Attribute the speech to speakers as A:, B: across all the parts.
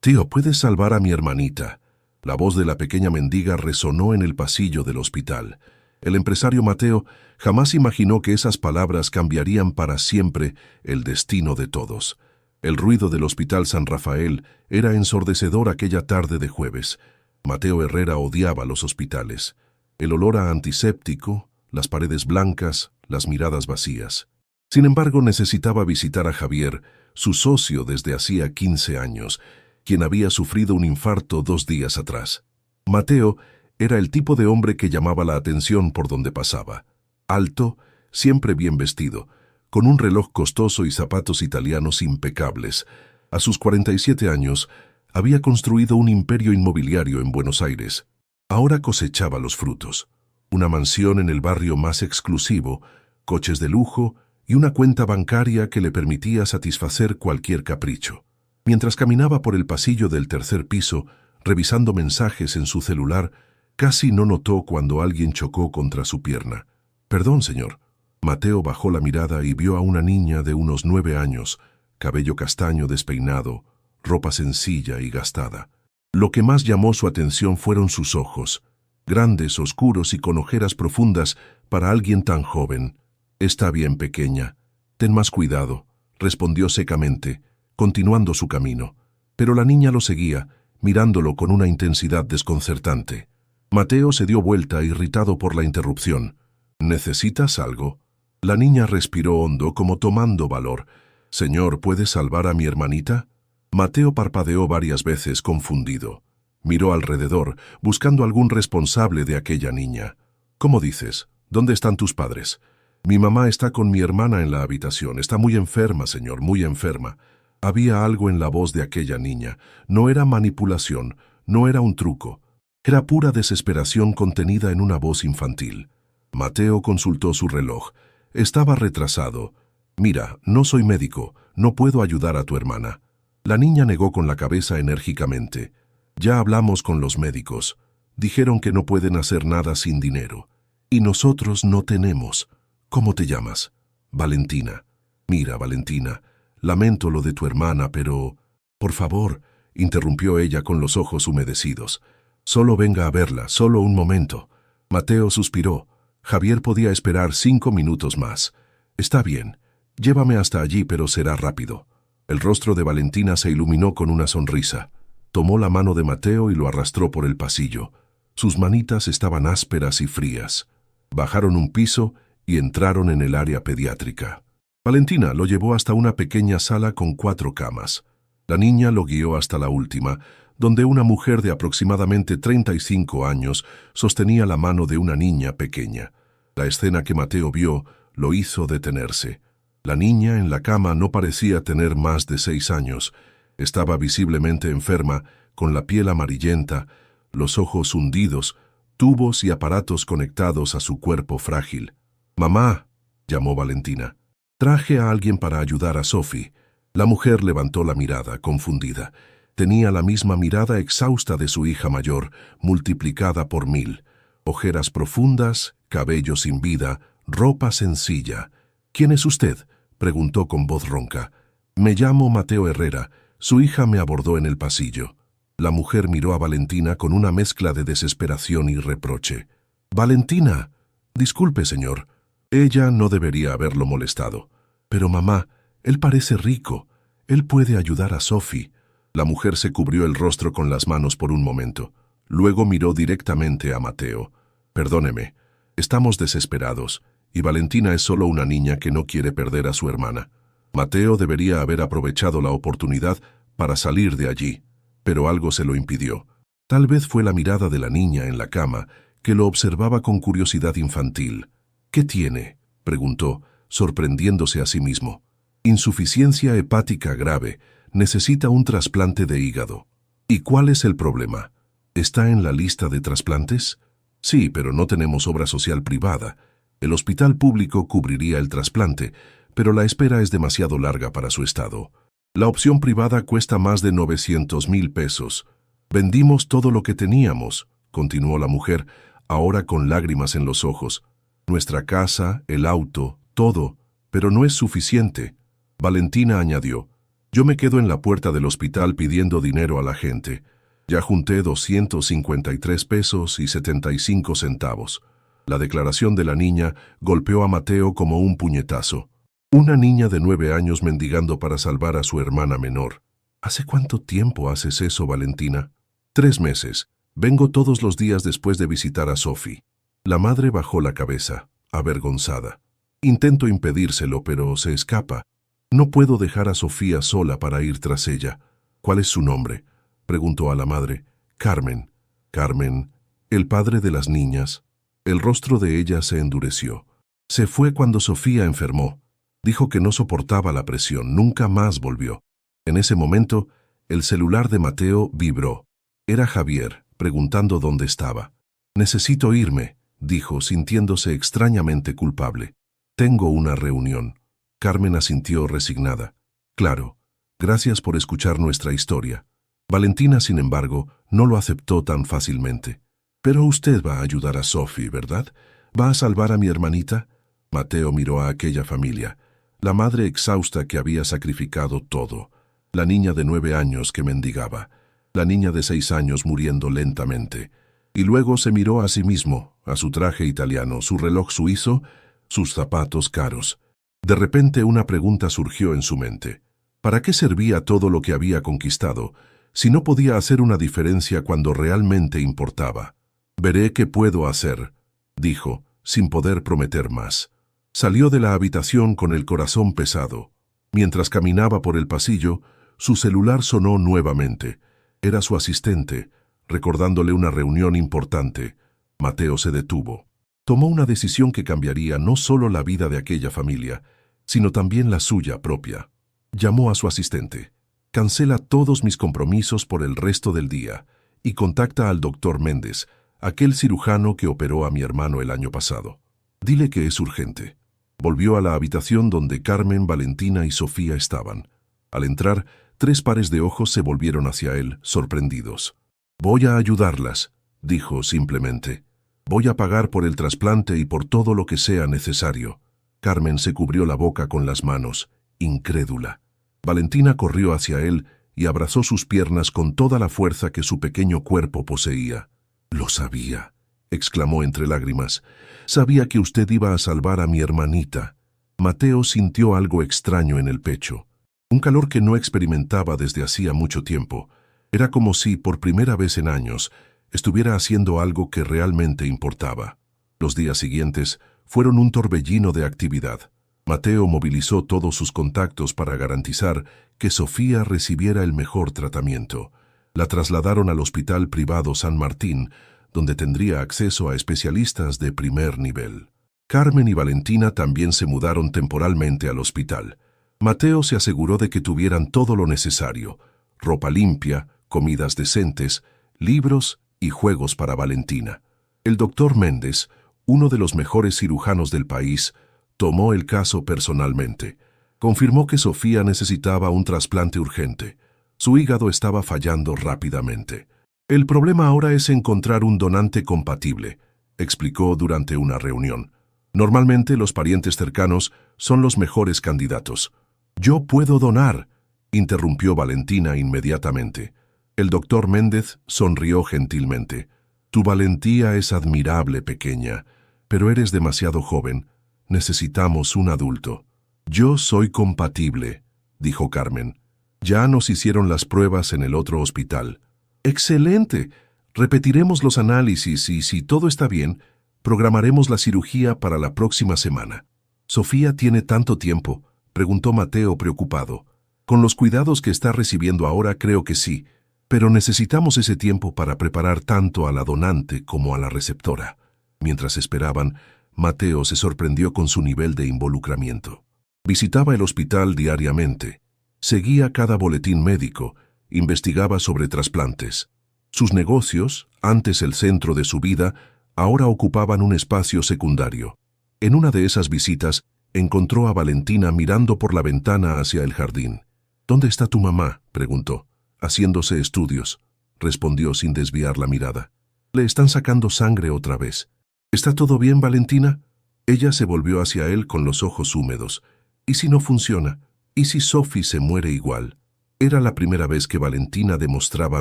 A: Tío, ¿puedes salvar a mi hermanita? La voz de la pequeña mendiga resonó en el pasillo del hospital. El empresario Mateo jamás imaginó que esas palabras cambiarían para siempre el destino de todos. El ruido del Hospital San Rafael era ensordecedor aquella tarde de jueves. Mateo Herrera odiaba los hospitales. El olor a antiséptico, las paredes blancas, las miradas vacías. Sin embargo, necesitaba visitar a Javier, su socio desde hacía 15 años, quien había sufrido un infarto 2 días atrás. Mateo era el tipo de hombre que llamaba la atención por donde pasaba. Alto, siempre bien vestido, con un reloj costoso y zapatos italianos impecables. A sus 47 años, había construido un imperio inmobiliario en Buenos Aires. Ahora cosechaba los frutos. Una mansión en el barrio más exclusivo, coches de lujo y una cuenta bancaria que le permitía satisfacer cualquier capricho. Mientras caminaba por el pasillo del 3er piso, revisando mensajes en su celular, casi no notó cuando alguien chocó contra su pierna. «Perdón, señor». Mateo bajó la mirada y vio a una niña de unos 9 años, cabello castaño despeinado, ropa sencilla y gastada. Lo que más llamó su atención fueron sus ojos, grandes, oscuros y con ojeras profundas para alguien tan joven. «Está bien, pequeña. Ten más cuidado», respondió secamente, continuando su camino. Pero la niña lo seguía, mirándolo con una intensidad desconcertante. Mateo se dio vuelta, irritado por la interrupción. «¿Necesitas algo?» La niña respiró hondo, como tomando valor. «Señor, ¿puede salvar a mi hermanita?» Mateo parpadeó varias veces, confundido. Miró alrededor, buscando algún responsable de aquella niña. «¿Cómo dices? ¿Dónde están tus padres?» «Mi mamá está con mi hermana en la habitación. Está muy enferma, señor, muy enferma». Había algo en la voz de aquella niña. No era manipulación, no era un truco. Era pura desesperación contenida en una voz infantil. Mateo consultó su reloj. Estaba retrasado. «Mira, no soy médico, no puedo ayudar a tu hermana». La niña negó con la cabeza enérgicamente. «Ya hablamos con los médicos. Dijeron que no pueden hacer nada sin dinero. Y nosotros no tenemos». «¿Cómo te llamas?» «Valentina». «Mira, Valentina, lamento lo de tu hermana, pero...» «Por favor», interrumpió ella con los ojos humedecidos. «Solo venga a verla, solo un momento». Mateo suspiró. Javier podía esperar 5 minutos más. «Está bien. Llévame hasta allí, pero será rápido». El rostro de Valentina se iluminó con una sonrisa. Tomó la mano de Mateo y lo arrastró por el pasillo. Sus manitas estaban ásperas y frías. Bajaron un piso y entraron en el área pediátrica. Valentina lo llevó hasta una pequeña sala con 4 camas. La niña lo guió hasta la última, donde una mujer de aproximadamente 35 años sostenía la mano de una niña pequeña. La escena que Mateo vio lo hizo detenerse. La niña en la cama no parecía tener más de 6 años. Estaba visiblemente enferma, con la piel amarillenta, los ojos hundidos, tubos y aparatos conectados a su cuerpo frágil. «Mamá», llamó Valentina. «Traje a alguien para ayudar a Sophie». La mujer levantó la mirada, confundida. Tenía la misma mirada exhausta de su hija mayor, multiplicada por 1000. Ojeras profundas, cabello sin vida, ropa sencilla. «¿Quién es usted?», preguntó con voz ronca. «Me llamo Mateo Herrera. Su hija me abordó en el pasillo». La mujer miró a Valentina con una mezcla de desesperación y reproche. «Valentina». «Disculpe, señor». Ella no debería haberlo molestado. «Pero mamá, él parece rico. Él puede ayudar a Sophie». La mujer se cubrió el rostro con las manos por un momento. Luego miró directamente a Mateo. «Perdóneme, estamos desesperados, y Valentina es solo una niña que no quiere perder a su hermana». Mateo debería haber aprovechado la oportunidad para salir de allí, pero algo se lo impidió. Tal vez fue la mirada de la niña en la cama, que lo observaba con curiosidad infantil. «¿Qué tiene?», preguntó, sorprendiéndose a sí mismo. «Insuficiencia hepática grave. Necesita un trasplante de hígado». «¿Y cuál es el problema? ¿Está en la lista de trasplantes?» «Sí, pero no tenemos obra social privada. El hospital público cubriría el trasplante, pero la espera es demasiado larga para su estado. La opción privada cuesta más de 900,000 pesos. Vendimos todo lo que teníamos», continuó la mujer, ahora con lágrimas en los ojos. «Nuestra casa, el auto, todo, pero no es suficiente». Valentina añadió: Yo me quedo en la puerta del hospital pidiendo dinero a la gente. Ya junté 253 pesos y 75 centavos. La declaración de la niña golpeó a Mateo como un puñetazo. Una niña de 9 años mendigando para salvar a su hermana menor. ¿Hace cuánto tiempo haces eso, Valentina? 3 meses. Vengo todos los días después de visitar a Sophie. La madre bajó la cabeza, avergonzada. Intento impedírselo, pero se escapa. No puedo dejar a Sofía sola para ir tras ella. ¿Cuál es su nombre?, preguntó a la madre. Carmen. Carmen, el padre de las niñas. El rostro de ella se endureció. Se fue cuando Sofía enfermó. Dijo que no soportaba la presión, nunca más volvió. En ese momento, el celular de Mateo vibró. Era Javier, preguntando dónde estaba. Necesito irme, dijo, sintiéndose extrañamente culpable. Tengo una reunión. Carmen asintió resignada. Claro, gracias por escuchar nuestra historia. Valentina, sin embargo, no lo aceptó tan fácilmente. Pero usted va a ayudar a Sophie, ¿verdad? ¿Va a salvar a mi hermanita? Mateo miró a aquella familia. La madre exhausta que había sacrificado todo. La niña de 9 años que mendigaba. La niña de 6 años muriendo lentamente. Y luego se miró a sí mismo, a su traje italiano, su reloj suizo, sus zapatos caros. De repente una pregunta surgió en su mente. ¿Para qué servía todo lo que había conquistado, si no podía hacer una diferencia cuando realmente importaba? Veré qué puedo hacer, dijo, sin poder prometer más. Salió de la habitación con el corazón pesado. Mientras caminaba por el pasillo, su celular sonó nuevamente. Era su asistente, recordándole una reunión importante. Mateo se detuvo. Tomó una decisión que cambiaría no solo la vida de aquella familia, sino también la suya propia. Llamó a su asistente. Cancela todos mis compromisos por el resto del día y contacta al doctor Méndez, aquel cirujano que operó a mi hermano el año pasado. Dile que es urgente. Volvió a la habitación donde Carmen, Valentina y Sofía estaban. Al entrar, 3 pares de ojos se volvieron hacia él, sorprendidos. Voy a ayudarlas, dijo simplemente. Voy a pagar por el trasplante y por todo lo que sea necesario. Carmen se cubrió la boca con las manos, incrédula. Valentina corrió hacia él y abrazó sus piernas con toda la fuerza que su pequeño cuerpo poseía. «Lo sabía», exclamó entre lágrimas. «Sabía que usted iba a salvar a mi hermanita». Mateo sintió algo extraño en el pecho. Un calor que no experimentaba desde hacía mucho tiempo. Era como si, por primera vez en años, estuviera haciendo algo que realmente importaba. Los días siguientes fueron un torbellino de actividad. Mateo movilizó todos sus contactos para garantizar que Sofía recibiera el mejor tratamiento. La trasladaron al Hospital Privado San Martín, donde tendría acceso a especialistas de primer nivel. Carmen y Valentina también se mudaron temporalmente al hospital. Mateo se aseguró de que tuvieran todo lo necesario: ropa limpia, comidas decentes, libros y juegos para Valentina. El doctor Méndez, uno de los mejores cirujanos del país, tomó el caso personalmente. Confirmó que Sofía necesitaba un trasplante urgente. Su hígado estaba fallando rápidamente. El problema ahora es encontrar un donante compatible, explicó durante una reunión. Normalmente los parientes cercanos son los mejores candidatos. «Yo puedo donar», interrumpió Valentina inmediatamente. El doctor Méndez sonrió gentilmente. «Tu valentía es admirable, pequeña, pero eres demasiado joven. Necesitamos un adulto». «Yo soy compatible», dijo Carmen. «Ya nos hicieron las pruebas en el otro hospital». «Excelente. Repetiremos los análisis y, si todo está bien, programaremos la cirugía para la próxima semana». «¿Sofía tiene tanto tiempo?», preguntó Mateo preocupado. «Con los cuidados que está recibiendo ahora, creo que sí, pero necesitamos ese tiempo para preparar tanto a la donante como a la receptora». Mientras esperaban, Mateo se sorprendió con su nivel de involucramiento. Visitaba el hospital diariamente, seguía cada boletín médico, investigaba sobre trasplantes. Sus negocios, antes el centro de su vida, ahora ocupaban un espacio secundario. En una de esas visitas, encontró a Valentina mirando por la ventana hacia el jardín. «¿Dónde está tu mamá?», preguntó. «Haciéndose estudios», respondió sin desviar la mirada. «Le están sacando sangre otra vez». «¿Está todo bien, Valentina?». Ella se volvió hacia él con los ojos húmedos. «¿Y si no funciona?». ¿Y si Sophie se muere igual? Era la primera vez que Valentina demostraba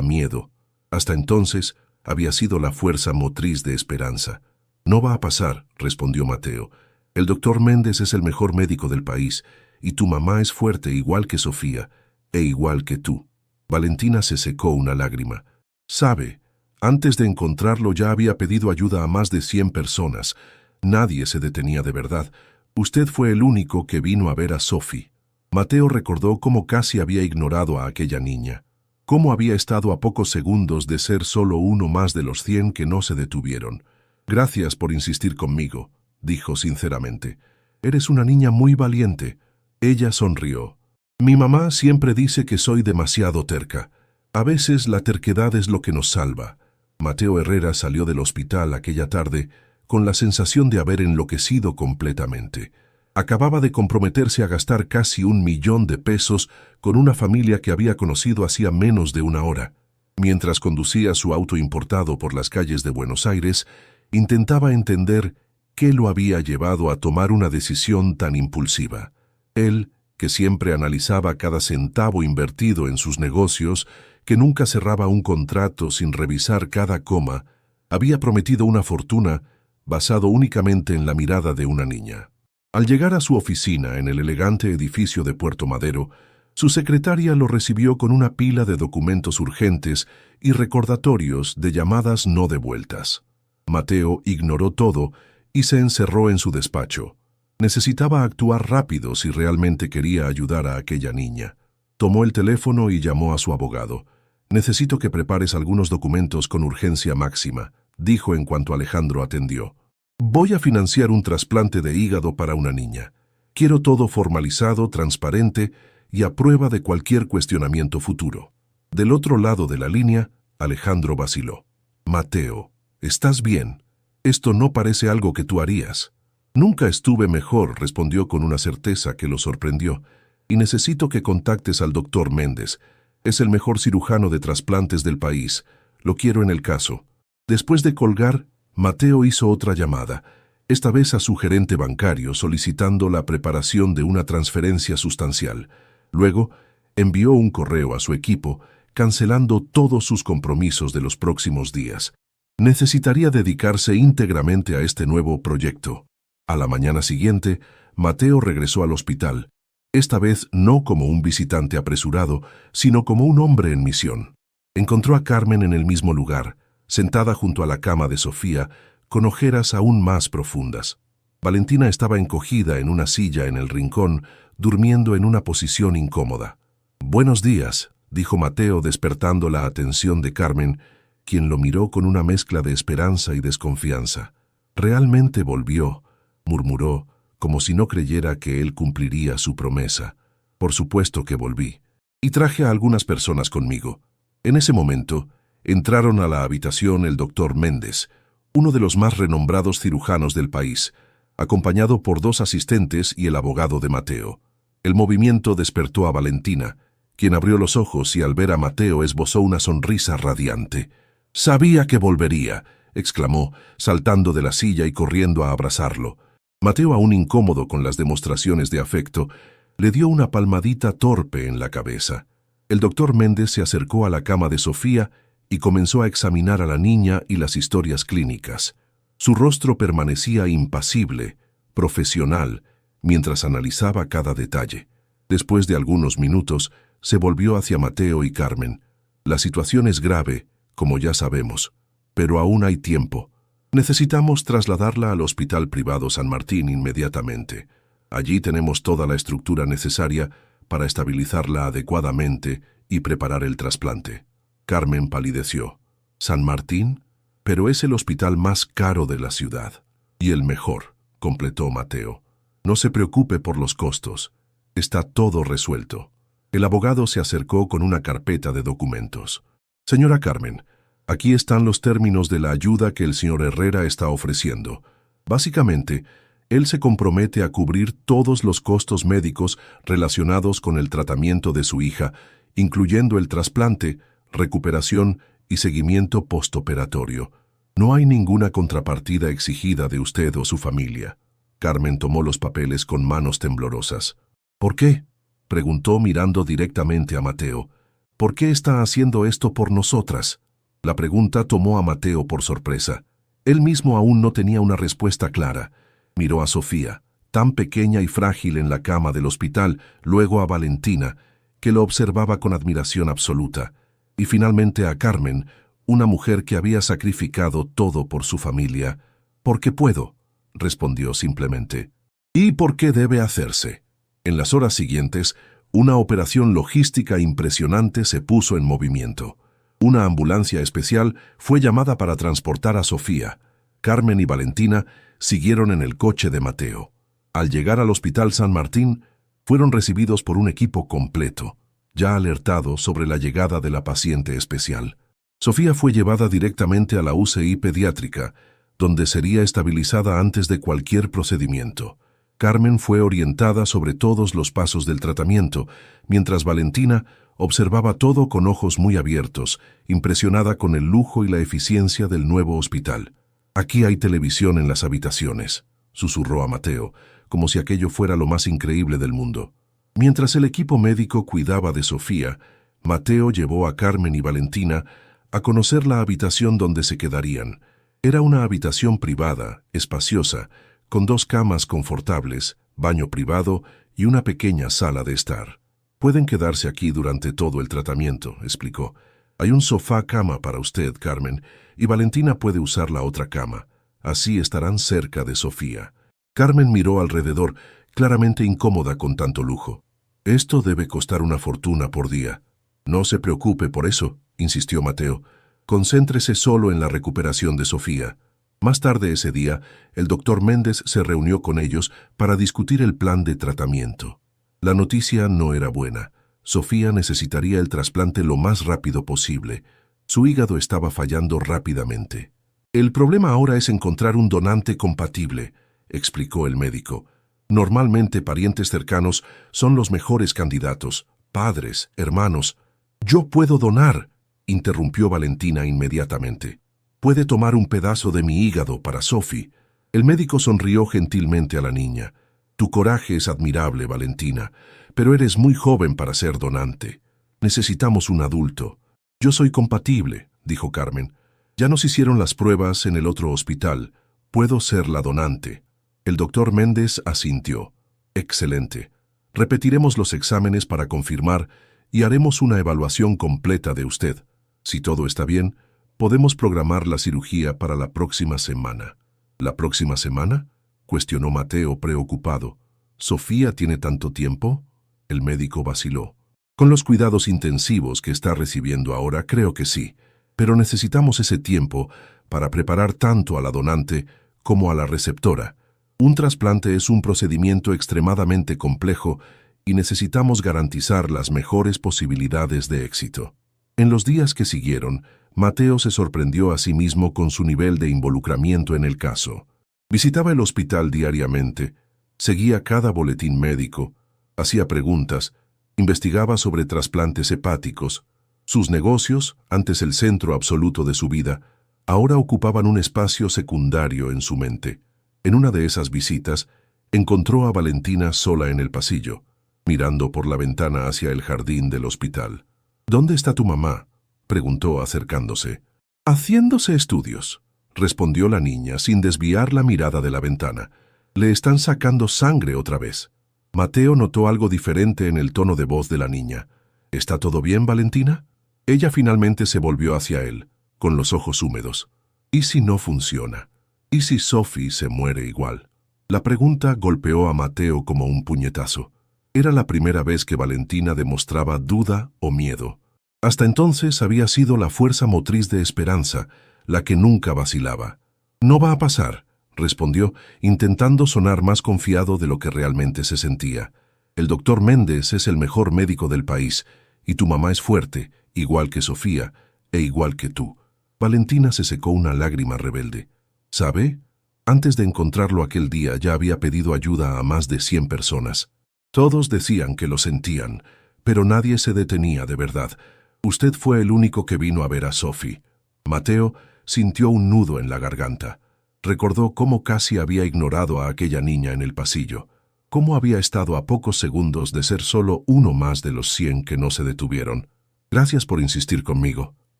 A: miedo. Hasta entonces había sido la fuerza motriz de esperanza. No va a pasar, respondió Mateo. El doctor Méndez es el mejor médico del país, y tu mamá es fuerte igual que Sofía, e igual que tú. Valentina se secó una lágrima. Sabe, antes de encontrarlo ya había pedido ayuda a más de 100 personas. Nadie se detenía de verdad. Usted fue el único que vino a ver a Sophie. Mateo recordó cómo casi había ignorado a aquella niña, cómo había estado a pocos segundos de ser solo uno más de los 100 que no se detuvieron. Gracias por insistir conmigo, dijo sinceramente. Eres una niña muy valiente. Ella sonrió. Mi mamá siempre dice que soy demasiado terca. A veces la terquedad es lo que nos salva. Mateo Herrera salió del hospital aquella tarde con la sensación de haber enloquecido completamente. Acababa de comprometerse a gastar casi 1.000.000 de pesos con una familia que había conocido hacía menos de una hora. Mientras conducía su auto importado por las calles de Buenos Aires, intentaba entender qué lo había llevado a tomar una decisión tan impulsiva. Él, que siempre analizaba cada centavo invertido en sus negocios, que nunca cerraba un contrato sin revisar cada coma, había prometido una fortuna basado únicamente en la mirada de una niña. Al llegar a su oficina en el elegante edificio de Puerto Madero, su secretaria lo recibió con una pila de documentos urgentes y recordatorios de llamadas no devueltas. Mateo ignoró todo y se encerró en su despacho. Necesitaba actuar rápido si realmente quería ayudar a aquella niña. Tomó el teléfono y llamó a su abogado. «Necesito que prepares algunos documentos con urgencia máxima», dijo en cuanto Alejandro atendió. «Voy a financiar un trasplante de hígado para una niña. Quiero todo formalizado, transparente y a prueba de cualquier cuestionamiento futuro». Del otro lado de la línea, Alejandro vaciló. «Mateo, ¿estás bien? Esto no parece algo que tú harías». «Nunca estuve mejor», respondió con una certeza que lo sorprendió. «Y necesito que contactes al doctor Méndez. Es el mejor cirujano de trasplantes del país. Lo quiero en el caso». Después de colgar, Mateo hizo otra llamada, esta vez a su gerente bancario solicitando la preparación de una transferencia sustancial. Luego, envió un correo a su equipo cancelando todos sus compromisos de los próximos días. Necesitaría dedicarse íntegramente a este nuevo proyecto. A la mañana siguiente, Mateo regresó al hospital, esta vez no como un visitante apresurado, sino como un hombre en misión. Encontró a Carmen en el mismo lugar, sentada junto a la cama de Sofía, con ojeras aún más profundas. Valentina estaba encogida en una silla en el rincón, durmiendo en una posición incómoda. «Buenos días», dijo Mateo despertando la atención de Carmen, quien lo miró con una mezcla de esperanza y desconfianza. «Realmente volvió», murmuró, como si no creyera que él cumpliría su promesa. «Por supuesto que volví. Y traje a algunas personas conmigo». En ese momento, entraron a la habitación el doctor Méndez, uno de los más renombrados cirujanos del país, acompañado por 2 asistentes y el abogado de Mateo. El movimiento despertó a Valentina, quien abrió los ojos y al ver a Mateo esbozó una sonrisa radiante. «Sabía que volvería», exclamó, saltando de la silla y corriendo a abrazarlo. Mateo, aún incómodo con las demostraciones de afecto, le dio una palmadita torpe en la cabeza. El doctor Méndez se acercó a la cama de Sofía y comenzó a examinar a la niña y las historias clínicas. Su rostro permanecía impasible, profesional, mientras analizaba cada detalle. Después de algunos minutos, se volvió hacia Mateo y Carmen. «La situación es grave, como ya sabemos, pero aún hay tiempo. Necesitamos trasladarla al Hospital Privado San Martín inmediatamente. Allí tenemos toda la estructura necesaria para estabilizarla adecuadamente y preparar el trasplante». Carmen palideció. «¿San Martín? Pero es el hospital más caro de la ciudad». «Y el mejor», completó Mateo. «No se preocupe por los costos. Está todo resuelto». El abogado se acercó con una carpeta de documentos. «Señora Carmen, aquí están los términos de la ayuda que el señor Herrera está ofreciendo. Básicamente, él se compromete a cubrir todos los costos médicos relacionados con el tratamiento de su hija, incluyendo el trasplante, recuperación y seguimiento postoperatorio. No hay ninguna contrapartida exigida de usted o su familia». Carmen tomó los papeles con manos temblorosas. «¿Por qué?». Preguntó mirando directamente a Mateo. ¿Por qué está haciendo esto por nosotras? La pregunta tomó a Mateo por sorpresa. Él mismo aún no tenía una respuesta clara. Miró a Sofía, tan pequeña y frágil en la cama del hospital, luego a Valentina, que lo observaba con admiración absoluta, y finalmente a Carmen, una mujer que había sacrificado todo por su familia. «Porque puedo», respondió simplemente. «¿Y por qué debe hacerse?» En las horas siguientes, una operación logística impresionante se puso en movimiento. Una ambulancia especial fue llamada para transportar a Sofía. Carmen y Valentina siguieron en el coche de Mateo. Al llegar al Hospital San Martín, fueron recibidos por un equipo completo, ya alertado sobre la llegada de la paciente especial. Sofía fue llevada directamente a la UCI pediátrica, donde sería estabilizada antes de cualquier procedimiento. Carmen fue orientada sobre todos los pasos del tratamiento, mientras Valentina observaba todo con ojos muy abiertos, impresionada con el lujo y la eficiencia del nuevo hospital. «Aquí hay televisión en las habitaciones», susurró a Mateo, como si aquello fuera lo más increíble del mundo. Mientras el equipo médico cuidaba de Sofía, Mateo llevó a Carmen y Valentina a conocer la habitación donde se quedarían. Era una habitación privada, espaciosa, con 2 camas confortables, baño privado y una pequeña sala de estar. «Pueden quedarse aquí durante todo el tratamiento», explicó. «Hay un sofá-cama para usted, Carmen, y Valentina puede usar la otra cama. Así estarán cerca de Sofía». Carmen miró alrededor, claramente incómoda con tanto lujo. «Esto debe costar una fortuna por día». «No se preocupe por eso», insistió Mateo. «Concéntrese solo en la recuperación de Sofía». Más tarde ese día, el doctor Méndez se reunió con ellos para discutir el plan de tratamiento. La noticia no era buena. Sofía necesitaría el trasplante lo más rápido posible. Su hígado estaba fallando rápidamente. «El problema ahora es encontrar un donante compatible», explicó el médico. «Normalmente parientes cercanos son los mejores candidatos, padres, hermanos». «Yo puedo donar», interrumpió Valentina inmediatamente. «Puede tomar un pedazo de mi hígado para Sophie». El médico sonrió gentilmente a la niña. «Tu coraje es admirable, Valentina, pero eres muy joven para ser donante. Necesitamos un adulto». «Yo soy compatible», dijo Carmen. «Ya nos hicieron las pruebas en el otro hospital. Puedo ser la donante». El doctor Méndez asintió. «Excelente. Repetiremos los exámenes para confirmar y haremos una evaluación completa de usted. Si todo está bien, podemos programar la cirugía para la próxima semana». «¿La próxima semana?», cuestionó Mateo preocupado. «¿Sofía tiene tanto tiempo?». El médico vaciló. «Con los cuidados intensivos que está recibiendo ahora, creo que sí, pero necesitamos ese tiempo para preparar tanto a la donante como a la receptora. Un trasplante es un procedimiento extremadamente complejo y necesitamos garantizar las mejores posibilidades de éxito». En los días que siguieron, Mateo se sorprendió a sí mismo con su nivel de involucramiento en el caso. Visitaba el hospital diariamente, seguía cada boletín médico, hacía preguntas, investigaba sobre trasplantes hepáticos. Sus negocios, antes el centro absoluto de su vida, ahora ocupaban un espacio secundario en su mente. En una de esas visitas, encontró a Valentina sola en el pasillo, mirando por la ventana hacia el jardín del hospital. «¿Dónde está tu mamá?», preguntó acercándose. «Haciéndose estudios», respondió la niña sin desviar la mirada de la ventana. «Le están sacando sangre otra vez». Mateo notó algo diferente en el tono de voz de la niña. «¿Está todo bien, Valentina?». Ella finalmente se volvió hacia él, con los ojos húmedos. «¿Y si no funciona? ¿Y si Sophie se muere igual?». La pregunta golpeó a Mateo como un puñetazo. Era la primera vez que Valentina demostraba duda o miedo. Hasta entonces había sido la fuerza motriz de esperanza, la que nunca vacilaba. «No va a pasar», respondió, intentando sonar más confiado de lo que realmente se sentía. «El doctor Méndez es el mejor médico del país, y tu mamá es fuerte, igual que Sofía, e igual que tú». Valentina se secó una lágrima rebelde. «¿Sabe? Antes de encontrarlo aquel día ya había pedido ayuda a más de 100 personas. Todos decían que lo sentían, pero nadie se detenía de verdad. Usted fue el único que vino a ver a Sophie». Mateo sintió un nudo en la garganta. Recordó cómo casi había ignorado a aquella niña en el pasillo. ¿Cómo había estado a pocos segundos de ser solo uno más de los 100 que no se detuvieron? «Gracias por insistir conmigo»,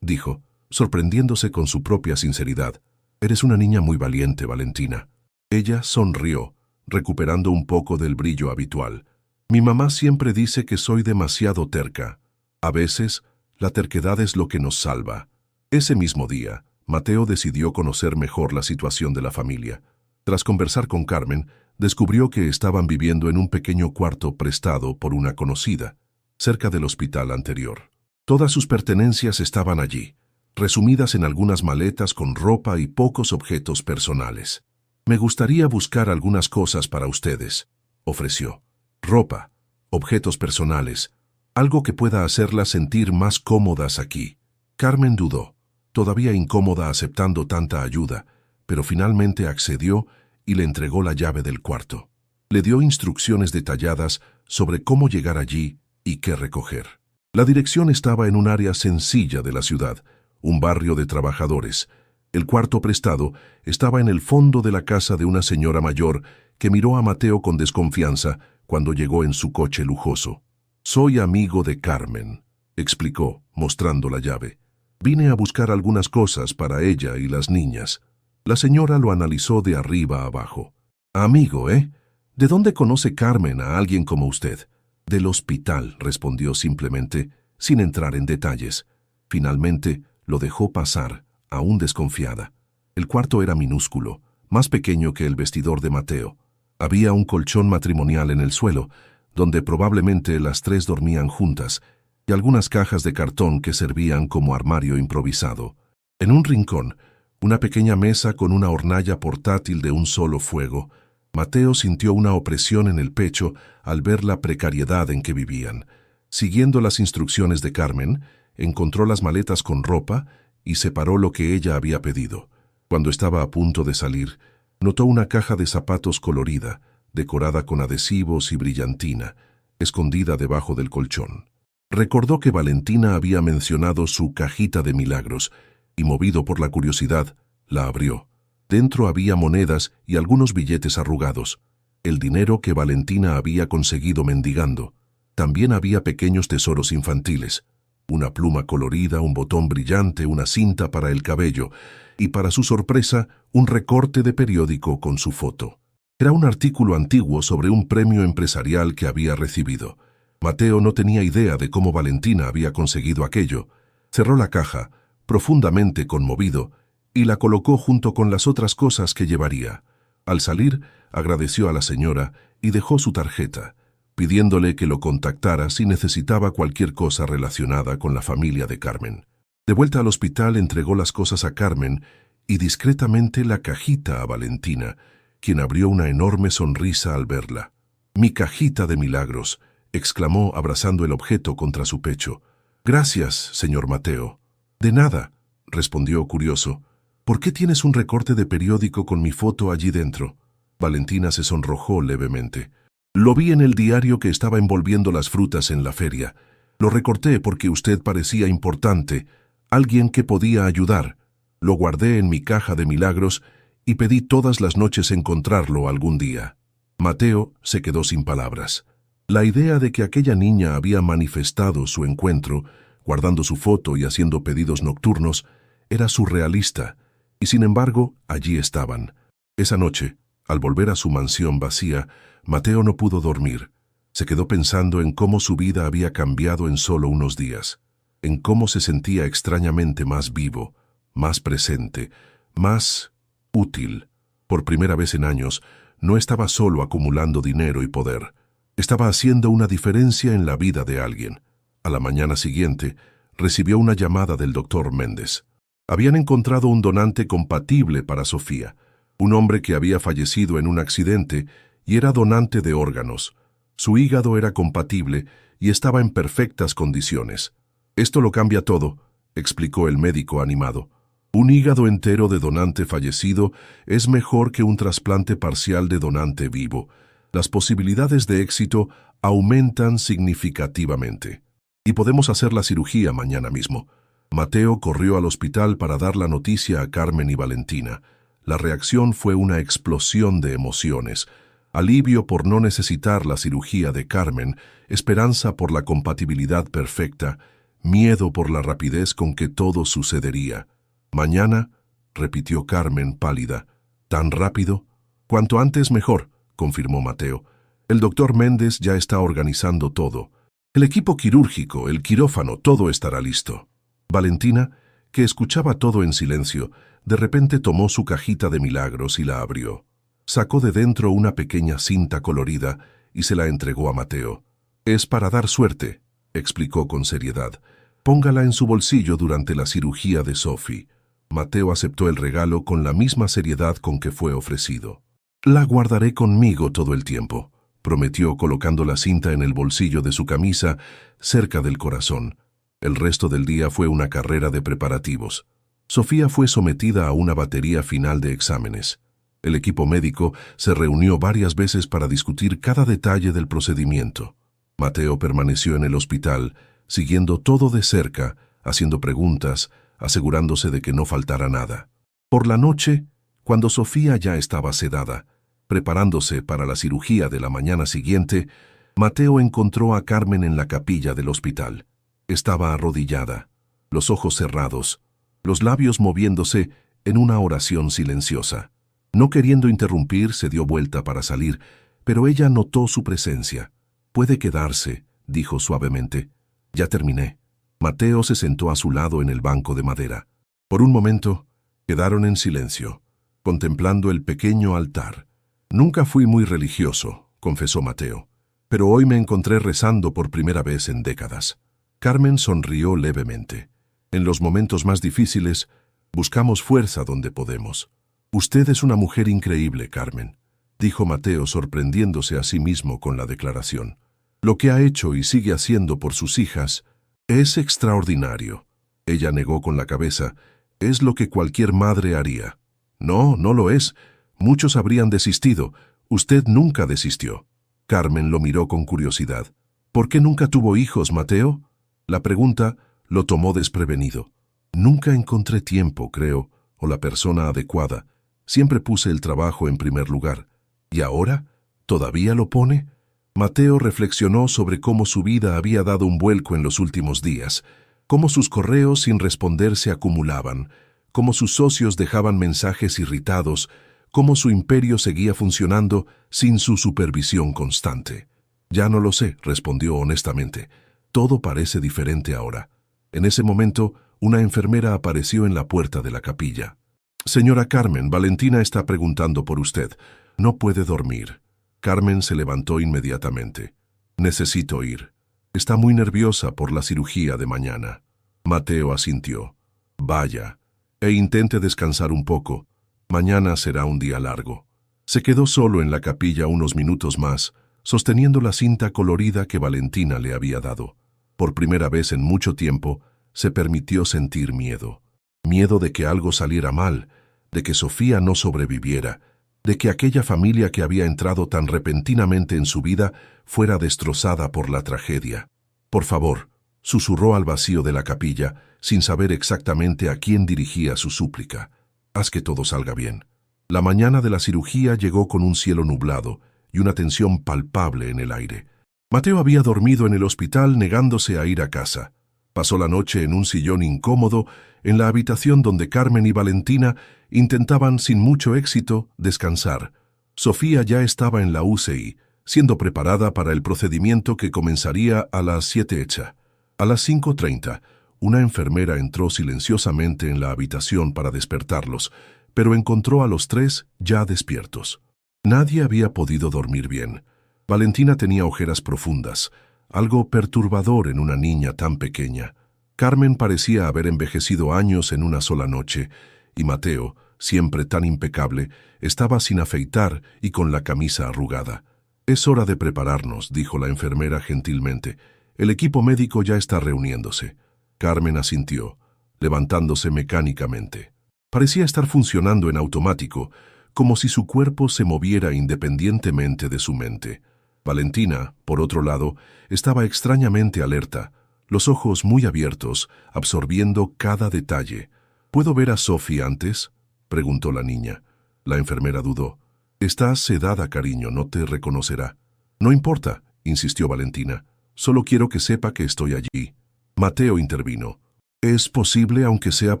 A: dijo, sorprendiéndose con su propia sinceridad. «Eres una niña muy valiente, Valentina». Ella sonrió, recuperando un poco del brillo habitual. «Mi mamá siempre dice que soy demasiado terca. A veces, la terquedad es lo que nos salva». Ese mismo día, Mateo decidió conocer mejor la situación de la familia. Tras conversar con Carmen, descubrió que estaban viviendo en un pequeño cuarto prestado por una conocida, cerca del hospital anterior. Todas sus pertenencias estaban allí, resumidas en algunas maletas con ropa y pocos objetos personales. «Me gustaría buscar algunas cosas para ustedes», ofreció. «Ropa, objetos personales, algo que pueda hacerlas sentir más cómodas aquí». Carmen dudó, todavía incómoda aceptando tanta ayuda, pero finalmente accedió y le entregó la llave del cuarto. Le dio instrucciones detalladas sobre cómo llegar allí y qué recoger. La dirección estaba en un área sencilla de la ciudad, un barrio de trabajadores. El cuarto prestado estaba en el fondo de la casa de una señora mayor que miró a Mateo con desconfianza cuando llegó en su coche lujoso. «Soy amigo de Carmen», explicó, mostrando la llave. «Vine a buscar algunas cosas para ella y las niñas». La señora lo analizó de arriba a abajo. «Amigo, ¿eh? ¿De dónde conoce Carmen a alguien como usted?» «Del hospital», respondió simplemente, sin entrar en detalles. Finalmente, lo dejó pasar, aún desconfiada. El cuarto era minúsculo, más pequeño que el vestidor de Mateo. Había un colchón matrimonial en el suelo, donde probablemente las tres dormían juntas, y algunas cajas de cartón que servían como armario improvisado. En un rincón, una pequeña mesa con una hornalla portátil de un solo fuego. Mateo sintió una opresión en el pecho al ver la precariedad en que vivían. Siguiendo las instrucciones de Carmen, encontró las maletas con ropa y separó lo que ella había pedido. Cuando estaba a punto de salir, notó una caja de zapatos colorida, decorada con adhesivos y brillantina, escondida debajo del colchón. Recordó que Valentina había mencionado su cajita de milagros, y movido por la curiosidad, la abrió. Dentro había monedas y algunos billetes arrugados, el dinero que Valentina había conseguido mendigando. También había pequeños tesoros infantiles, una pluma colorida, un botón brillante, una cinta para el cabello y, para su sorpresa, un recorte de periódico con su foto. Era un artículo antiguo sobre un premio empresarial que había recibido. Mateo no tenía idea de cómo Valentina había conseguido aquello. Cerró la caja, profundamente conmovido, y la colocó junto con las otras cosas que llevaría. Al salir, agradeció a la señora y dejó su tarjeta, pidiéndole que lo contactara si necesitaba cualquier cosa relacionada con la familia de Carmen. De vuelta al hospital, entregó las cosas a Carmen y discretamente la cajita a Valentina, quien abrió una enorme sonrisa al verla. «Mi cajita de milagros», exclamó abrazando el objeto contra su pecho. «Gracias, señor Mateo». «De nada», respondió curioso. «¿Por qué tienes un recorte de periódico con mi foto allí dentro?» Valentina se sonrojó levemente. «Lo vi en el diario que estaba envolviendo las frutas en la feria. Lo recorté porque usted parecía importante, alguien que podía ayudar. Lo guardé en mi caja de milagros y pedí todas las noches encontrarlo algún día». Mateo se quedó sin palabras. La idea de que aquella niña había manifestado su encuentro, guardando su foto y haciendo pedidos nocturnos, era surrealista, y sin embargo, allí estaban. Esa noche, al volver a su mansión vacía, Mateo no pudo dormir. Se quedó pensando en cómo su vida había cambiado en solo unos días, en cómo se sentía extrañamente más vivo, más presente, más útil. Por primera vez en años, no estaba solo acumulando dinero y poder. Estaba haciendo una diferencia en la vida de alguien. A la mañana siguiente, recibió una llamada del doctor Méndez. Habían encontrado un donante compatible para Sofía, un hombre que había fallecido en un accidente y era donante de órganos. Su hígado era compatible y estaba en perfectas condiciones. «Esto lo cambia todo», explicó el médico animado. «Un hígado entero de donante fallecido es mejor que un trasplante parcial de donante vivo. Las posibilidades de éxito aumentan significativamente. Y podemos hacer la cirugía mañana mismo». Mateo corrió al hospital para dar la noticia a Carmen y Valentina. La reacción fue una explosión de emociones. alivio por no necesitar la cirugía de Carmen, esperanza por la compatibilidad perfecta, miedo por la rapidez con que todo sucedería. «Mañana», repitió Carmen pálida. «¿Tan rápido?» «Cuanto antes mejor», confirmó Mateo. «El doctor Méndez ya está organizando todo. El equipo quirúrgico, el quirófano, todo estará listo». Valentina, que escuchaba todo en silencio, de repente tomó su cajita de milagros y la abrió. Sacó de dentro una pequeña cinta colorida y se la entregó a Mateo. «Es para dar suerte», explicó con seriedad. «Póngala en su bolsillo durante la cirugía de Sophie». Mateo aceptó el regalo con la misma seriedad con que fue ofrecido. «La guardaré conmigo todo el tiempo», prometió colocando la cinta en el bolsillo de su camisa, cerca del corazón. El resto del día fue una carrera de preparativos. Sofía fue sometida a una batería final de exámenes. El equipo médico se reunió varias veces para discutir cada detalle del procedimiento. Mateo permaneció en el hospital, siguiendo todo de cerca, haciendo preguntas, asegurándose de que no faltara nada. Por la noche, cuando Sofía ya estaba sedada, preparándose para la cirugía de la mañana siguiente, Mateo encontró a Carmen en la capilla del hospital. Estaba arrodillada, los ojos cerrados, los labios moviéndose en una oración silenciosa. No queriendo interrumpir, se dio vuelta para salir, pero ella notó su presencia. «Puede quedarse», dijo suavemente. «Ya terminé». Mateo se sentó a su lado en el banco de madera. Por un momento, quedaron en silencio, contemplando el pequeño altar. «Nunca fui muy religioso», confesó Mateo, «pero hoy me encontré rezando por primera vez en décadas». Carmen sonrió levemente. «En los momentos más difíciles, buscamos fuerza donde podemos». «Usted es una mujer increíble, Carmen», dijo Mateo, sorprendiéndose a sí mismo con la declaración. «Lo que ha hecho y sigue haciendo por sus hijas es extraordinario». Ella negó con la cabeza. «Es lo que cualquier madre haría». «No, no lo es. Muchos habrían desistido. Usted nunca desistió». Carmen lo miró con curiosidad. «¿Por qué nunca tuvo hijos, Mateo?» La pregunta lo tomó desprevenido. «Nunca encontré tiempo, creo, o la persona adecuada. Siempre puse el trabajo en primer lugar. ¿Y ahora? ¿Todavía lo pone?» Mateo reflexionó sobre cómo su vida había dado un vuelco en los últimos días, cómo sus correos sin responder se acumulaban, cómo sus socios dejaban mensajes irritados, cómo su imperio seguía funcionando sin su supervisión constante. «Ya no lo sé», respondió honestamente. «Todo parece diferente ahora». En ese momento, una enfermera apareció en la puerta de la capilla. «Señora Carmen, Valentina está preguntando por usted. No puede dormir». Carmen se levantó inmediatamente. «Necesito ir. Está muy nerviosa por la cirugía de mañana». Mateo asintió. «Vaya, e intente descansar un poco. Mañana será un día largo». Se quedó solo en la capilla unos minutos más, sosteniendo la cinta colorida que Valentina le había dado. Por primera vez en mucho tiempo, se permitió sentir miedo. Miedo de que algo saliera mal, de que Sofía no sobreviviera, de que aquella familia que había entrado tan repentinamente en su vida fuera destrozada por la tragedia. «Por favor», susurró al vacío de la capilla, sin saber exactamente a quién dirigía su súplica. «Haz que todo salga bien». La mañana de la cirugía llegó con un cielo nublado y una tensión palpable en el aire. Mateo había dormido en el hospital negándose a ir a casa. Pasó la noche en un sillón incómodo en la habitación donde Carmen y Valentina intentaban sin mucho éxito descansar. Sofía ya estaba en la UCI, siendo preparada para el procedimiento que comenzaría a las 7 hecha. A las 5:30, una enfermera entró silenciosamente en la habitación para despertarlos, pero encontró a los tres ya despiertos. Nadie había podido dormir bien. Valentina tenía ojeras profundas, algo perturbador en una niña tan pequeña. Carmen parecía haber envejecido años en una sola noche, y Mateo, siempre tan impecable, estaba sin afeitar y con la camisa arrugada. «Es hora de prepararnos», dijo la enfermera gentilmente. «El equipo médico ya está reuniéndose». Carmen asintió, levantándose mecánicamente. Parecía estar funcionando en automático, como si su cuerpo se moviera independientemente de su mente. Valentina, por otro lado, estaba extrañamente alerta, los ojos muy abiertos, absorbiendo cada detalle. «¿Puedo ver a Sophie antes?», preguntó la niña. La enfermera dudó. Está sedada, cariño, no te reconocerá. No importa, insistió Valentina. Solo quiero que sepa que estoy allí. Mateo intervino. ¿Es posible, aunque sea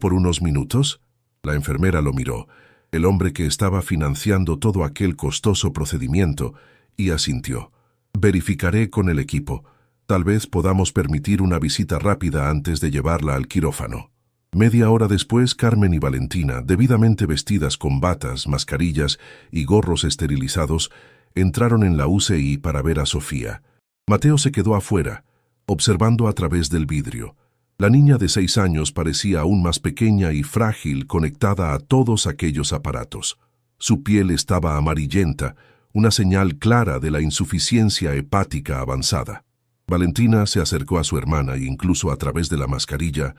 A: por unos minutos? La enfermera lo miró, el hombre que estaba financiando todo aquel costoso procedimiento, y asintió. Verificaré con el equipo. Tal vez podamos permitir una visita rápida antes de llevarla al quirófano. Media hora después, Carmen y Valentina, debidamente vestidas con batas, mascarillas y gorros esterilizados, entraron en la UCI para ver a Sofía. Mateo se quedó afuera, observando a través del vidrio. La niña de 6 años parecía aún más pequeña y frágil conectada a todos aquellos aparatos. Su piel estaba amarillenta, una señal clara de la insuficiencia hepática avanzada. Valentina se acercó a su hermana e incluso a través de la mascarilla,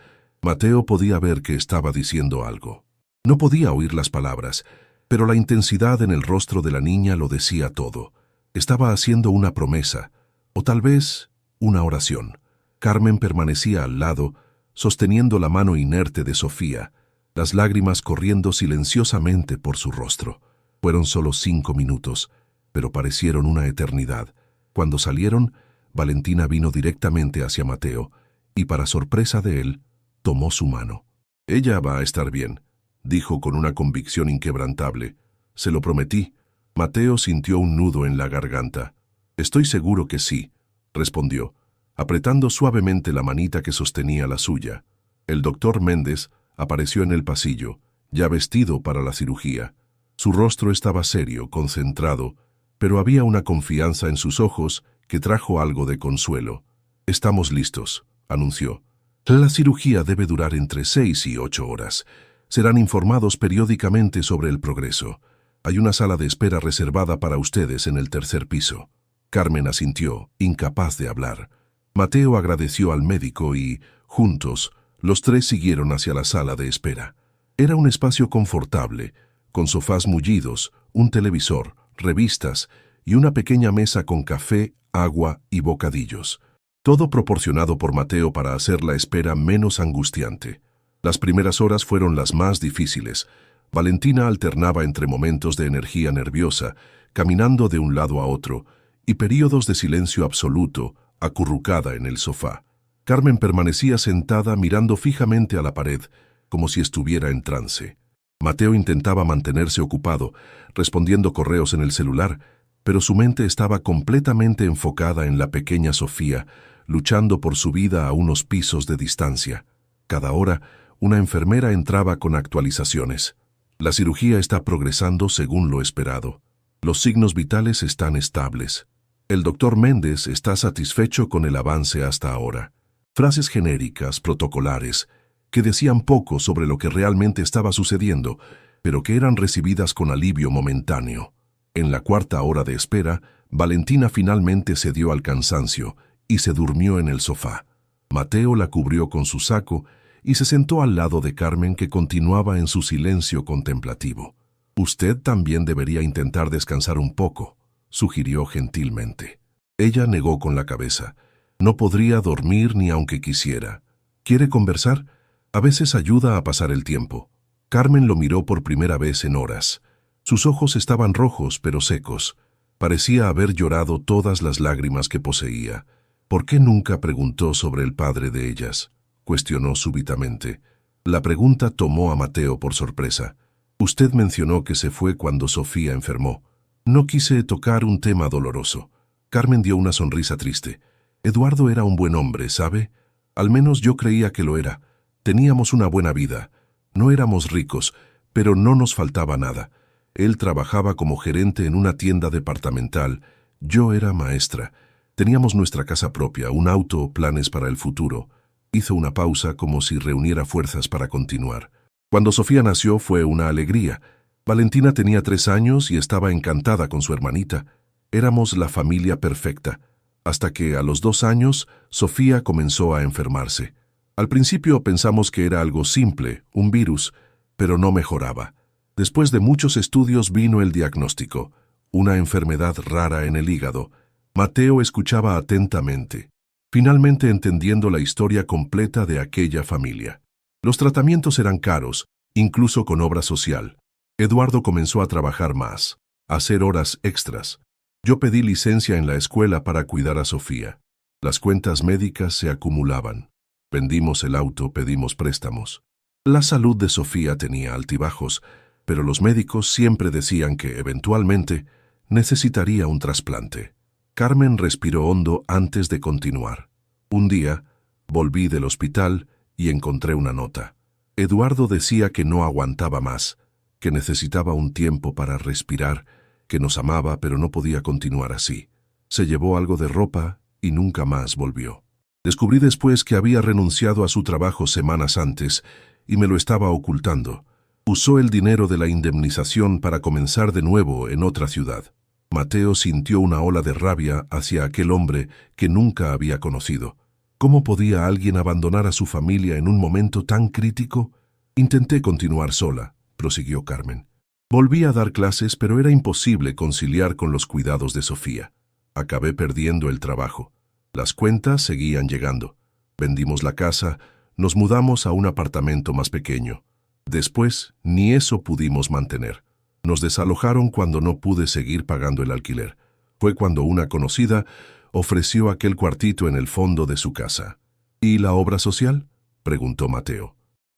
A: Mateo podía ver que estaba diciendo algo. No podía oír las palabras, pero la intensidad en el rostro de la niña lo decía todo. Estaba haciendo una promesa, o tal vez una oración. Carmen permanecía al lado, sosteniendo la mano inerte de Sofía, las lágrimas corriendo silenciosamente por su rostro. Fueron solo 5 minutos, pero parecieron una eternidad. Cuando salieron, Valentina vino directamente hacia Mateo, y para sorpresa de él, tomó su mano. «Ella va a estar bien», dijo con una convicción inquebrantable. «Se lo prometí». Mateo sintió un nudo en la garganta. «Estoy seguro que sí», respondió, apretando suavemente la manita que sostenía la suya. El doctor Méndez apareció en el pasillo, ya vestido para la cirugía. Su rostro estaba serio, concentrado, pero había una confianza en sus ojos que trajo algo de consuelo. «Estamos listos», anunció. «La cirugía debe durar entre 6 y 8 horas. Serán informados periódicamente sobre el progreso. Hay una sala de espera reservada para ustedes en el 3er piso». Carmen asintió, incapaz de hablar. Mateo agradeció al médico y, juntos, los 3 siguieron hacia la sala de espera. Era un espacio confortable, con sofás mullidos, un televisor, revistas y una pequeña mesa con café, agua y bocadillos. Todo proporcionado por Mateo para hacer la espera menos angustiante. Las primeras horas fueron las más difíciles. Valentina alternaba entre momentos de energía nerviosa, caminando de un lado a otro, y períodos de silencio absoluto, acurrucada en el sofá. Carmen permanecía sentada mirando fijamente a la pared, como si estuviera en trance. Mateo intentaba mantenerse ocupado, respondiendo correos en el celular, pero su mente estaba completamente enfocada en la pequeña Sofía, luchando por su vida a unos pisos de distancia. Cada hora, una enfermera entraba con actualizaciones. La cirugía está progresando según lo esperado. Los signos vitales están estables. El doctor Méndez está satisfecho con el avance hasta ahora. Frases genéricas, protocolares, que decían poco sobre lo que realmente estaba sucediendo, pero que eran recibidas con alivio momentáneo. En la 4ª hora de espera, Valentina finalmente cedió al cansancio y se durmió en el sofá. Mateo la cubrió con su saco y se sentó al lado de Carmen, que continuaba en su silencio contemplativo. «Usted también debería intentar descansar un poco», sugirió gentilmente. Ella negó con la cabeza. No podría dormir ni aunque quisiera. «¿Quiere conversar? A veces ayuda a pasar el tiempo». Carmen lo miró por primera vez en horas. Sus ojos estaban rojos pero secos. Parecía haber llorado todas las lágrimas que poseía. «¿Por qué nunca preguntó sobre el padre de ellas?», cuestionó súbitamente. La pregunta tomó a Mateo por sorpresa. «Usted mencionó que se fue cuando Sofía enfermó. No quise tocar un tema doloroso». Carmen dio una sonrisa triste. «Eduardo era un buen hombre, ¿sabe? Al menos yo creía que lo era. Teníamos una buena vida. No éramos ricos, pero no nos faltaba nada. Él trabajaba como gerente en una tienda departamental. Yo era maestra. Teníamos nuestra casa propia, un auto, planes para el futuro». Hizo una pausa como si reuniera fuerzas para continuar. «Cuando Sofía nació fue una alegría. Valentina tenía 3 años y estaba encantada con su hermanita. Éramos la familia perfecta. Hasta que, a los 2 años, Sofía comenzó a enfermarse. Al principio pensamos que era algo simple, un virus, pero no mejoraba. Después de muchos estudios vino el diagnóstico, una enfermedad rara en el hígado». Mateo escuchaba atentamente, finalmente entendiendo la historia completa de aquella familia. Los tratamientos eran caros, incluso con obra social. Eduardo comenzó a trabajar más. hacer horas extras. Yo pedí licencia en la escuela para cuidar a Sofía. Las cuentas médicas se acumulaban. Vendimos el auto, pedimos préstamos. La salud de Sofía tenía altibajos, pero los médicos siempre decían que, eventualmente, necesitaría un trasplante. Carmen respiró hondo antes de continuar. Un día, volví del hospital y encontré una nota. Eduardo decía que no aguantaba más, que necesitaba un tiempo para respirar, que nos amaba pero no podía continuar así. Se llevó algo de ropa y nunca más volvió. Descubrí después que había renunciado a su trabajo semanas antes y me lo estaba ocultando. Usó el dinero de la indemnización para comenzar de nuevo en otra ciudad. Mateo sintió una ola de rabia hacia aquel hombre que nunca había conocido. ¿Cómo podía alguien abandonar a su familia en un momento tan crítico? Intenté continuar sola, prosiguió Carmen. Volví a dar clases, pero era imposible conciliar con los cuidados de Sofía. Acabé perdiendo el trabajo. Las cuentas seguían llegando. Vendimos la casa, nos mudamos a un apartamento más pequeño. Después, ni eso pudimos mantener. Nos desalojaron cuando no pude seguir pagando el alquiler. Fue cuando una conocida ofreció aquel cuartito en el fondo de su casa. ¿Y la obra social?, preguntó Mateo.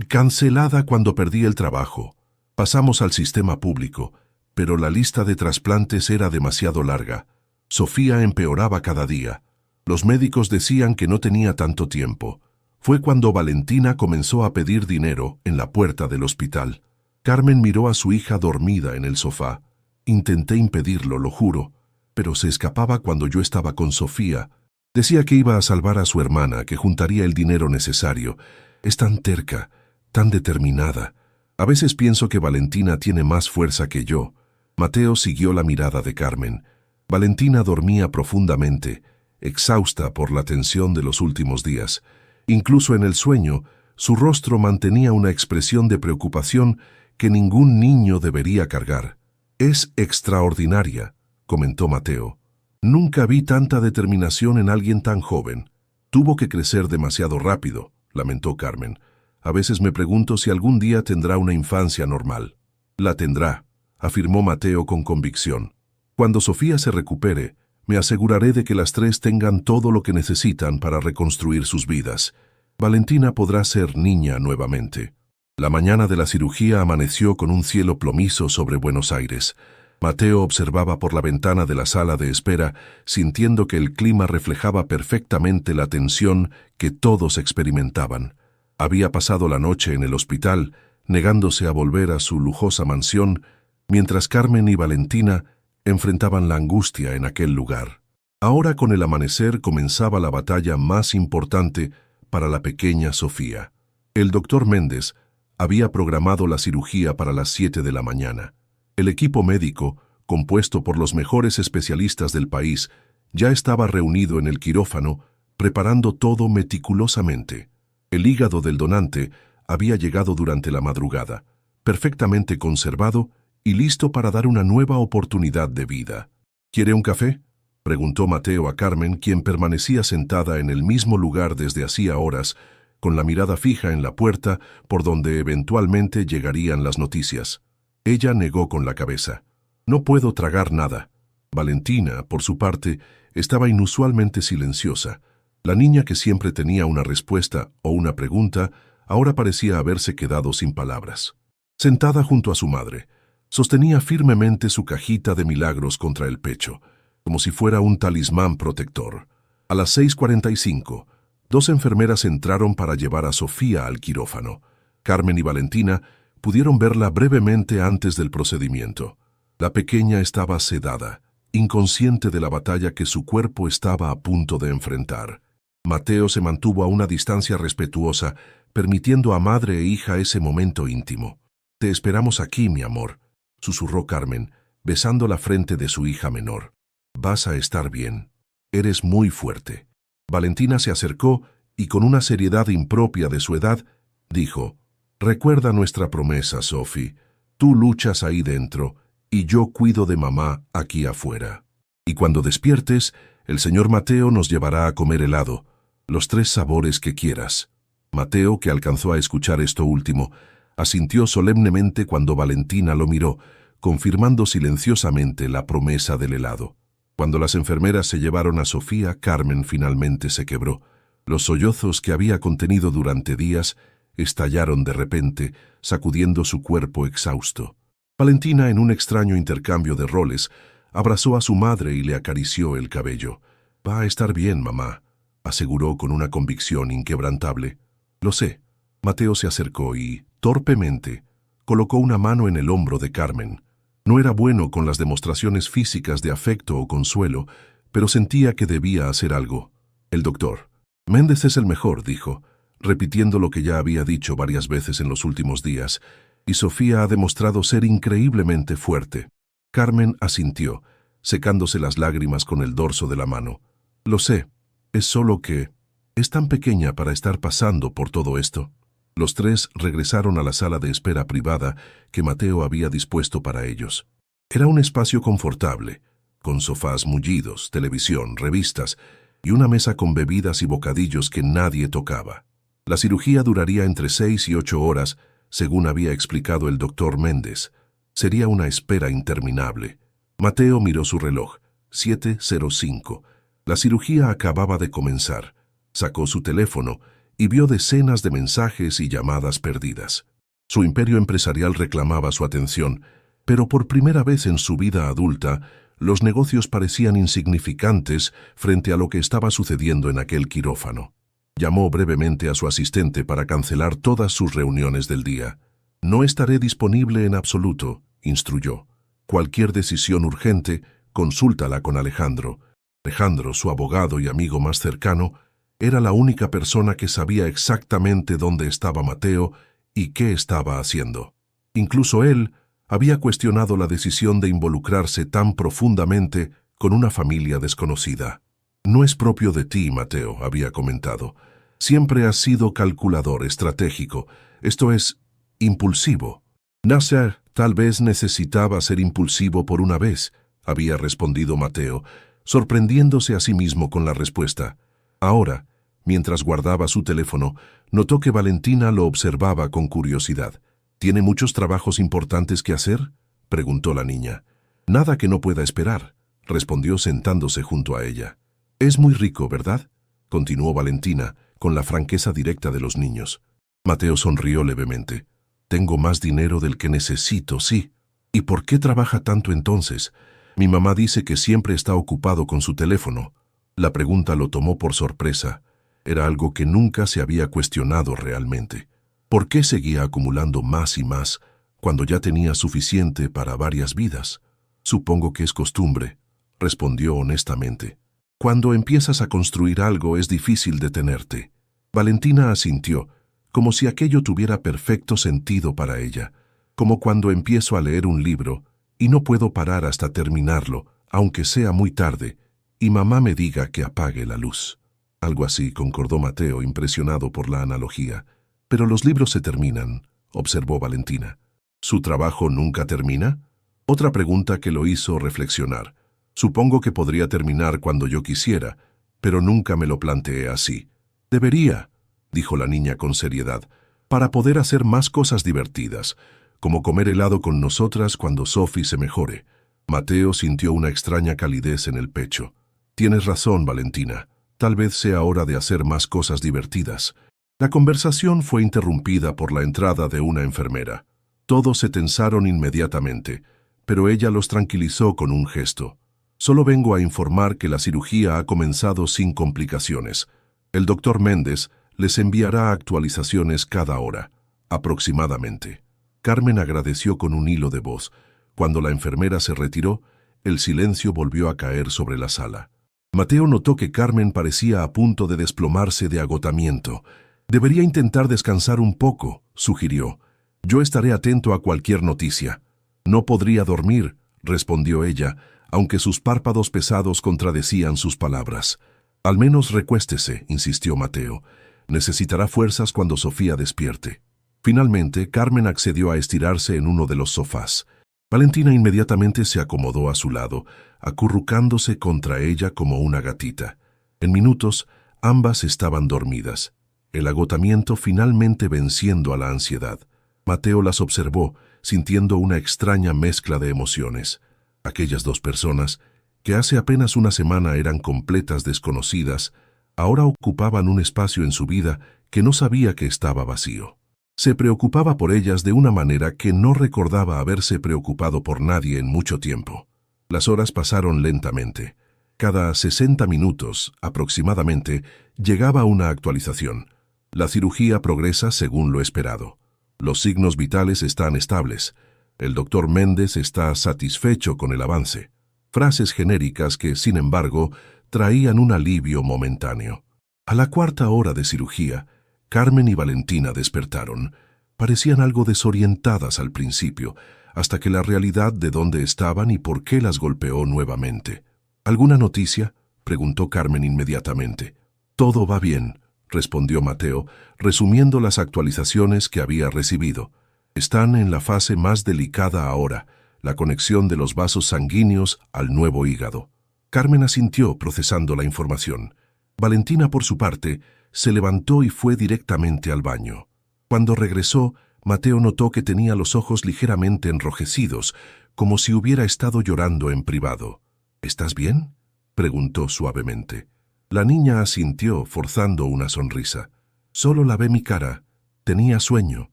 A: Cancelada cuando perdí el trabajo. Pasamos al sistema público, pero la lista de trasplantes era demasiado larga. Sofía empeoraba cada día. Los médicos decían que no tenía tanto tiempo. Fue cuando Valentina comenzó a pedir dinero en la puerta del hospital. Carmen miró a su hija dormida en el sofá. Intenté impedirlo, lo juro, pero se escapaba cuando yo estaba con Sofía. Decía que iba a salvar a su hermana, que juntaría el dinero necesario. Es tan terca, tan determinada. A veces pienso que Valentina tiene más fuerza que yo. Mateo siguió la mirada de Carmen. Valentina dormía profundamente, exhausta por la tensión de los últimos días. Incluso en el sueño, su rostro mantenía una expresión de preocupación que ningún niño debería cargar. Es extraordinaria, comentó Mateo. Nunca vi tanta determinación en alguien tan joven. Tuvo que crecer demasiado rápido, lamentó Carmen. A veces me pregunto si algún día tendrá una infancia normal. La tendrá, afirmó Mateo con convicción. Cuando Sofía se recupere, me aseguraré de que las tres tengan todo lo que necesitan para reconstruir sus vidas. Valentina podrá ser niña nuevamente. La mañana de la cirugía amaneció con un cielo plomizo sobre Buenos Aires. Mateo observaba por la ventana de la sala de espera, sintiendo que el clima reflejaba perfectamente la tensión que todos experimentaban. Había pasado la noche en el hospital, negándose a volver a su lujosa mansión, mientras Carmen y Valentina enfrentaban la angustia en aquel lugar. Ahora, con el amanecer, comenzaba la batalla más importante para la pequeña Sofía. El doctor Méndez había programado la cirugía para las 7 de la mañana. El equipo médico, compuesto por los mejores especialistas del país, ya estaba reunido en el quirófano, preparando todo meticulosamente. El hígado del donante había llegado durante la madrugada, perfectamente conservado y listo para dar una nueva oportunidad de vida. ¿Quiere un café?, preguntó Mateo a Carmen, quien permanecía sentada en el mismo lugar desde hacía horas, con la mirada fija en la puerta por donde eventualmente llegarían las noticias. Ella negó con la cabeza. No puedo tragar nada. Valentina, por su parte, estaba inusualmente silenciosa. La niña que siempre tenía una respuesta o una pregunta, ahora parecía haberse quedado sin palabras. Sentada junto a su madre, sostenía firmemente su cajita de milagros contra el pecho, como si fuera un talismán protector. A las 6:45, 2 enfermeras entraron para llevar a Sofía al quirófano. Carmen y Valentina pudieron verla brevemente antes del procedimiento. La pequeña estaba sedada, inconsciente de la batalla que su cuerpo estaba a punto de enfrentar. Mateo se mantuvo a una distancia respetuosa, permitiendo a madre e hija ese momento íntimo. «Te esperamos aquí, mi amor», susurró Carmen, besando la frente de su hija menor. «Vas a estar bien. Eres muy fuerte». Valentina se acercó y, con una seriedad impropia de su edad, dijo: «Recuerda nuestra promesa, Sophie. Tú luchas ahí dentro y yo cuido de mamá aquí afuera. Y cuando despiertes, el señor Mateo nos llevará a comer helado, los 3 sabores que quieras». Mateo, que alcanzó a escuchar esto último, asintió solemnemente cuando Valentina lo miró, confirmando silenciosamente la promesa del helado. Cuando las enfermeras se llevaron a Sofía, Carmen finalmente se quebró. Los sollozos que había contenido durante días estallaron de repente, sacudiendo su cuerpo exhausto. Valentina, en un extraño intercambio de roles, abrazó a su madre y le acarició el cabello. «Va a estar bien, mamá», aseguró con una convicción inquebrantable. «Lo sé». Mateo se acercó y, torpemente, colocó una mano en el hombro de Carmen. No era bueno con las demostraciones físicas de afecto o consuelo, pero sentía que debía hacer algo. El doctor. «Méndez es el mejor», dijo, repitiendo lo que ya había dicho varias veces en los últimos días, y Sofía ha demostrado ser increíblemente fuerte. Carmen asintió, secándose las lágrimas con el dorso de la mano. «Lo sé, es solo que es tan pequeña para estar pasando por todo esto». Los tres regresaron a la sala de espera privada que Mateo había dispuesto para ellos. Era un espacio confortable, con sofás mullidos, televisión, revistas y una mesa con bebidas y bocadillos que nadie tocaba. La cirugía duraría entre 6 y 8 horas, según había explicado el doctor Méndez. Sería una espera interminable. Mateo miró su reloj. 7:05. La cirugía acababa de comenzar. Sacó su teléfono y vio decenas de mensajes y llamadas perdidas. Su imperio empresarial reclamaba su atención, pero por primera vez en su vida adulta, los negocios parecían insignificantes frente a lo que estaba sucediendo en aquel quirófano. Llamó brevemente a su asistente para cancelar todas sus reuniones del día. «No estaré disponible en absoluto», instruyó. «Cualquier decisión urgente, consúltala con Alejandro». Alejandro, su abogado y amigo más cercano, era la única persona que sabía exactamente dónde estaba Mateo y qué estaba haciendo. Incluso él había cuestionado la decisión de involucrarse tan profundamente con una familia desconocida. «No es propio de ti, Mateo», había comentado. «Siempre has sido calculador, estratégico. Esto es impulsivo». «Nasser tal vez necesitaba ser impulsivo por una vez», había respondido Mateo, sorprendiéndose a sí mismo con la respuesta. Ahora, mientras guardaba su teléfono, notó que Valentina lo observaba con curiosidad. «¿Tiene muchos trabajos importantes que hacer?», preguntó la niña. «Nada que no pueda esperar», respondió sentándose junto a ella. «Es muy rico, ¿verdad?», continuó Valentina, con la franqueza directa de los niños. Mateo sonrió levemente. «Tengo más dinero del que necesito, sí». «¿Y por qué trabaja tanto entonces? Mi mamá dice que siempre está ocupado con su teléfono». La pregunta lo tomó por sorpresa. Era algo que nunca se había cuestionado realmente. ¿Por qué seguía acumulando más y más cuando ya tenía suficiente para varias vidas? «Supongo que es costumbre», respondió honestamente. «Cuando empiezas a construir algo es difícil detenerte». Valentina asintió, como si aquello tuviera perfecto sentido para ella, como cuando empiezo a leer un libro y no puedo parar hasta terminarlo, aunque sea muy tarde, y mamá me diga que apague la luz. Algo así, concordó Mateo, impresionado por la analogía. «Pero los libros se terminan», observó Valentina. «¿Su trabajo nunca termina?». Otra pregunta que lo hizo reflexionar. «Supongo que podría terminar cuando yo quisiera, pero nunca me lo planteé así». «Debería», dijo la niña con seriedad, «para poder hacer más cosas divertidas, como comer helado con nosotras cuando Sophie se mejore». Mateo sintió una extraña calidez en el pecho. «Tienes razón, Valentina. Tal vez sea hora de hacer más cosas divertidas». La conversación fue interrumpida por la entrada de una enfermera. Todos se tensaron inmediatamente, pero ella los tranquilizó con un gesto. «Solo vengo a informar que la cirugía ha comenzado sin complicaciones. El doctor Méndez les enviará actualizaciones cada hora, aproximadamente». Carmen agradeció con un hilo de voz. Cuando la enfermera se retiró, el silencio volvió a caer sobre la sala. Mateo notó que Carmen parecía a punto de desplomarse de agotamiento. «Debería intentar descansar un poco», sugirió. «Yo estaré atento a cualquier noticia». «No podría dormir», respondió ella, aunque sus párpados pesados contradecían sus palabras. «Al menos recuéstese», insistió Mateo. «Necesitará fuerzas cuando Sofía despierte». Finalmente, Carmen accedió a estirarse en uno de los sofás. Valentina inmediatamente se acomodó a su lado, acurrucándose contra ella como una gatita. En minutos, ambas estaban dormidas, el agotamiento finalmente venciendo a la ansiedad. Mateo las observó, sintiendo una extraña mezcla de emociones. Aquellas dos personas, que hace apenas una semana eran completas desconocidas, ahora ocupaban un espacio en su vida que no sabía que estaba vacío. Se preocupaba por ellas de una manera que no recordaba haberse preocupado por nadie en mucho tiempo. Las horas pasaron lentamente. Cada 60 minutos, aproximadamente, llegaba una actualización. La cirugía progresa según lo esperado. Los signos vitales están estables. El doctor Méndez está satisfecho con el avance. Frases genéricas que, sin embargo, traían un alivio momentáneo. A la cuarta hora de cirugía, Carmen y Valentina despertaron. Parecían algo desorientadas al principio, hasta que la realidad de dónde estaban y por qué las golpeó nuevamente. ¿Alguna noticia?, preguntó Carmen inmediatamente. Todo va bien, respondió Mateo, resumiendo las actualizaciones que había recibido. Están en la fase más delicada ahora, la conexión de los vasos sanguíneos al nuevo hígado. Carmen asintió procesando la información. Valentina, por su parte, se levantó y fue directamente al baño. Cuando regresó, Mateo notó que tenía los ojos ligeramente enrojecidos, como si hubiera estado llorando en privado. ¿Estás bien?, preguntó suavemente. La niña asintió, forzando una sonrisa. Solo lavé mi cara. Tenía sueño.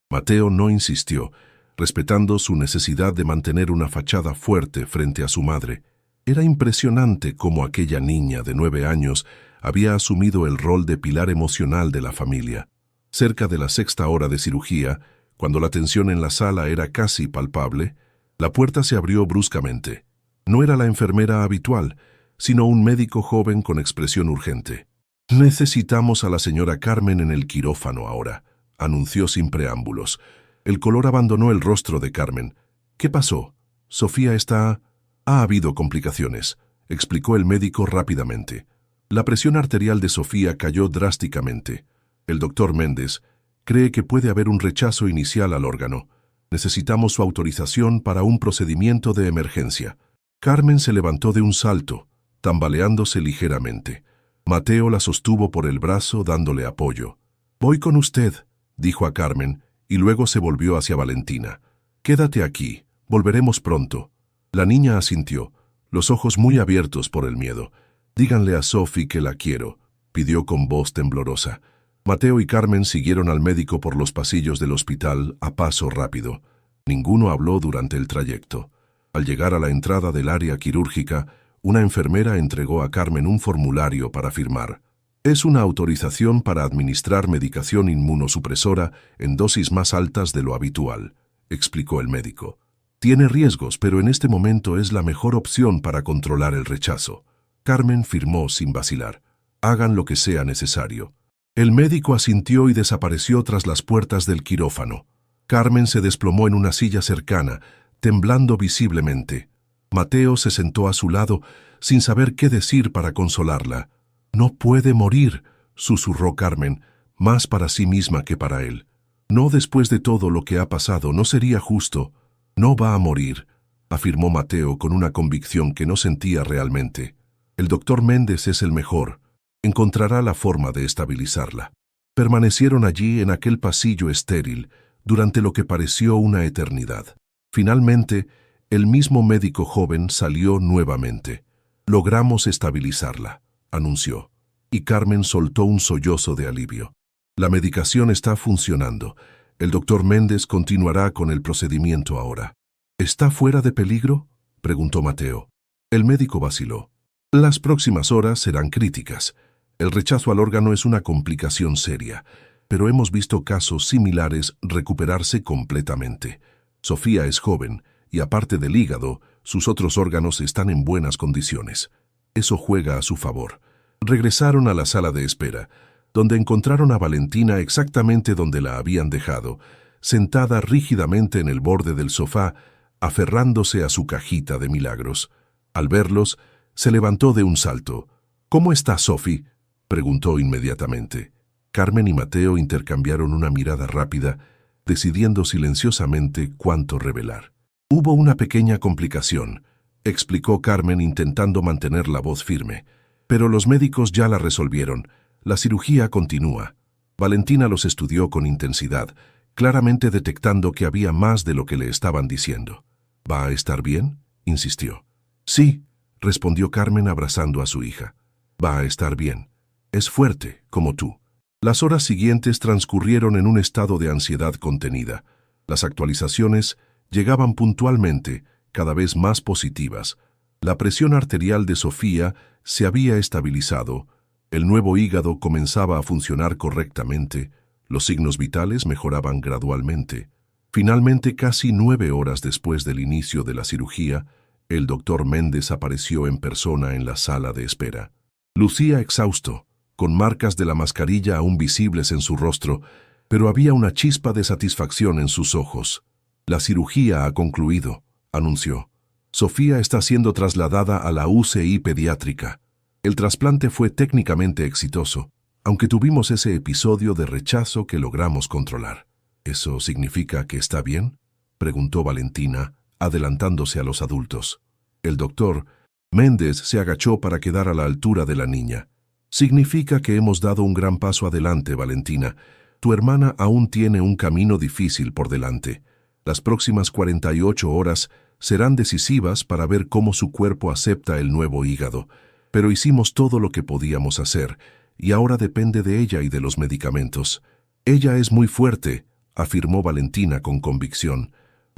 A: Mateo no insistió, respetando su necesidad de mantener una fachada fuerte frente a su madre. Era impresionante cómo aquella niña de 9 años había asumido el rol de pilar emocional de la familia. Cerca de la 6ª hora de cirugía, cuando la tensión en la sala era casi palpable, la puerta se abrió bruscamente. No era la enfermera habitual, sino un médico joven con expresión urgente. «Necesitamos a la señora Carmen en el quirófano ahora», anunció sin preámbulos. El color abandonó el rostro de Carmen. «¿Qué pasó? Sofía está...» «Ha habido complicaciones», explicó el médico rápidamente. La presión arterial de Sofía cayó drásticamente. El doctor Méndez cree que puede haber un rechazo inicial al órgano. Necesitamos su autorización para un procedimiento de emergencia. Carmen se levantó de un salto, tambaleándose ligeramente. Mateo la sostuvo por el brazo dándole apoyo. «Voy con usted», dijo a Carmen, y luego se volvió hacia Valentina. «Quédate aquí, volveremos pronto». La niña asintió, los ojos muy abiertos por el miedo. «Díganle a Sophie que la quiero», pidió con voz temblorosa. Mateo y Carmen siguieron al médico por los pasillos del hospital a paso rápido. Ninguno habló durante el trayecto. Al llegar a la entrada del área quirúrgica, una enfermera entregó a Carmen un formulario para firmar. «Es una autorización para administrar medicación inmunosupresora en dosis más altas de lo habitual», explicó el médico. «Tiene riesgos, pero en este momento es la mejor opción para controlar el rechazo». Carmen firmó sin vacilar. «Hagan lo que sea necesario». El médico asintió y desapareció tras las puertas del quirófano. Carmen se desplomó en una silla cercana, temblando visiblemente. Mateo se sentó a su lado, sin saber qué decir para consolarla. «No puede morir», susurró Carmen, más para sí misma que para él. «No después de todo lo que ha pasado, no sería justo». «No va a morir», afirmó Mateo con una convicción que no sentía realmente. «El doctor Méndez es el mejor. Encontrará la forma de estabilizarla». Permanecieron allí en aquel pasillo estéril durante lo que pareció una eternidad. Finalmente, el mismo médico joven salió nuevamente. «Logramos estabilizarla», anunció, y Carmen soltó un sollozo de alivio. «La medicación está funcionando. El doctor Méndez continuará con el procedimiento ahora». «¿Está fuera de peligro?», preguntó Mateo. El médico vaciló. «Las próximas horas serán críticas. El rechazo al órgano es una complicación seria, pero hemos visto casos similares recuperarse completamente. Sofía es joven y, aparte del hígado, sus otros órganos están en buenas condiciones. Eso juega a su favor». Regresaron a la sala de espera, donde encontraron a Valentina exactamente donde la habían dejado, sentada rígidamente en el borde del sofá, aferrándose a su cajita de milagros. Al verlos, se levantó de un salto. «¿Cómo está Sophie?», preguntó inmediatamente. Carmen y Mateo intercambiaron una mirada rápida, decidiendo silenciosamente cuánto revelar. «Hubo una pequeña complicación», explicó Carmen intentando mantener la voz firme. «Pero los médicos ya la resolvieron. La cirugía continúa». Valentina los estudió con intensidad, claramente detectando que había más de lo que le estaban diciendo. ¿Va a estar bien?, insistió. Sí, respondió Carmen abrazando a su hija. Va a estar bien. Es fuerte, como tú. Las horas siguientes transcurrieron en un estado de ansiedad contenida. Las actualizaciones llegaban puntualmente, cada vez más positivas. La presión arterial de Sofía se había estabilizado, el nuevo hígado comenzaba a funcionar correctamente, los signos vitales mejoraban gradualmente. Finalmente, casi 9 horas después del inicio de la cirugía, el doctor Méndez apareció en persona en la sala de espera. Lucía exhausto, con marcas de la mascarilla aún visibles en su rostro, pero había una chispa de satisfacción en sus ojos. La cirugía ha concluido, anunció. Sofía está siendo trasladada a la UCI pediátrica. El trasplante fue técnicamente exitoso, aunque tuvimos ese episodio de rechazo que logramos controlar. ¿Eso significa que está bien?, preguntó Valentina, adelantándose a los adultos. El doctor Méndez se agachó para quedar a la altura de la niña. Significa que hemos dado un gran paso adelante, Valentina. Tu hermana aún tiene un camino difícil por delante. Las próximas 48 horas serán decisivas para ver cómo su cuerpo acepta el nuevo hígado. Pero hicimos todo lo que podíamos hacer, y ahora depende de ella y de los medicamentos. Ella es muy fuerte, afirmó Valentina con convicción.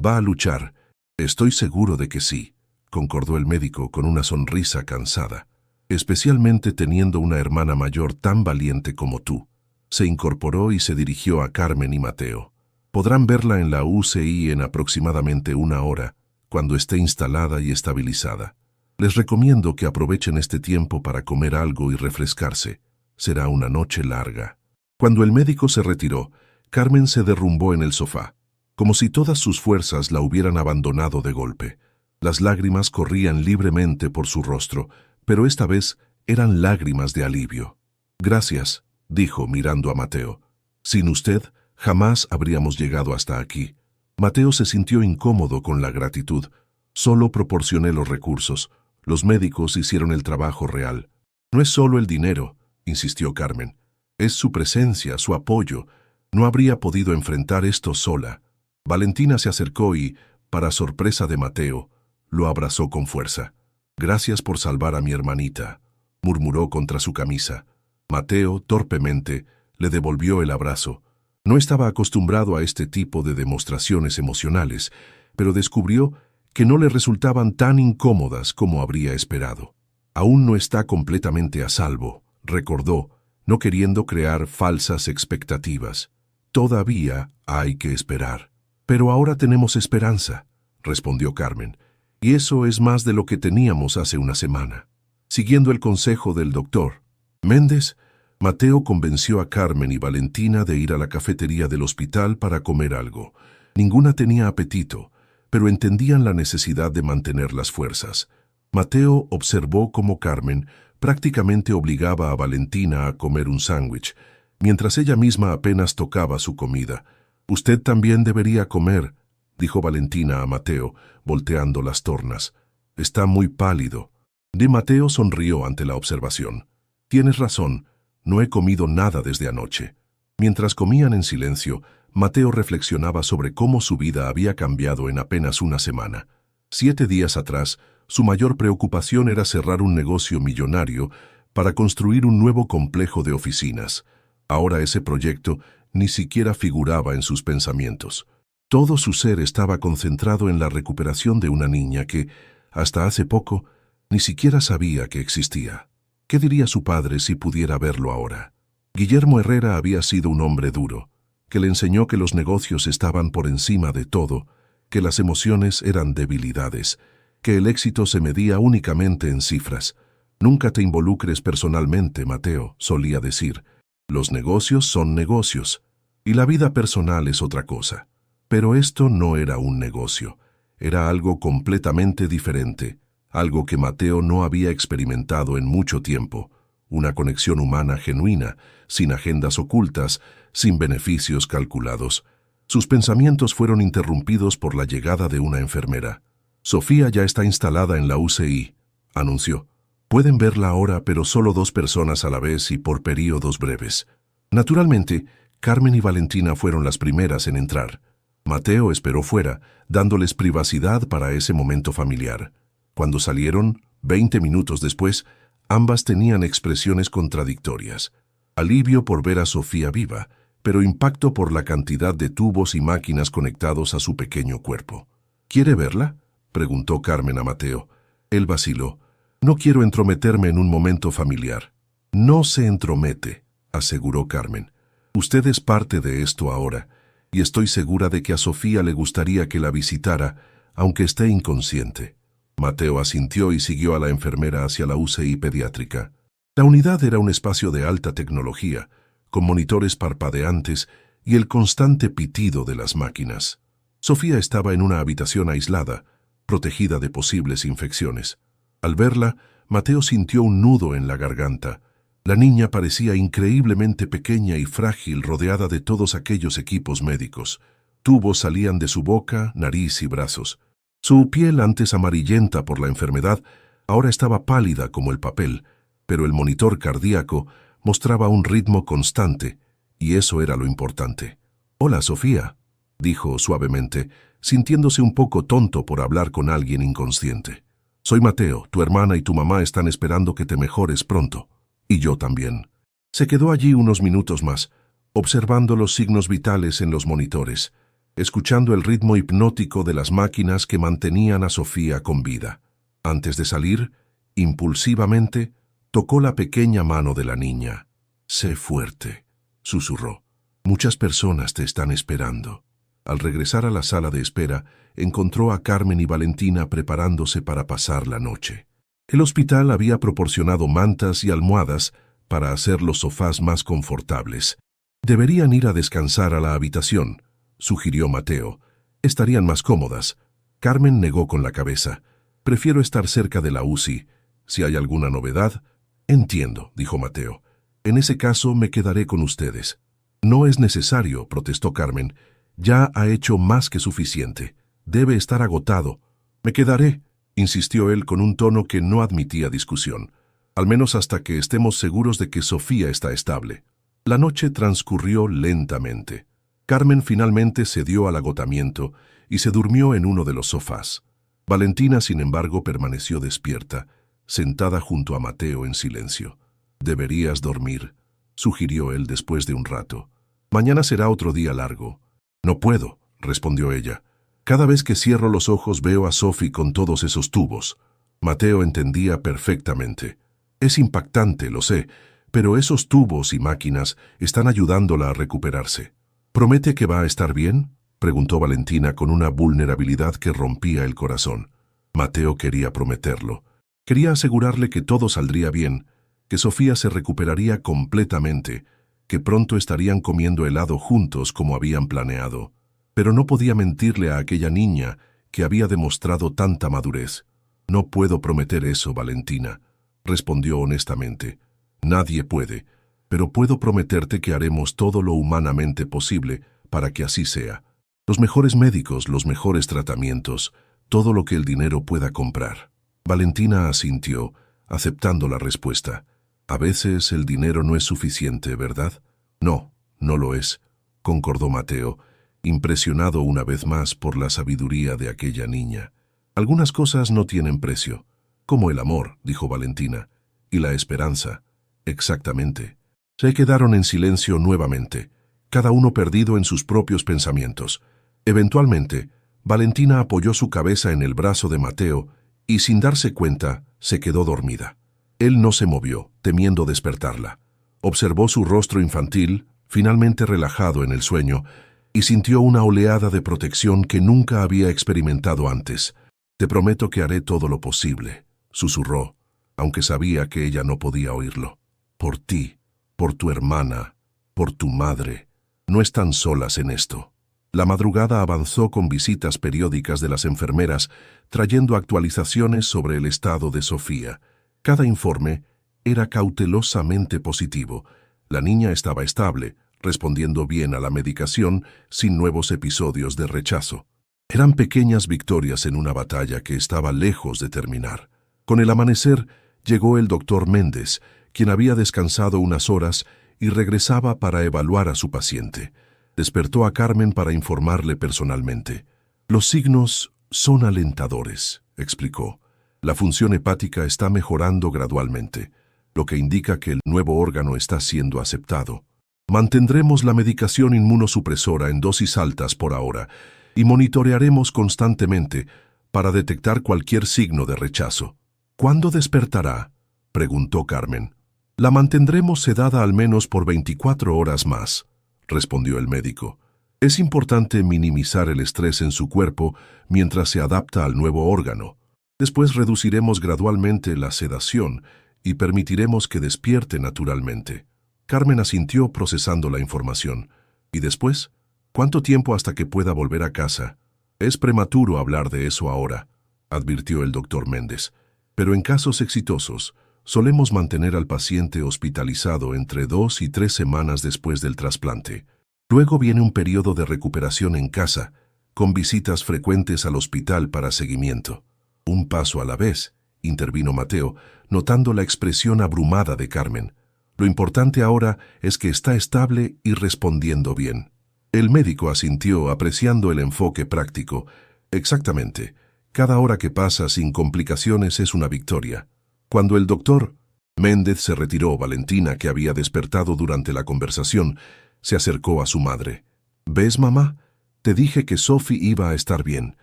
A: Va a luchar. Estoy seguro de que sí, concordó el médico con una sonrisa cansada. Especialmente teniendo una hermana mayor tan valiente como tú. Se incorporó y se dirigió a Carmen y Mateo. Podrán verla en la UCI en aproximadamente 1 hora, cuando esté instalada y estabilizada. Les recomiendo que aprovechen este tiempo para comer algo y refrescarse. Será una noche larga. Cuando el médico se retiró, Carmen se derrumbó en el sofá, como si todas sus fuerzas la hubieran abandonado de golpe. Las lágrimas corrían libremente por su rostro, pero esta vez eran lágrimas de alivio. Gracias, dijo mirando a Mateo. Sin usted, jamás habríamos llegado hasta aquí. Mateo se sintió incómodo con la gratitud. Solo proporcioné los recursos. Los médicos hicieron el trabajo real. No es solo el dinero, insistió Carmen. Es su presencia, su apoyo. No habría podido enfrentar esto sola. Valentina se acercó y, para sorpresa de Mateo, lo abrazó con fuerza. Gracias por salvar a mi hermanita, murmuró contra su camisa. Mateo, torpemente, le devolvió el abrazo. No estaba acostumbrado a este tipo de demostraciones emocionales, pero descubrió que no le resultaban tan incómodas como habría esperado. Aún no está completamente a salvo, recordó, no queriendo crear falsas expectativas. Todavía hay que esperar. Pero ahora tenemos esperanza, respondió Carmen, y eso es más de lo que teníamos hace una semana. Siguiendo el consejo del doctor Méndez, Mateo convenció a Carmen y Valentina de ir a la cafetería del hospital para comer algo. Ninguna tenía apetito, pero entendían la necesidad de mantener las fuerzas. Mateo observó cómo Carmen prácticamente obligaba a Valentina a comer un sándwich, mientras ella misma apenas tocaba su comida. «Usted también debería comer», dijo Valentina a Mateo, volteando las tornas. «Está muy pálido». Mateo sonrió ante la observación. «Tienes razón, no he comido nada desde anoche». Mientras comían en silencio, Mateo reflexionaba sobre cómo su vida había cambiado en apenas una semana. 7 días atrás, su mayor preocupación era cerrar un negocio millonario para construir un nuevo complejo de oficinas. Ahora ese proyecto ni siquiera figuraba en sus pensamientos. Todo su ser estaba concentrado en la recuperación de una niña que, hasta hace poco, ni siquiera sabía que existía. ¿Qué diría su padre si pudiera verlo ahora? Guillermo Herrera había sido un hombre duro, que le enseñó que los negocios estaban por encima de todo, que las emociones eran debilidades, que el éxito se medía únicamente en cifras. «Nunca te involucres personalmente, Mateo», solía decir. «Los negocios son negocios, y la vida personal es otra cosa». Pero esto no era un negocio, era algo completamente diferente, algo que Mateo no había experimentado en mucho tiempo, una conexión humana genuina, sin agendas ocultas, sin beneficios calculados. Sus pensamientos fueron interrumpidos por la llegada de una enfermera. «Sofía ya está instalada en la UCI», anunció. «Pueden verla ahora, pero solo 2 personas a la vez y por períodos breves». Naturalmente, Carmen y Valentina fueron las primeras en entrar. Mateo esperó fuera, dándoles privacidad para ese momento familiar. Cuando salieron, 20 minutos después, ambas tenían expresiones contradictorias. Alivio por ver a Sofía viva, pero impacto por la cantidad de tubos y máquinas conectados a su pequeño cuerpo. ¿Quiere verla?, preguntó Carmen a Mateo. Él vaciló. No quiero entrometerme en un momento familiar. No se entromete, aseguró Carmen. Usted es parte de esto ahora, y estoy segura de que a Sofía le gustaría que la visitara, aunque esté inconsciente. Mateo asintió y siguió a la enfermera hacia la UCI pediátrica. La unidad era un espacio de alta tecnología, con monitores parpadeantes y el constante pitido de las máquinas. Sofía estaba en una habitación aislada, protegida de posibles infecciones. Al verla, Mateo sintió un nudo en la garganta. La niña parecía increíblemente pequeña y frágil, rodeada de todos aquellos equipos médicos. Tubos salían de su boca, nariz y brazos. Su piel, antes amarillenta por la enfermedad, ahora estaba pálida como el papel, pero el monitor cardíaco mostraba un ritmo constante, y eso era lo importante. «Hola, Sofía», dijo suavemente, sintiéndose un poco tonto por hablar con alguien inconsciente. «Soy Mateo, tu hermana y tu mamá están esperando que te mejores pronto. Y yo también». Se quedó allí unos minutos más, observando los signos vitales en los monitores, escuchando el ritmo hipnótico de las máquinas que mantenían a Sofía con vida. Antes de salir, impulsivamente, tocó la pequeña mano de la niña. «Sé fuerte», susurró. «Muchas personas te están esperando». Al regresar a la sala de espera, encontró a Carmen y Valentina preparándose para pasar la noche. El hospital había proporcionado mantas y almohadas para hacer los sofás más confortables. «Deberían ir a descansar a la habitación», sugirió Mateo. «Estarían más cómodas». Carmen negó con la cabeza. «Prefiero estar cerca de la UCI. Si hay alguna novedad...» «Entiendo», dijo Mateo. «En ese caso me quedaré con ustedes». «No es necesario», protestó Carmen. «Ya ha hecho más que suficiente. Debe estar agotado». «Me quedaré», insistió él con un tono que no admitía discusión. «Al menos hasta que estemos seguros de que Sofía está estable». La noche transcurrió lentamente. Carmen finalmente cedió al agotamiento y se durmió en uno de los sofás. Valentina, sin embargo, permaneció despierta, sentada junto a Mateo en silencio. «Deberías dormir», sugirió él después de un rato. «Mañana será otro día largo». «No puedo», respondió ella. «Cada vez que cierro los ojos veo a Sophie con todos esos tubos». Mateo entendía perfectamente. «Es impactante, lo sé, pero esos tubos y máquinas están ayudándola a recuperarse». «¿Promete que va a estar bien?», preguntó Valentina con una vulnerabilidad que rompía el corazón. Mateo quería prometerlo. Quería asegurarle que todo saldría bien, que Sofía se recuperaría completamente, que pronto estarían comiendo helado juntos como habían planeado. Pero no podía mentirle a aquella niña que había demostrado tanta madurez. «No puedo prometer eso, Valentina», respondió honestamente. «Nadie puede, pero puedo prometerte que haremos todo lo humanamente posible para que así sea. Los mejores médicos, los mejores tratamientos, todo lo que el dinero pueda comprar». Valentina asintió, aceptando la respuesta. «A veces el dinero no es suficiente, ¿verdad?» «No, no lo es», concordó Mateo, impresionado una vez más por la sabiduría de aquella niña. «Algunas cosas no tienen precio, como el amor», dijo Valentina, «y la esperanza». «Exactamente». Se quedaron en silencio nuevamente, cada uno perdido en sus propios pensamientos. Eventualmente, Valentina apoyó su cabeza en el brazo de Mateo y, sin darse cuenta, se quedó dormida. Él no se movió, temiendo despertarla. Observó su rostro infantil, finalmente relajado en el sueño, y sintió una oleada de protección que nunca había experimentado antes. «Te prometo que haré todo lo posible», susurró, aunque sabía que ella no podía oírlo. «Por ti, por tu hermana, por tu madre. No están solas en esto». La madrugada avanzó con visitas periódicas de las enfermeras, trayendo actualizaciones sobre el estado de Sofía. Cada informe era cautelosamente positivo. La niña estaba estable, respondiendo bien a la medicación, sin nuevos episodios de rechazo. Eran pequeñas victorias en una batalla que estaba lejos de terminar. Con el amanecer llegó el doctor Méndez, quien había descansado unas horas y regresaba para evaluar a su paciente. Despertó a Carmen para informarle personalmente. Los signos son alentadores, explicó. La función hepática está mejorando gradualmente, lo que indica que el nuevo órgano está siendo aceptado. Mantendremos la medicación inmunosupresora en dosis altas por ahora y monitorearemos constantemente para detectar cualquier signo de rechazo. ¿Cuándo despertará?, preguntó Carmen. La mantendremos sedada al menos por 24 horas más, respondió el médico. Es importante minimizar el estrés en su cuerpo mientras se adapta al nuevo órgano. Después reduciremos gradualmente la sedación y permitiremos que despierte naturalmente. Carmen asintió procesando la información. ¿Y después? ¿Cuánto tiempo hasta que pueda volver a casa? Es prematuro hablar de eso ahora, advirtió el doctor Méndez. Pero en casos exitosos, solemos mantener al paciente hospitalizado entre 2 y 3 semanas después del trasplante. Luego viene un periodo de recuperación en casa, con visitas frecuentes al hospital para seguimiento. Un paso a la vez, intervino Mateo, notando la expresión abrumada de Carmen. Lo importante ahora es que está estable y respondiendo bien. El médico asintió, apreciando el enfoque práctico. Exactamente. Cada hora que pasa sin complicaciones es una victoria. Cuando el doctor Méndez se retiró, Valentina, que había despertado durante la conversación, se acercó a su madre. ¿Ves, mamá? Te dije que Sophie iba a estar bien.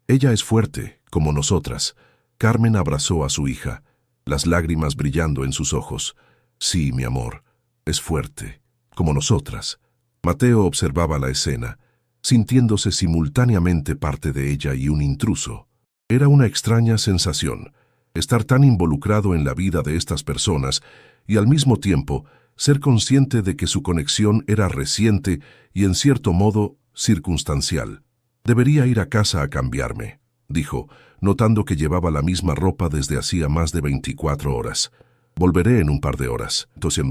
A: Ella es fuerte, como nosotras. Carmen abrazó a su hija, las lágrimas brillando en sus ojos. Sí, mi amor, es fuerte, como nosotras. Mateo observaba la escena, sintiéndose simultáneamente parte de ella y un intruso. Era una extraña sensación, estar tan involucrado en la vida de estas personas y al mismo tiempo ser consciente de que su conexión era reciente y en cierto modo circunstancial. Debería ir a casa a cambiarme, dijo, notando que llevaba la misma ropa desde hacía más de 24 horas. Volveré en un par de horas. Entonces,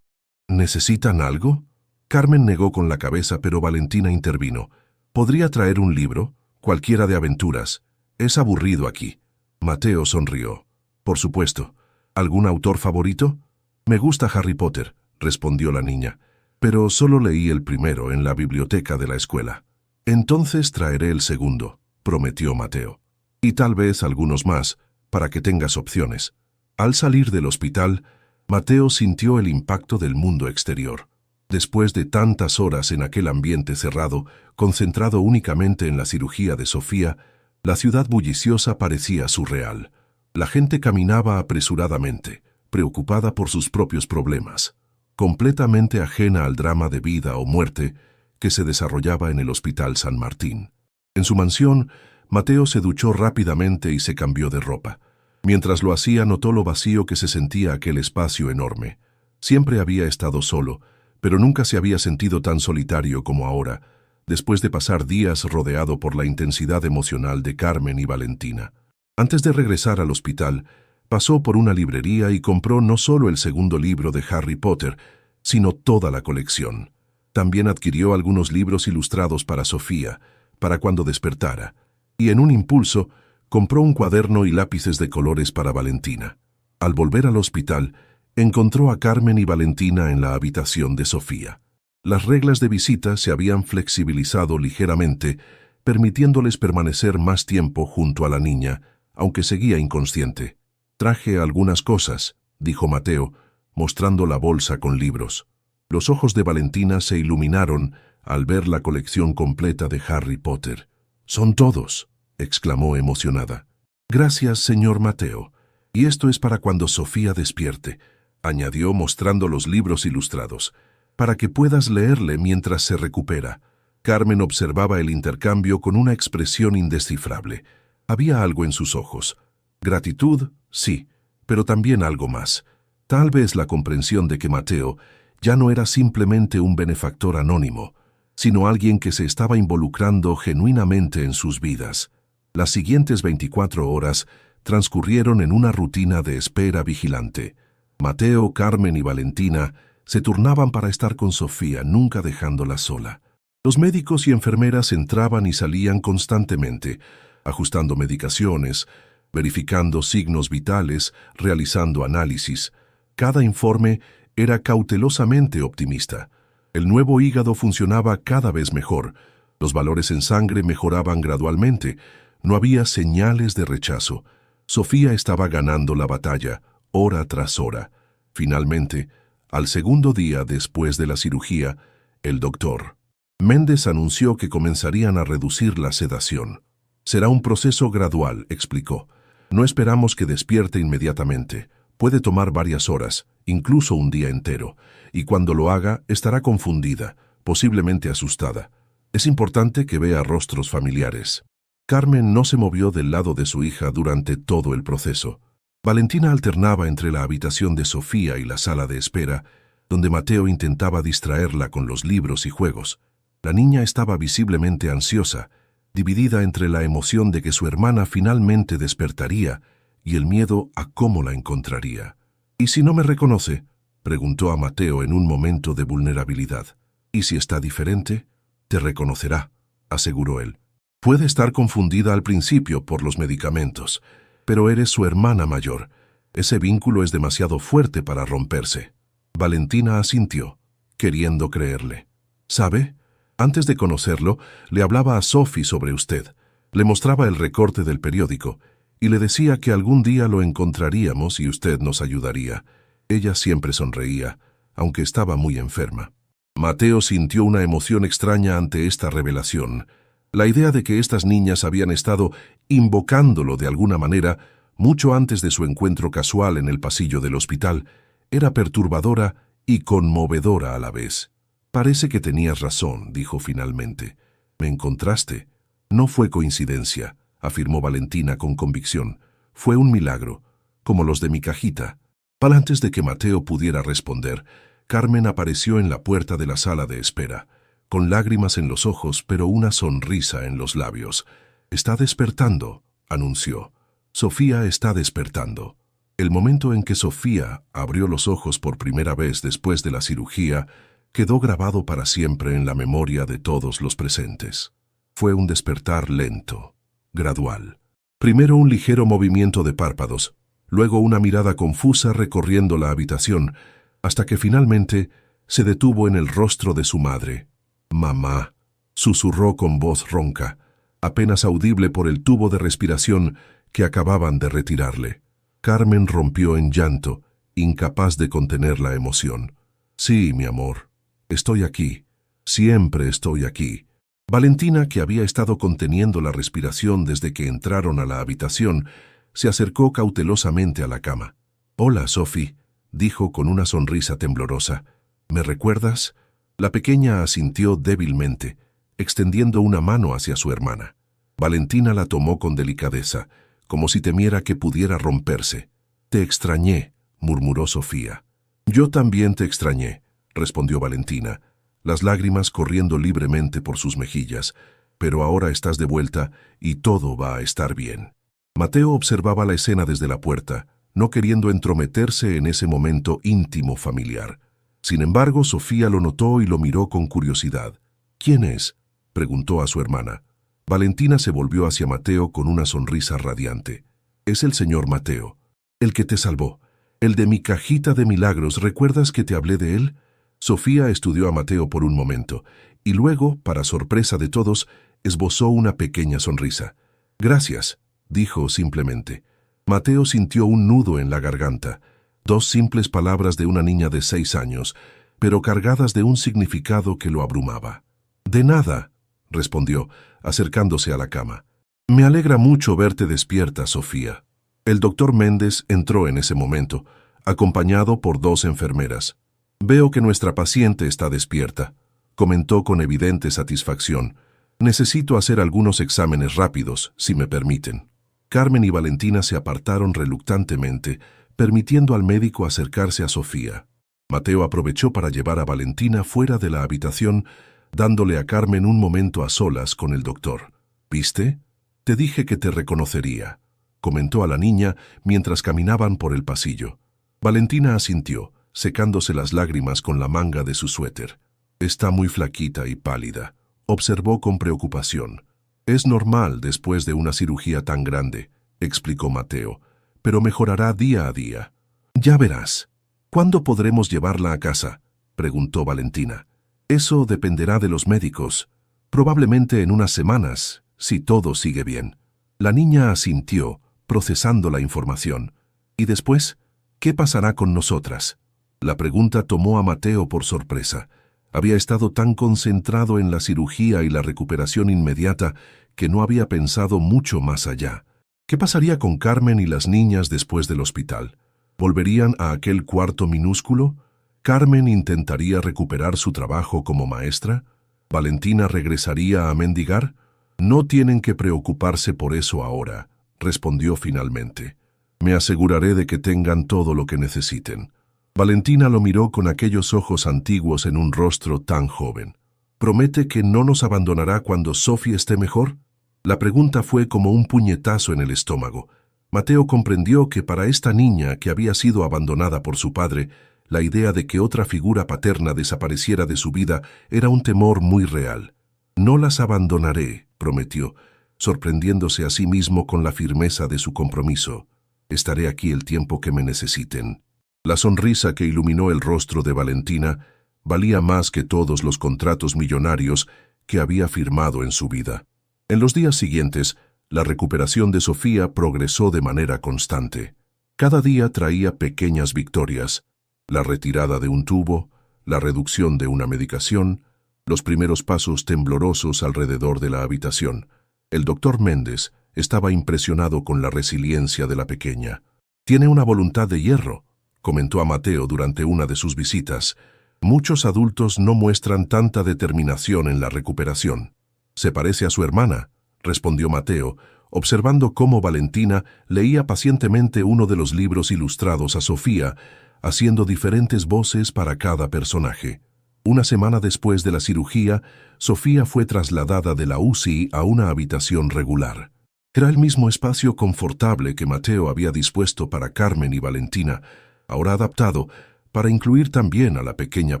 A: ¿necesitan algo? Carmen negó con la cabeza, pero Valentina intervino. ¿Podría traer un libro? Cualquiera de aventuras. Es aburrido aquí. Mateo sonrió. Por supuesto. ¿Algún autor favorito? Me gusta Harry Potter, respondió la niña, pero solo leí el primero en la biblioteca de la escuela. Entonces traeré el segundo, prometió Mateo. Y tal vez algunos más, para que tengas opciones. Al salir del hospital, Mateo sintió el impacto del mundo exterior. Después de tantas horas en aquel ambiente cerrado, concentrado únicamente en la cirugía de Sofía, la ciudad bulliciosa parecía surreal. La gente caminaba apresuradamente, preocupada por sus propios problemas, completamente ajena al drama de vida o muerte que se desarrollaba en el Hospital San Martín. En su mansión, Mateo se duchó rápidamente y se cambió de ropa. Mientras lo hacía, notó lo vacío que se sentía aquel espacio enorme. Siempre había estado solo, pero nunca se había sentido tan solitario como ahora, después de pasar días rodeado por la intensidad emocional de Carmen y Valentina. Antes de regresar al hospital, pasó por una librería y compró no solo el segundo libro de Harry Potter, sino toda la colección. También adquirió algunos libros ilustrados para Sofía, para cuando despertara, y en un impulso compró un cuaderno y lápices de colores para Valentina. Al volver al hospital, encontró a Carmen y Valentina en la habitación de Sofía. Las reglas de visita se habían flexibilizado ligeramente, permitiéndoles permanecer más tiempo junto a la niña, aunque seguía inconsciente. «Traje algunas cosas», dijo Mateo, mostrando la bolsa con libros. Los ojos de Valentina se iluminaron al ver la colección completa de Harry Potter. «Son todos», exclamó emocionada. «Gracias, señor Mateo. Y esto es para cuando Sofía despierte», añadió mostrando los libros ilustrados, «para que puedas leerle mientras se recupera». Carmen observaba el intercambio con una expresión indescifrable. Había algo en sus ojos. Gratitud, sí, pero también algo más. Tal vez la comprensión de que Mateo ya no era simplemente un benefactor anónimo, sino alguien que se estaba involucrando genuinamente en sus vidas. Las siguientes 24 horas transcurrieron en una rutina de espera vigilante. Mateo, Carmen y Valentina se turnaban para estar con Sofía, nunca dejándola sola. Los médicos y enfermeras entraban y salían constantemente, ajustando medicaciones, verificando signos vitales, realizando análisis. Cada informe Era cautelosamente optimista. El nuevo hígado funcionaba cada vez mejor. Los valores en sangre mejoraban gradualmente. No había señales de rechazo. Sofía estaba ganando la batalla, hora tras hora. Finalmente, al segundo día después de la cirugía, el doctor Méndez anunció que comenzarían a reducir la sedación. Será un proceso gradual, explicó. No esperamos que despierte inmediatamente. Puede tomar varias horas, incluso un día entero, y cuando lo haga estará confundida, posiblemente asustada. Es importante que vea rostros familiares. Carmen no se movió del lado de su hija durante todo el proceso. Valentina alternaba entre la habitación de Sofía y la sala de espera, donde Mateo intentaba distraerla con los libros y juegos. La niña estaba visiblemente ansiosa, dividida entre la emoción de que su hermana finalmente despertaría y el miedo a cómo la encontraría. «¿Y si no me reconoce?», preguntó a Mateo en un momento de vulnerabilidad. «¿Y si está diferente?». «Te reconocerá», aseguró él. «Puede estar confundida al principio por los medicamentos, pero eres su hermana mayor. Ese vínculo es demasiado fuerte para romperse». Valentina asintió, queriendo creerle. «¿Sabe? Antes de conocerlo, le hablaba a Sophie sobre usted. Le mostraba el recorte del periódico y le decía que algún día lo encontraríamos y usted nos ayudaría. Ella siempre sonreía, aunque estaba muy enferma». Mateo sintió una emoción extraña ante esta revelación. La idea de que estas niñas habían estado invocándolo de alguna manera mucho antes de su encuentro casual en el pasillo del hospital era perturbadora y conmovedora a la vez. «Parece que tenías razón», dijo finalmente. «Me encontraste. No fue coincidencia», afirmó Valentina con convicción. «Fue un milagro, como los de mi cajita». Antes de que Mateo pudiera responder, Carmen apareció en la puerta de la sala de espera, con lágrimas en los ojos pero una sonrisa en los labios. «Está despertando», anunció. «Sofía está despertando». El momento en que Sofía abrió los ojos por primera vez después de la cirugía quedó grabado para siempre en la memoria de todos los presentes. Fue un despertar lento, gradual. Primero un ligero movimiento de párpados, luego una mirada confusa recorriendo la habitación, hasta que finalmente se detuvo en el rostro de su madre. «Mamá», susurró con voz ronca, apenas audible por el tubo de respiración que acababan de retirarle. Carmen rompió en llanto, incapaz de contener la emoción. «Sí, mi amor, estoy aquí, siempre estoy aquí». Valentina, que había estado conteniendo la respiración desde que entraron a la habitación, se acercó cautelosamente a la cama. «Hola, Sophie», dijo con una sonrisa temblorosa. «¿Me recuerdas?». La pequeña asintió débilmente, extendiendo una mano hacia su hermana. Valentina la tomó con delicadeza, como si temiera que pudiera romperse. «Te extrañé», murmuró Sofía. «Yo también te extrañé», respondió Valentina, las lágrimas corriendo libremente por sus mejillas. «Pero ahora estás de vuelta y todo va a estar bien». Mateo observaba la escena desde la puerta, no queriendo entrometerse en ese momento íntimo familiar. Sin embargo, Sofía lo notó y lo miró con curiosidad. «¿Quién es?», preguntó a su hermana. Valentina se volvió hacia Mateo con una sonrisa radiante. «Es el señor Mateo, el que te salvó, el de mi cajita de milagros. ¿Recuerdas que te hablé de él?». Sofía estudió a Mateo por un momento, y luego, para sorpresa de todos, esbozó una pequeña sonrisa. «Gracias», dijo simplemente. Mateo sintió un nudo en la garganta. 2 simples palabras de una niña de 6 años, pero cargadas de un significado que lo abrumaba. «De nada», respondió, acercándose a la cama. «Me alegra mucho verte despierta, Sofía». El doctor Méndez entró en ese momento, acompañado por 2 enfermeras. «Veo que nuestra paciente está despierta», comentó con evidente satisfacción. «Necesito hacer algunos exámenes rápidos, si me permiten». Carmen y Valentina se apartaron reluctantemente, permitiendo al médico acercarse a Sofía. Mateo aprovechó para llevar a Valentina fuera de la habitación, dándole a Carmen un momento a solas con el doctor. «¿Viste? Te dije que te reconocería», comentó a la niña mientras caminaban por el pasillo. Valentina asintió, secándose las lágrimas con la manga de su suéter. «Está muy flaquita y pálida», observó con preocupación. «Es normal después de una cirugía tan grande», explicó Mateo, «pero mejorará día a día». «Ya verás». ¿Cuándo podremos llevarla a casa?, preguntó Valentina. Eso dependerá de los médicos. Probablemente en unas semanas, si todo sigue bien. La niña asintió, procesando la información. ¿Y después? ¿Qué pasará con nosotras? La pregunta tomó a Mateo por sorpresa. Había estado tan concentrado en la cirugía y la recuperación inmediata que no había pensado mucho más allá. ¿Qué pasaría con Carmen y las niñas después del hospital? ¿Volverían a aquel cuarto minúsculo? ¿Carmen intentaría recuperar su trabajo como maestra? ¿Valentina regresaría a mendigar? No tienen que preocuparse por eso ahora, respondió finalmente. Me aseguraré de que tengan todo lo que necesiten. Valentina lo miró con aquellos ojos antiguos en un rostro tan joven. ¿Promete que no nos abandonará cuando Sophie esté mejor? La pregunta fue como un puñetazo en el estómago. Mateo comprendió que para esta niña que había sido abandonada por su padre, la idea de que otra figura paterna desapareciera de su vida era un temor muy real. No las abandonaré, prometió, sorprendiéndose a sí mismo con la firmeza de su compromiso. Estaré aquí el tiempo que me necesiten. La sonrisa que iluminó el rostro de Valentina valía más que todos los contratos millonarios que había firmado en su vida. En los días siguientes, la recuperación de Sofía progresó de manera constante. Cada día traía pequeñas victorias: la retirada de un tubo, la reducción de una medicación, los primeros pasos temblorosos alrededor de la habitación. El doctor Méndez estaba impresionado con la resiliencia de la pequeña. «Tiene una voluntad de hierro», comentó a Mateo durante una de sus visitas. «Muchos adultos no muestran tanta determinación en la recuperación». «Se parece a su hermana», respondió Mateo, observando cómo Valentina leía pacientemente uno de los libros ilustrados a Sofía, haciendo diferentes voces para cada personaje. Una semana después de la cirugía, Sofía fue trasladada de la UCI a una habitación regular. Era el mismo espacio confortable que Mateo había dispuesto para Carmen y Valentina, ahora adaptado para incluir también a la pequeña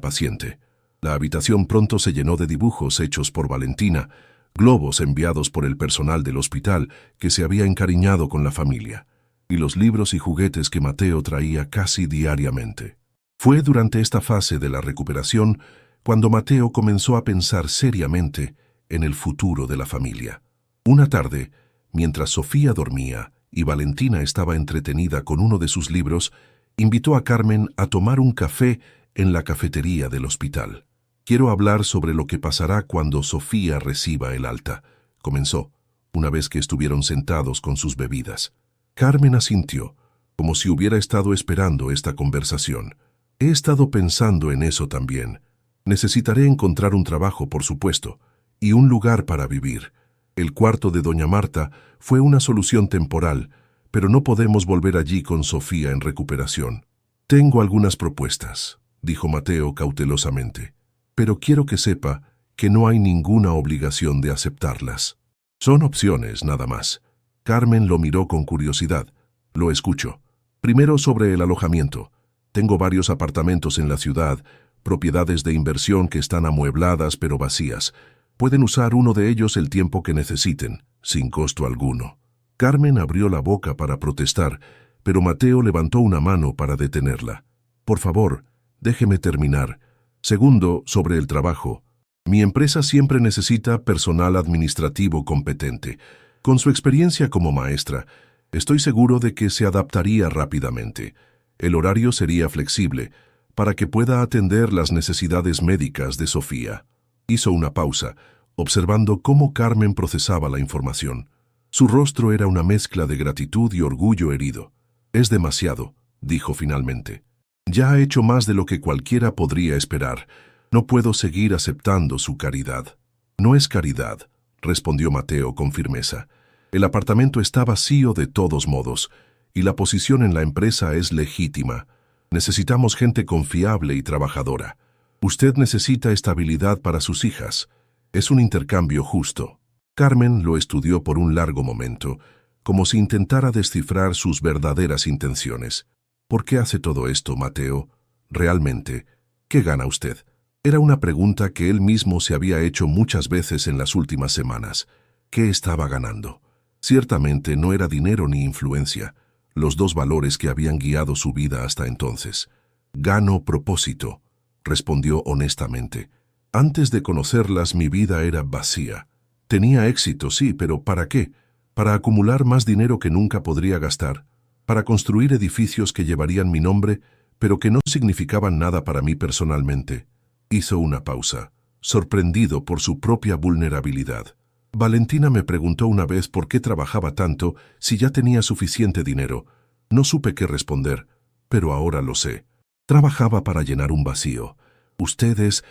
A: paciente. La habitación pronto se llenó de dibujos hechos por Valentina, globos enviados por el personal del hospital que se había encariñado con la familia, y los libros y juguetes que Mateo traía casi diariamente. Fue durante esta fase de la recuperación cuando Mateo comenzó a pensar seriamente en el futuro de la familia. Una tarde, mientras Sofía dormía y Valentina estaba entretenida con uno de sus libros, invitó a Carmen a tomar un café en la cafetería del hospital. «Quiero hablar sobre lo que pasará cuando Sofía reciba el alta», comenzó, una vez que estuvieron sentados con sus bebidas. Carmen asintió, como si hubiera estado esperando esta conversación. «He estado pensando en eso también. Necesitaré encontrar un trabajo, por supuesto, y un lugar para vivir. El cuarto de doña Marta fue una solución temporal, pero no podemos volver allí con Sofía en recuperación. Tengo algunas propuestas», dijo Mateo cautelosamente, «pero quiero que sepa que no hay ninguna obligación de aceptarlas. Son opciones, nada más». Carmen lo miró con curiosidad. «Lo escucho. Primero sobre el alojamiento. Tengo varios apartamentos en la ciudad, propiedades de inversión que están amuebladas pero vacías. Pueden usar uno de ellos el tiempo que necesiten, sin costo alguno». Carmen abrió la boca para protestar, pero Mateo levantó una mano para detenerla. «Por favor, déjeme terminar. Segundo, sobre el trabajo. Mi empresa siempre necesita personal administrativo competente. Con su experiencia como maestra, estoy seguro de que se adaptaría rápidamente. El horario sería flexible, para que pueda atender las necesidades médicas de Sofía». Hizo una pausa, observando cómo Carmen procesaba la información. Su rostro era una mezcla de gratitud y orgullo herido. «Es demasiado», dijo finalmente. «Ya ha hecho más de lo que cualquiera podría esperar. No puedo seguir aceptando su caridad». «No es caridad», respondió Mateo con firmeza. «El apartamento está vacío de todos modos, y la posición en la empresa es legítima. Necesitamos gente confiable y trabajadora. Usted necesita estabilidad para sus hijas. Es un intercambio justo». Carmen lo estudió por un largo momento, como si intentara descifrar sus verdaderas intenciones. «¿Por qué hace todo esto, Mateo? Realmente, ¿qué gana usted?». Era una pregunta que él mismo se había hecho muchas veces en las últimas semanas. ¿Qué estaba ganando? Ciertamente no era dinero ni influencia, los dos valores que habían guiado su vida hasta entonces. Gano propósito, respondió honestamente. Antes de conocerlas mi vida era vacía. Tenía éxito, sí, pero ¿para qué? Para acumular más dinero que nunca podría gastar, para construir edificios que llevarían mi nombre, pero que no significaban nada para mí personalmente. Hizo una pausa, sorprendido por su propia vulnerabilidad. Valentina me preguntó una vez por qué trabajaba tanto si ya tenía suficiente dinero. No supe qué responder, pero ahora lo sé. Trabajaba para llenar un vacío. Ustedes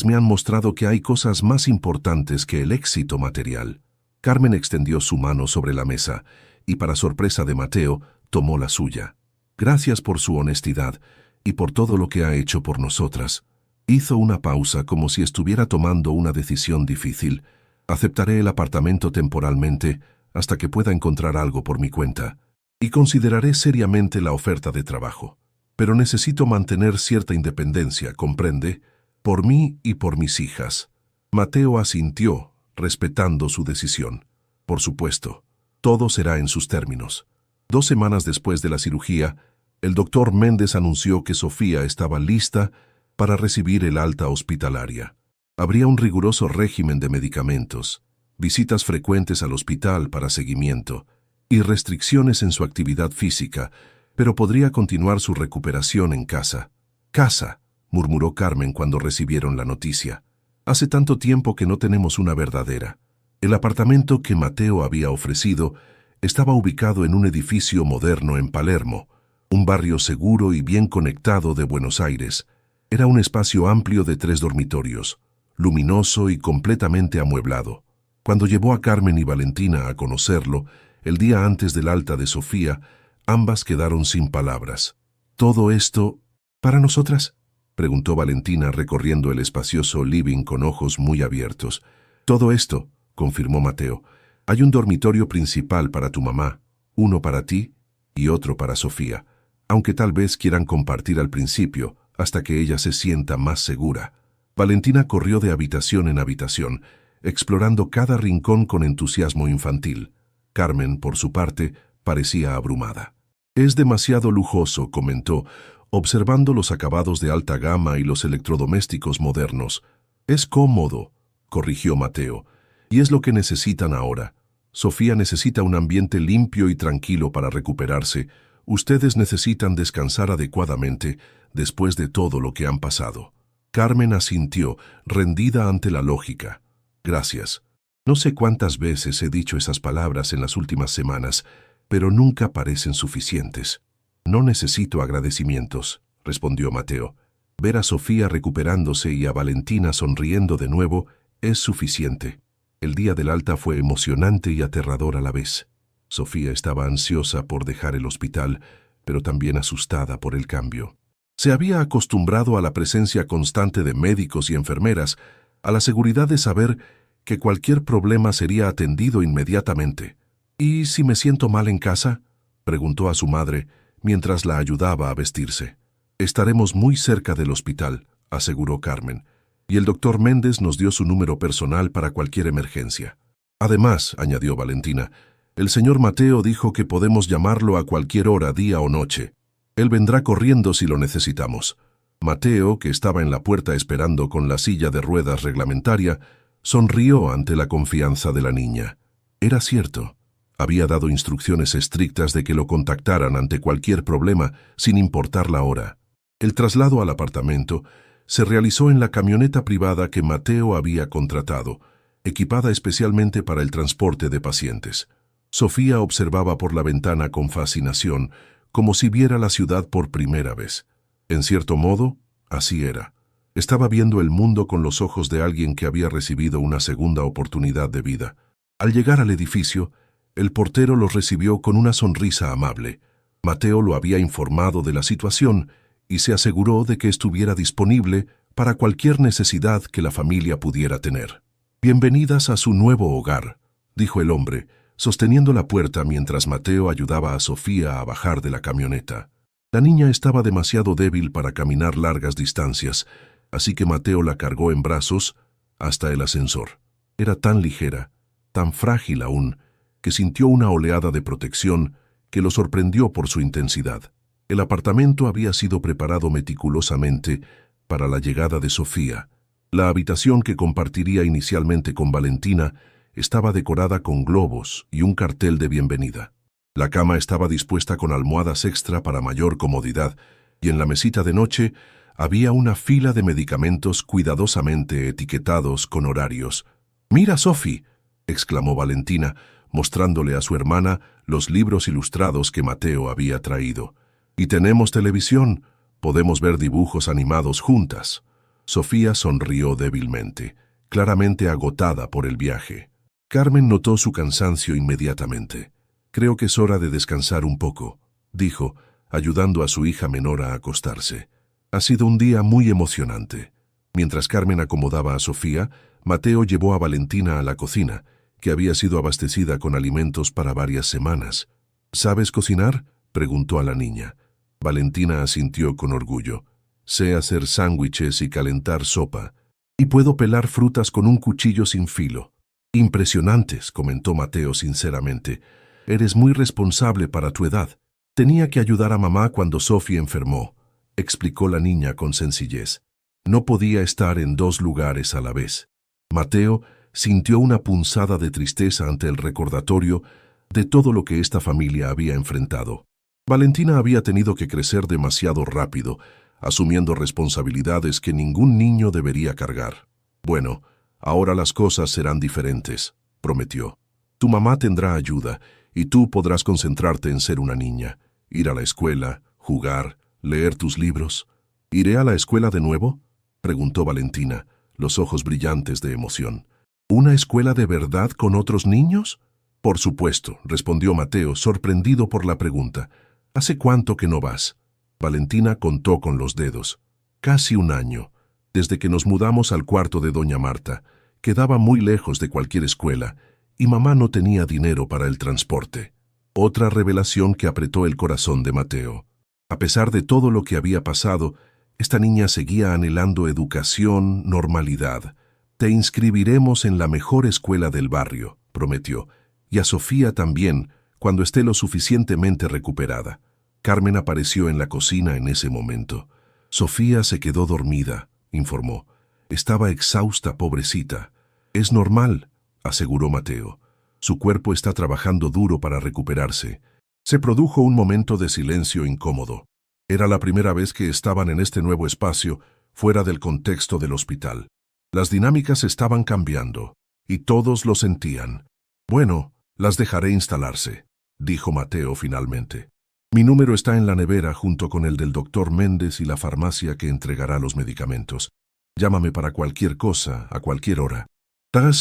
A: me han mostrado que hay cosas más importantes que el éxito material. Carmen extendió su mano sobre la mesa y, para sorpresa de Mateo, tomó la suya. Gracias por su honestidad y por todo lo que ha hecho por nosotras. Hizo una pausa como si estuviera tomando una decisión difícil. Aceptaré el apartamento temporalmente hasta que pueda encontrar algo por mi cuenta. Y consideraré seriamente la oferta de trabajo. Pero necesito mantener cierta independencia, ¿comprende? Por mí y por mis hijas. Mateo asintió, respetando su decisión. Por supuesto, todo será en sus términos. 2 semanas después de la cirugía, el doctor Méndez anunció que Sofía estaba lista para recibir el alta hospitalaria. Habría un riguroso régimen de medicamentos, visitas frecuentes al hospital para seguimiento y restricciones en su actividad física, pero podría continuar su recuperación en casa. «Casa», murmuró Carmen cuando recibieron la noticia. «Hace tanto tiempo que no tenemos una verdadera». El apartamento que Mateo había ofrecido estaba ubicado en un edificio moderno en Palermo, un barrio seguro y bien conectado de Buenos Aires. Era un espacio amplio de 3 dormitorios, luminoso y completamente amueblado. Cuando llevó a Carmen y Valentina a conocerlo, el día antes del alta de Sofía, ambas quedaron sin palabras. «¿Todo esto para nosotras?», preguntó Valentina recorriendo el espacioso living con ojos muy abiertos. «Todo esto», confirmó Mateo. «Hay un dormitorio principal para tu mamá, uno para ti y otro para Sofía, aunque tal vez quieran compartir al principio, hasta que ella se sienta más segura». Valentina corrió de habitación en habitación, explorando cada rincón con entusiasmo infantil. Carmen, por su parte, parecía abrumada. «Es demasiado lujoso», comentó, observando los acabados de alta gama y los electrodomésticos modernos. «Es cómodo», corrigió Mateo, «y es lo que necesitan ahora. Sofía necesita un ambiente limpio y tranquilo para recuperarse. Ustedes necesitan descansar adecuadamente después de todo lo que han pasado». Carmen asintió, rendida ante la lógica. «Gracias. No sé cuántas veces he dicho esas palabras en las últimas semanas, pero nunca parecen suficientes». «No necesito agradecimientos», respondió Mateo. «Ver a Sofía recuperándose y a Valentina sonriendo de nuevo es suficiente». El día del alta fue emocionante y aterrador a la vez. Sofía estaba ansiosa por dejar el hospital, pero también asustada por el cambio. Se había acostumbrado a la presencia constante de médicos y enfermeras, a la seguridad de saber que cualquier problema sería atendido inmediatamente. «¿Y si me siento mal en casa?», preguntó a su madre mientras la ayudaba a vestirse. «Estaremos muy cerca del hospital», aseguró Carmen, «y el doctor Méndez nos dio su número personal para cualquier emergencia». «Además», añadió Valentina, «el señor Mateo dijo que podemos llamarlo a cualquier hora, día o noche. Él vendrá corriendo si lo necesitamos». Mateo, que estaba en la puerta esperando con la silla de ruedas reglamentaria, sonrió ante la confianza de la niña. Era cierto. Había dado instrucciones estrictas de que lo contactaran ante cualquier problema, sin importar la hora. El traslado al apartamento se realizó en la camioneta privada que Mateo había contratado, equipada especialmente para el transporte de pacientes. Sofía observaba por la ventana con fascinación, como si viera la ciudad por primera vez. En cierto modo, así era. Estaba viendo el mundo con los ojos de alguien que había recibido una segunda oportunidad de vida. Al llegar al edificio, el portero los recibió con una sonrisa amable. Mateo lo había informado de la situación y se aseguró de que estuviera disponible para cualquier necesidad que la familia pudiera tener. «Bienvenidas a su nuevo hogar», dijo el hombre, sosteniendo la puerta mientras Mateo ayudaba a Sofía a bajar de la camioneta. La niña estaba demasiado débil para caminar largas distancias, así que Mateo la cargó en brazos hasta el ascensor. Era tan ligera, tan frágil aún, que sintió una oleada de protección que lo sorprendió por su intensidad. El apartamento había sido preparado meticulosamente para la llegada de Sofía. La habitación que compartiría inicialmente con Valentina estaba decorada con globos y un cartel de bienvenida. La cama estaba dispuesta con almohadas extra para mayor comodidad, y en la mesita de noche había una fila de medicamentos cuidadosamente etiquetados con horarios. «¡Mira, Sophie!», exclamó Valentina, mostrándole a su hermana los libros ilustrados que Mateo había traído. «Y tenemos televisión. Podemos ver dibujos animados juntas». Sofía sonrió débilmente, claramente agotada por el viaje. Carmen notó su cansancio inmediatamente. «Creo que es hora de descansar un poco», dijo, ayudando a su hija menor a acostarse. «Ha sido un día muy emocionante». Mientras Carmen acomodaba a Sofía, Mateo llevó a Valentina a la cocina, que había sido abastecida con alimentos para varias semanas. «¿Sabes cocinar?», preguntó a la niña. Valentina asintió con orgullo. «Sé hacer sándwiches y calentar sopa. Y puedo pelar frutas con un cuchillo sin filo». «Impresionantes», comentó Mateo sinceramente. «Eres muy responsable para tu edad». «Tenía que ayudar a mamá cuando Sophie enfermó», explicó la niña con sencillez. No podía estar en dos lugares a la vez. Mateo sintió una punzada de tristeza ante el recordatorio de todo lo que esta familia había enfrentado. Valentina había tenido que crecer demasiado rápido, asumiendo responsabilidades que ningún niño debería cargar. «Bueno, ahora las cosas serán diferentes», prometió. «Tu mamá tendrá ayuda y tú podrás concentrarte en ser una niña, ir a la escuela, jugar, leer tus libros». «¿Iré a la escuela de nuevo?», preguntó Valentina, los ojos brillantes de emoción. «¿Una escuela de verdad con otros niños?». «Por supuesto», respondió Mateo, sorprendido por la pregunta. «¿Hace cuánto que no vas?». Valentina contó con los dedos. «Casi un año, desde que nos mudamos al cuarto de doña Marta. Quedaba muy lejos de cualquier escuela, y mamá no tenía dinero para el transporte». Otra revelación que apretó el corazón de Mateo. A pesar de todo lo que había pasado, esta niña seguía anhelando educación, normalidad. «Te inscribiremos en la mejor escuela del barrio», prometió, «y a Sofía también, cuando esté lo suficientemente recuperada». Carmen apareció en la cocina en ese momento. «Sofía se quedó dormida», informó. «Estaba exhausta, pobrecita». «Es normal», aseguró Mateo. «Su cuerpo está trabajando duro para recuperarse». Se produjo un momento de silencio incómodo. Era la primera vez que estaban en este nuevo espacio, fuera del contexto del hospital. Las dinámicas estaban cambiando, y todos lo sentían. «Bueno, las dejaré instalarse», dijo Mateo finalmente. «Mi número está en la nevera junto con el del doctor Méndez y la farmacia que entregará los medicamentos. Llámame para cualquier cosa, a cualquier hora».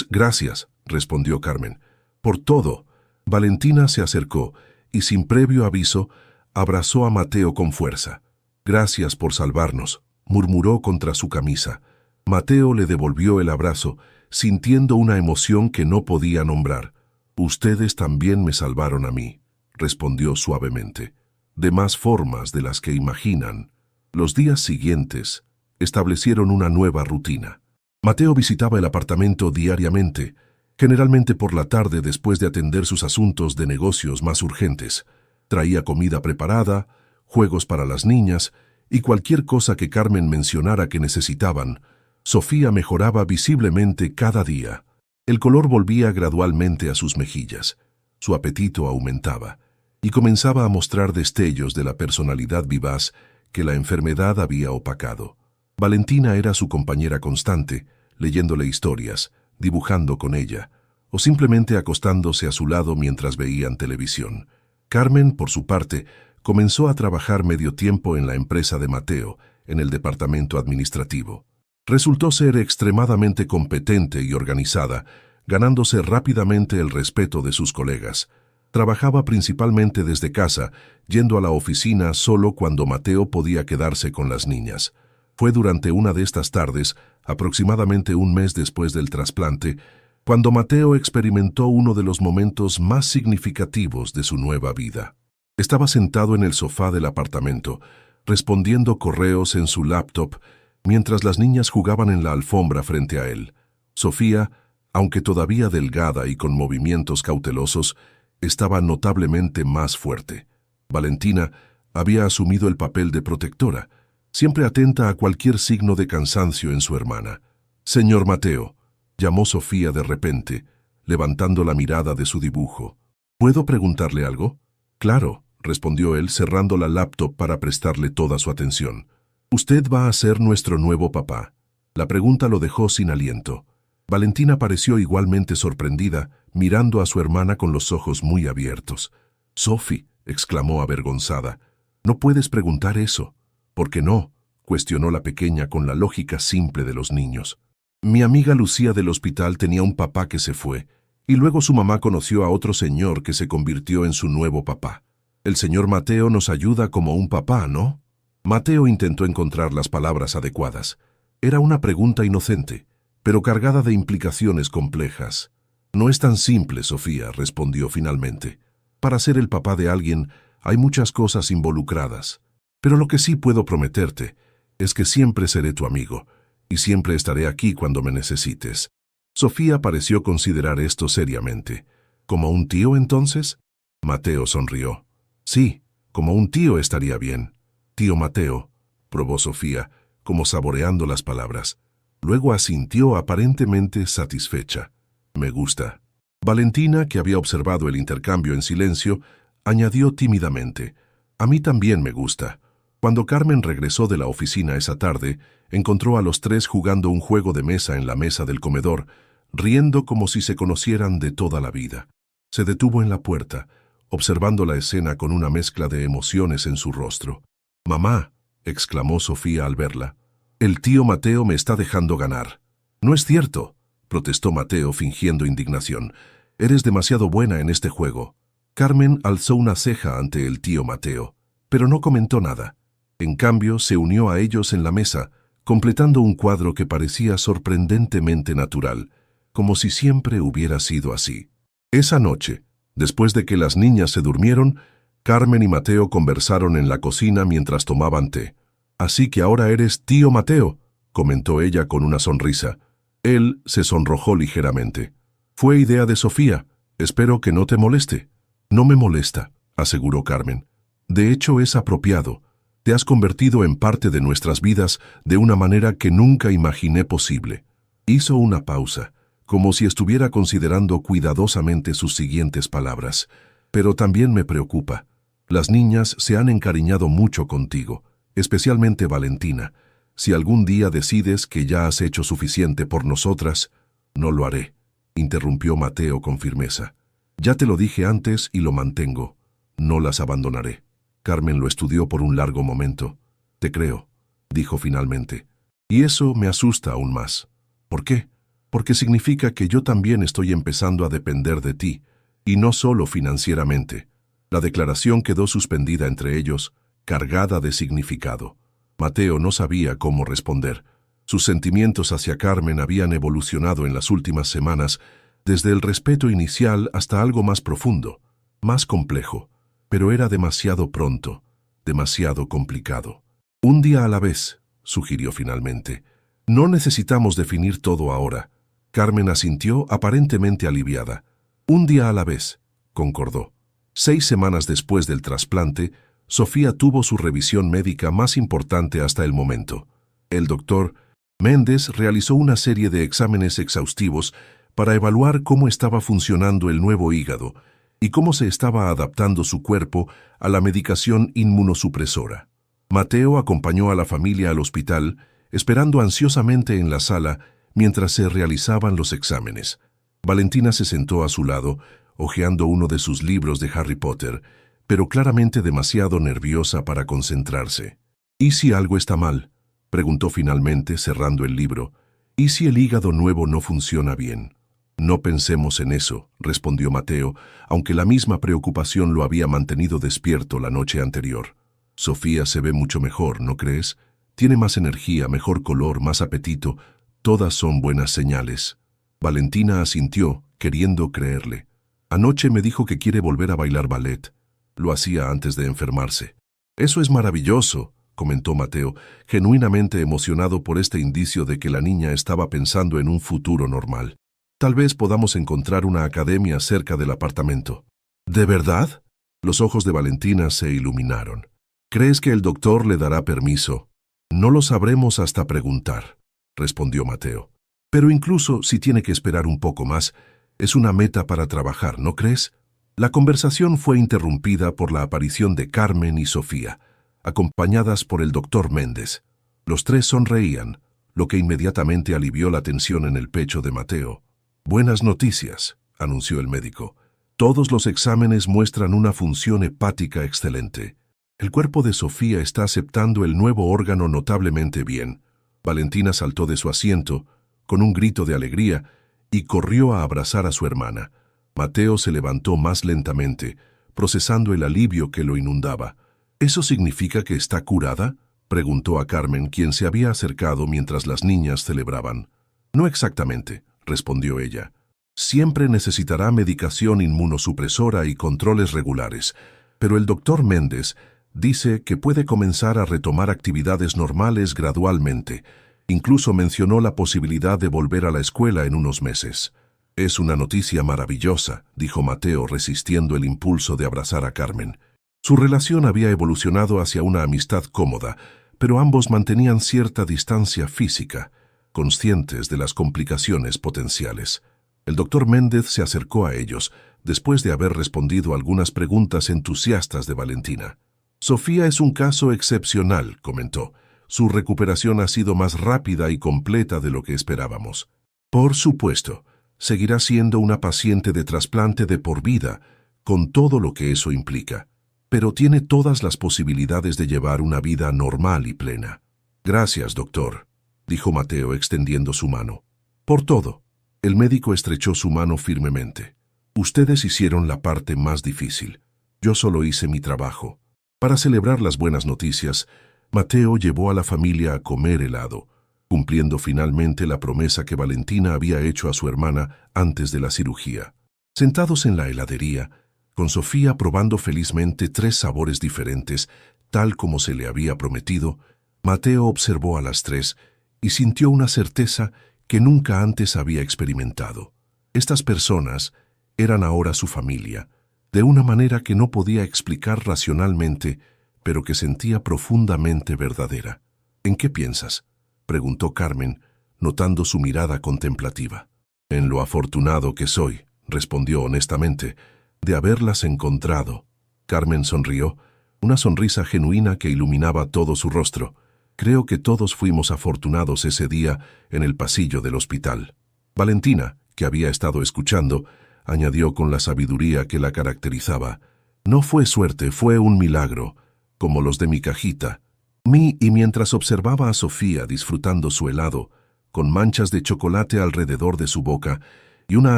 A: «Gracias», respondió Carmen. «Por todo». Valentina se acercó y, sin previo aviso, abrazó a Mateo con fuerza. «Gracias por salvarnos», murmuró contra su camisa. Mateo le devolvió el abrazo, sintiendo una emoción que no podía nombrar. «Ustedes también me salvaron a mí», respondió suavemente. «De más formas de las que imaginan». Los días siguientes establecieron una nueva rutina. Mateo visitaba el apartamento diariamente, generalmente por la tarde después de atender sus asuntos de negocios más urgentes. Traía comida preparada, juegos para las niñas y cualquier cosa que Carmen mencionara que necesitaban. Sofía mejoraba visiblemente cada día. El color volvía gradualmente a sus mejillas. Su apetito aumentaba y comenzaba a mostrar destellos de la personalidad vivaz que la enfermedad había opacado. Valentina era su compañera constante, leyéndole historias, dibujando con ella, o simplemente acostándose a su lado mientras veían televisión. Carmen, por su parte, comenzó a trabajar medio tiempo en la empresa de Mateo, en el departamento administrativo. Resultó ser extremadamente competente y organizada, ganándose rápidamente el respeto de sus colegas. Trabajaba principalmente desde casa, yendo a la oficina solo cuando Mateo podía quedarse con las niñas. Fue durante una de estas tardes, aproximadamente un mes después del trasplante, cuando Mateo experimentó uno de los momentos más significativos de su nueva vida. Estaba sentado en el sofá del apartamento, respondiendo correos en su laptop, mientras las niñas jugaban en la alfombra frente a él. Sofía, aunque todavía delgada y con movimientos cautelosos, estaba notablemente más fuerte. Valentina, Había asumido el papel de protectora, siempre atenta a cualquier signo de cansancio en su hermana. «Señor Mateo», llamó Sofía de repente, levantando la mirada de su dibujo. «¿Puedo preguntarle algo?» «Claro», respondió él, cerrando la laptop para prestarle toda su atención. «Usted va a ser nuestro nuevo papá». La pregunta lo dejó sin aliento. Valentina pareció igualmente sorprendida, mirando a su hermana con los ojos muy abiertos. «Sophie», exclamó avergonzada, «no puedes preguntar eso». «¿Por qué no?», cuestionó la pequeña con la lógica simple de los niños. «Mi amiga Lucía del hospital tenía un papá que se fue, y luego su mamá conoció a otro señor que se convirtió en su nuevo papá. El señor Mateo nos ayuda como un papá, ¿no?». Mateo intentó encontrar las palabras adecuadas. Era una pregunta inocente, pero cargada de implicaciones complejas. «No es tan simple, Sofía», respondió finalmente. «Para ser el papá de alguien hay muchas cosas involucradas. Pero lo que sí puedo prometerte es que siempre seré tu amigo, y siempre estaré aquí cuando me necesites». Sofía pareció considerar esto seriamente. «¿Como un tío, entonces?». Mateo sonrió. «Sí, como un tío estaría bien». «Tío Mateo», probó Sofía, como saboreando las palabras. Luego asintió aparentemente satisfecha. «Me gusta». Valentina, que había observado el intercambio en silencio, añadió tímidamente, «A mí también me gusta». Cuando Carmen regresó de la oficina esa tarde, encontró a los tres jugando un juego de mesa en la mesa del comedor, riendo como si se conocieran de toda la vida. Se detuvo en la puerta, observando la escena con una mezcla de emociones en su rostro. «Mamá», exclamó Sofía al verla, «el tío Mateo me está dejando ganar». «No es cierto», protestó Mateo fingiendo indignación. «Eres demasiado buena en este juego». Carmen alzó una ceja ante el tío Mateo, pero no comentó nada. En cambio, se unió a ellos en la mesa, completando un cuadro que parecía sorprendentemente natural, como si siempre hubiera sido así. Esa noche, después de que las niñas se durmieron, Carmen y Mateo conversaron en la cocina mientras tomaban té. «Así que ahora eres tío Mateo», comentó ella con una sonrisa. Él se sonrojó ligeramente. «Fue idea de Sofía. Espero que no te moleste». «No me molesta», aseguró Carmen. «De hecho, es apropiado. Te has convertido en parte de nuestras vidas de una manera que nunca imaginé posible». Hizo una pausa, como si estuviera considerando cuidadosamente sus siguientes palabras. «Pero también me preocupa. Las niñas se han encariñado mucho contigo, especialmente Valentina. Si algún día decides que ya has hecho suficiente por nosotras». «No lo haré», interrumpió Mateo con firmeza. «Ya te lo dije antes y lo mantengo. No las abandonaré». Carmen lo estudió por un largo momento. «Te creo», dijo finalmente. «Y eso me asusta aún más». «¿Por qué?». «Porque significa que yo también estoy empezando a depender de ti, y no solo financieramente». La declaración quedó suspendida entre ellos, cargada de significado. Mateo no sabía cómo responder. Sus sentimientos hacia Carmen habían evolucionado en las últimas semanas, desde el respeto inicial hasta algo más profundo, más complejo. Pero era demasiado pronto, demasiado complicado. «Un día a la vez», sugirió finalmente. «No necesitamos definir todo ahora». Carmen asintió aparentemente aliviada. «Un día a la vez», concordó. 6 semanas después del trasplante, Sofía tuvo su revisión médica más importante hasta el momento. El doctor Méndez realizó una serie de exámenes exhaustivos para evaluar cómo estaba funcionando el nuevo hígado y cómo se estaba adaptando su cuerpo a la medicación inmunosupresora. Mateo acompañó a la familia al hospital, esperando ansiosamente en la sala mientras se realizaban los exámenes. Valentina se sentó a su lado, hojeando uno de sus libros de Harry Potter, pero claramente demasiado nerviosa para concentrarse. «¿Y si algo está mal?», preguntó finalmente, cerrando el libro. «¿Y si el hígado nuevo no funciona bien?». «No pensemos en eso», respondió Mateo, aunque la misma preocupación lo había mantenido despierto la noche anterior. «Sofía se ve mucho mejor, ¿no crees? Tiene más energía, mejor color, más apetito. Todas son buenas señales». Valentina asintió, queriendo creerle. «Anoche me dijo que quiere volver a bailar ballet. Lo hacía antes de enfermarse». «Eso es maravilloso», comentó Mateo, genuinamente emocionado por este indicio de que la niña estaba pensando en un futuro normal. «Tal vez podamos encontrar una academia cerca del apartamento». «¿De verdad?». Los ojos de Valentina se iluminaron. ¿Crees que el doctor le dará permiso? No lo sabremos hasta preguntar, respondió Mateo. Pero incluso si tiene que esperar un poco más, es una meta para trabajar, ¿no crees? La conversación fue interrumpida por la aparición de Carmen y Sofía, acompañadas por el doctor Méndez. Los tres sonreían, lo que inmediatamente alivió la tensión en el pecho de Mateo. Buenas noticias, anunció el médico. Todos los exámenes muestran una función hepática excelente. El cuerpo de Sofía está aceptando el nuevo órgano notablemente bien. Valentina saltó de su asiento, con un grito de alegría, y corrió a abrazar a su hermana. Mateo se levantó más lentamente, procesando el alivio que lo inundaba. ¿Eso significa que está curada?, preguntó a Carmen, quien se había acercado mientras las niñas celebraban. No exactamente, respondió ella. Siempre necesitará medicación inmunosupresora y controles regulares, pero el doctor Méndez dice que puede comenzar a retomar actividades normales gradualmente. Incluso mencionó la posibilidad de volver a la escuela en unos meses. Es una noticia maravillosa, dijo Mateo, resistiendo el impulso de abrazar a Carmen. Su relación había evolucionado hacia una amistad cómoda, pero ambos mantenían cierta distancia física, conscientes de las complicaciones potenciales. El doctor Méndez se acercó a ellos, después de haber respondido a algunas preguntas entusiastas de Valentina. Sofía es un caso excepcional, comentó. Su recuperación ha sido más rápida y completa de lo que esperábamos. Por supuesto, seguirá siendo una paciente de trasplante de por vida, con todo lo que eso implica, pero tiene todas las posibilidades de llevar una vida normal y plena. Gracias, doctor, dijo Mateo extendiendo su mano. Por todo. El médico estrechó su mano firmemente. Ustedes hicieron la parte más difícil. Yo solo hice mi trabajo. Para celebrar las buenas noticias, Mateo llevó a la familia a comer helado, cumpliendo finalmente la promesa que Valentina había hecho a su hermana antes de la cirugía. Sentados en la heladería, con Sofía probando felizmente 3 sabores diferentes, tal como se le había prometido, Mateo observó a las 3 y sintió una certeza que nunca antes había experimentado. Estas personas eran ahora su familia, de una manera que no podía explicar racionalmente, pero que sentía profundamente verdadera. ¿En qué piensas?, preguntó Carmen, notando su mirada contemplativa. En lo afortunado que soy, respondió honestamente, de haberlas encontrado. Carmen sonrió, una sonrisa genuina que iluminaba todo su rostro. Creo que todos fuimos afortunados ese día en el pasillo del hospital. Valentina, que había estado escuchando, añadió con la sabiduría que la caracterizaba. No fue suerte, fue un milagro, como los de mi cajita. Y mientras observaba a Sofía disfrutando su helado, con manchas de chocolate alrededor de su boca y una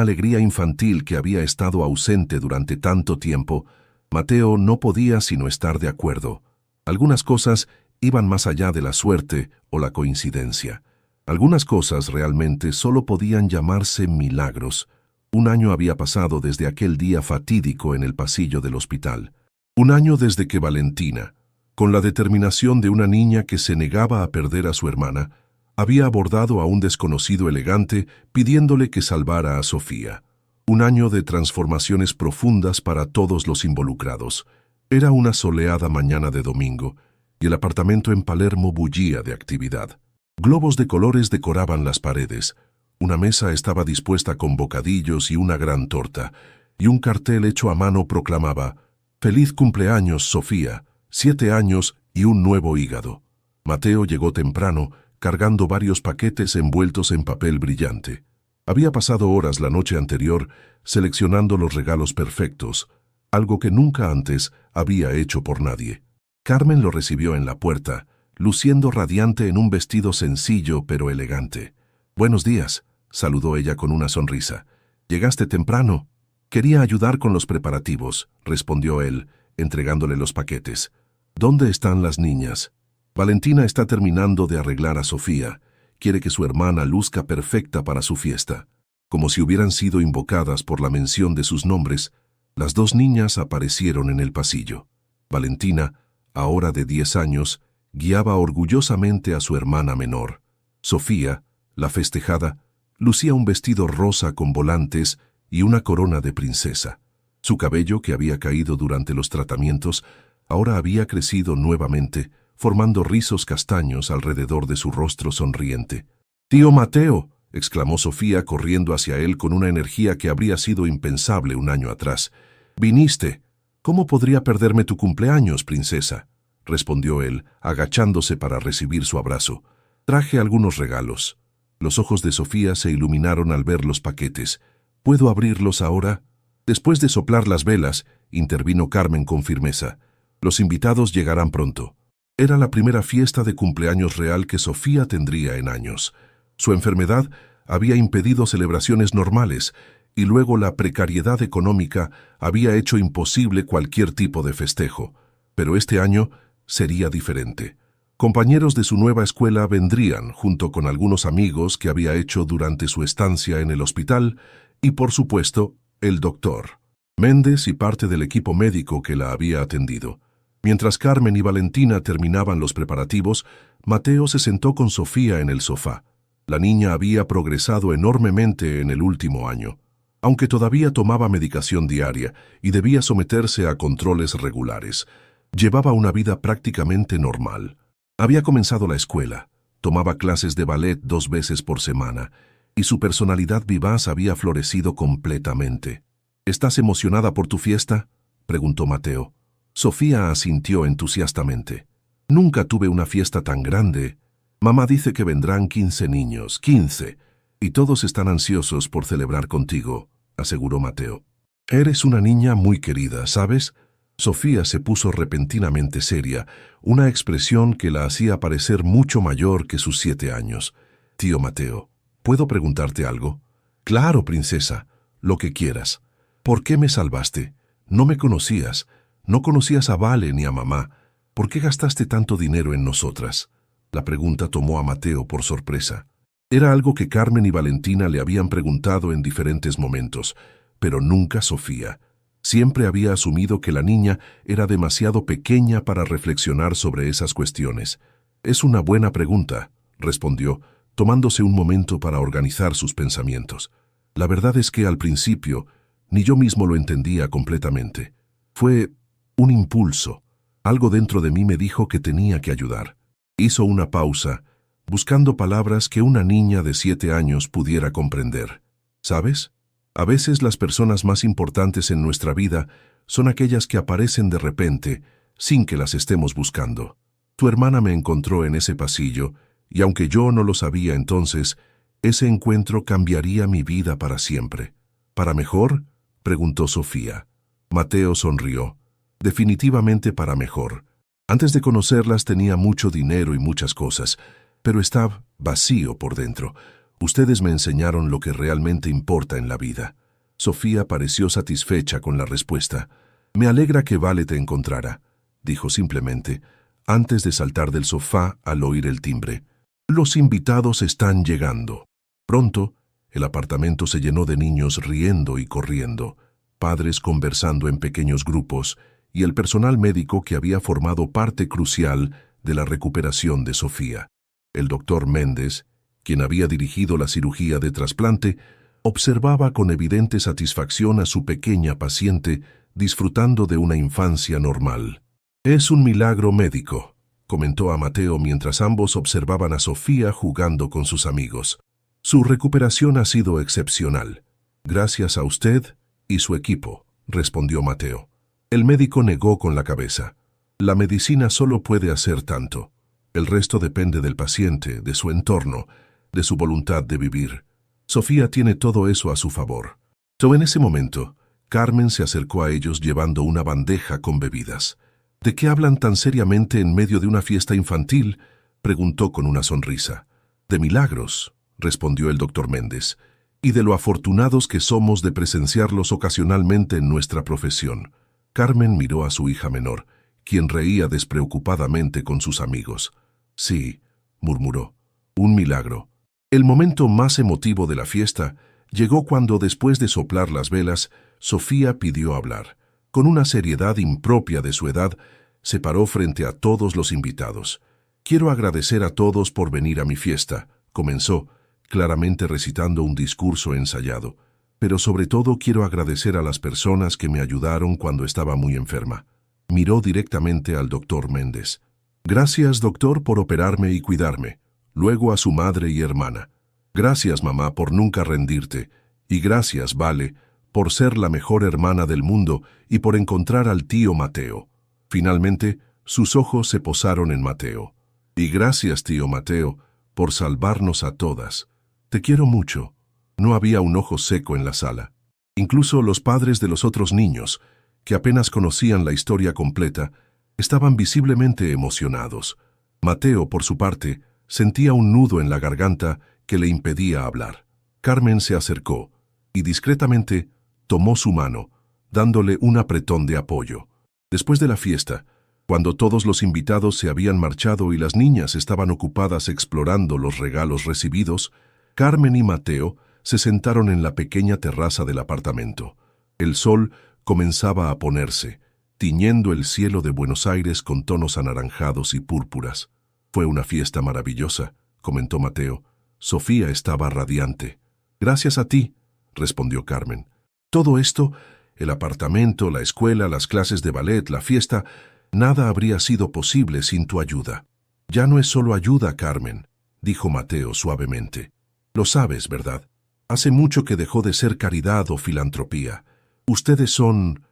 A: alegría infantil que había estado ausente durante tanto tiempo, Mateo no podía sino estar de acuerdo. Algunas cosas iban más allá de la suerte o la coincidencia. Algunas cosas realmente solo podían llamarse milagros. Un año había pasado desde aquel día fatídico en el pasillo del hospital. Un año desde que Valentina, con la determinación de una niña que se negaba a perder a su hermana, había abordado a un desconocido elegante pidiéndole que salvara a Sofía. Un año de transformaciones profundas para todos los involucrados. Era una soleada mañana de domingo, y el apartamento en Palermo bullía de actividad. Globos de colores decoraban las paredes. Una mesa estaba dispuesta con bocadillos y una gran torta, y un cartel hecho a mano proclamaba: «Feliz cumpleaños, Sofía, 7 años y un nuevo hígado». Mateo llegó temprano, cargando varios paquetes envueltos en papel brillante. Había pasado horas la noche anterior seleccionando los regalos perfectos, algo que nunca antes había hecho por nadie. Carmen lo recibió en la puerta, luciendo radiante en un vestido sencillo pero elegante. «Buenos días», saludó ella con una sonrisa. «¿Llegaste temprano?» «Quería ayudar con los preparativos», respondió él, entregándole los paquetes. «¿Dónde están las niñas?» «Valentina está terminando de arreglar a Sofía. Quiere que su hermana luzca perfecta para su fiesta». Como si hubieran sido invocadas por la mención de sus nombres, las 2 niñas aparecieron en el pasillo. Valentina, ahora de 10 años, guiaba orgullosamente a su hermana menor. Sofía, la festejada, lucía un vestido rosa con volantes y una corona de princesa. Su cabello, que había caído durante los tratamientos, Ahora había crecido nuevamente, formando rizos castaños alrededor de su rostro sonriente. «¡Tío Mateo!», exclamó Sofía corriendo hacia él con una energía que habría sido impensable un año atrás. «¡Viniste! ¿Cómo podría perderme tu cumpleaños, princesa?», respondió él, agachándose para recibir su abrazo. «Traje algunos regalos». Los ojos de Sofía se iluminaron al ver los paquetes. «¿Puedo abrirlos ahora?». Después de soplar las velas, intervino Carmen con firmeza. «Los invitados llegarán pronto». Era la primera fiesta de cumpleaños real que Sofía tendría en años. Su enfermedad había impedido celebraciones normales y luego la precariedad económica había hecho imposible cualquier tipo de festejo. Pero este año sería diferente. Compañeros de su nueva escuela vendrían, junto con algunos amigos que había hecho durante su estancia en el hospital, y por supuesto, el doctor Méndez y parte del equipo médico que la había atendido. Mientras Carmen y Valentina terminaban los preparativos, Mateo se sentó con Sofía en el sofá. La niña había progresado enormemente en el último año, aunque todavía tomaba medicación diaria y debía someterse a controles regulares. Llevaba una vida prácticamente normal. Había comenzado la escuela, tomaba clases de ballet 2 veces por semana, y su personalidad vivaz había florecido completamente. «¿Estás emocionada por tu fiesta?», preguntó Mateo. Sofía asintió entusiastamente. «Nunca tuve una fiesta tan grande. Mamá dice que vendrán 15 niños, 15, y todos están ansiosos por celebrar contigo», aseguró Mateo. «Eres una niña muy querida, ¿sabes?». Sofía se puso repentinamente seria, una expresión que la hacía parecer mucho mayor que sus 7 años. «Tío Mateo, ¿puedo preguntarte algo?». «Claro, princesa, lo que quieras». «¿Por qué me salvaste? No me conocías. No conocías a Vale ni a mamá. ¿Por qué gastaste tanto dinero en nosotras?». La pregunta tomó a Mateo por sorpresa. Era algo que Carmen y Valentina le habían preguntado en diferentes momentos, pero nunca Sofía. Siempre había asumido que la niña era demasiado pequeña para reflexionar sobre esas cuestiones. «Es una buena pregunta», respondió, tomándose un momento para organizar sus pensamientos. «La verdad es que al principio ni yo mismo lo entendía completamente. Fue un impulso. Algo dentro de mí me dijo que tenía que ayudar». Hizo una pausa, buscando palabras que una niña de 7 años pudiera comprender. «¿Sabes? A veces las personas más importantes en nuestra vida son aquellas que aparecen de repente, sin que las estemos buscando. Tu hermana me encontró en ese pasillo, y aunque yo no lo sabía entonces, ese encuentro cambiaría mi vida para siempre». «¿Para mejor?», preguntó Sofía. Mateo sonrió. «Definitivamente para mejor. Antes de conocerlas tenía mucho dinero y muchas cosas, pero estaba vacío por dentro. Ustedes me enseñaron lo que realmente importa en la vida». Sofía pareció satisfecha con la respuesta. «Me alegra que Vale te encontrara», dijo simplemente, antes de saltar del sofá al oír el timbre. «Los invitados están llegando». Pronto, el apartamento se llenó de niños riendo y corriendo, padres conversando en pequeños grupos y el personal médico que había formado parte crucial de la recuperación de Sofía. El doctor Méndez, quien había dirigido la cirugía de trasplante, observaba con evidente satisfacción a su pequeña paciente disfrutando de una infancia normal. «Es un milagro médico», comentó a Mateo mientras ambos observaban a Sofía jugando con sus amigos. «Su recuperación ha sido excepcional. Gracias a usted y su equipo», respondió Mateo. El médico negó con la cabeza. «La medicina solo puede hacer tanto. El resto depende del paciente, de su entorno, de su voluntad de vivir. Sofía tiene todo eso a su favor». En ese momento, Carmen se acercó a ellos llevando una bandeja con bebidas. «¿De qué hablan tan seriamente en medio de una fiesta infantil?», preguntó con una sonrisa. «De milagros», respondió el doctor Méndez, «y de lo afortunados que somos de presenciarlos ocasionalmente en nuestra profesión». Carmen miró a su hija menor, quien reía despreocupadamente con sus amigos. «Sí», murmuró, «un milagro». El momento más emotivo de la fiesta llegó cuando, después de soplar las velas, Sofía pidió hablar. Con una seriedad impropia de su edad, se paró frente a todos los invitados. «Quiero agradecer a todos por venir a mi fiesta», comenzó, claramente recitando un discurso ensayado. «Pero sobre todo quiero agradecer a las personas que me ayudaron cuando estaba muy enferma. Miró directamente al doctor Méndez. Gracias, doctor, por operarme y cuidarme. Luego a su madre y hermana. Gracias, mamá, por nunca rendirte. Y gracias, Vale, por ser la mejor hermana del mundo y por encontrar al tío Mateo. Finalmente, sus ojos se posaron en Mateo. Y gracias, tío Mateo, por salvarnos a todas. Te quiero mucho. No había un ojo seco en la sala. Incluso los padres de los otros niños, que apenas conocían la historia completa, estaban visiblemente emocionados. Mateo, por su parte, sentía un nudo en la garganta que le impedía hablar. Carmen se acercó y discretamente tomó su mano, dándole un apretón de apoyo. Después de la fiesta, cuando todos los invitados se habían marchado y las niñas estaban ocupadas explorando los regalos recibidos, Carmen y Mateo se sentaron en la pequeña terraza del apartamento. El sol comenzaba a ponerse, tiñendo el cielo de Buenos Aires con tonos anaranjados y púrpuras. Fue una fiesta maravillosa, comentó Mateo. Sofía estaba radiante. Gracias a ti, respondió Carmen. Todo esto, el apartamento, la escuela, las clases de ballet, la fiesta, nada habría sido posible sin tu ayuda. Ya no es solo ayuda, Carmen, dijo Mateo suavemente. Lo sabes, ¿verdad? Hace mucho que dejó de ser caridad o filantropía. Ustedes son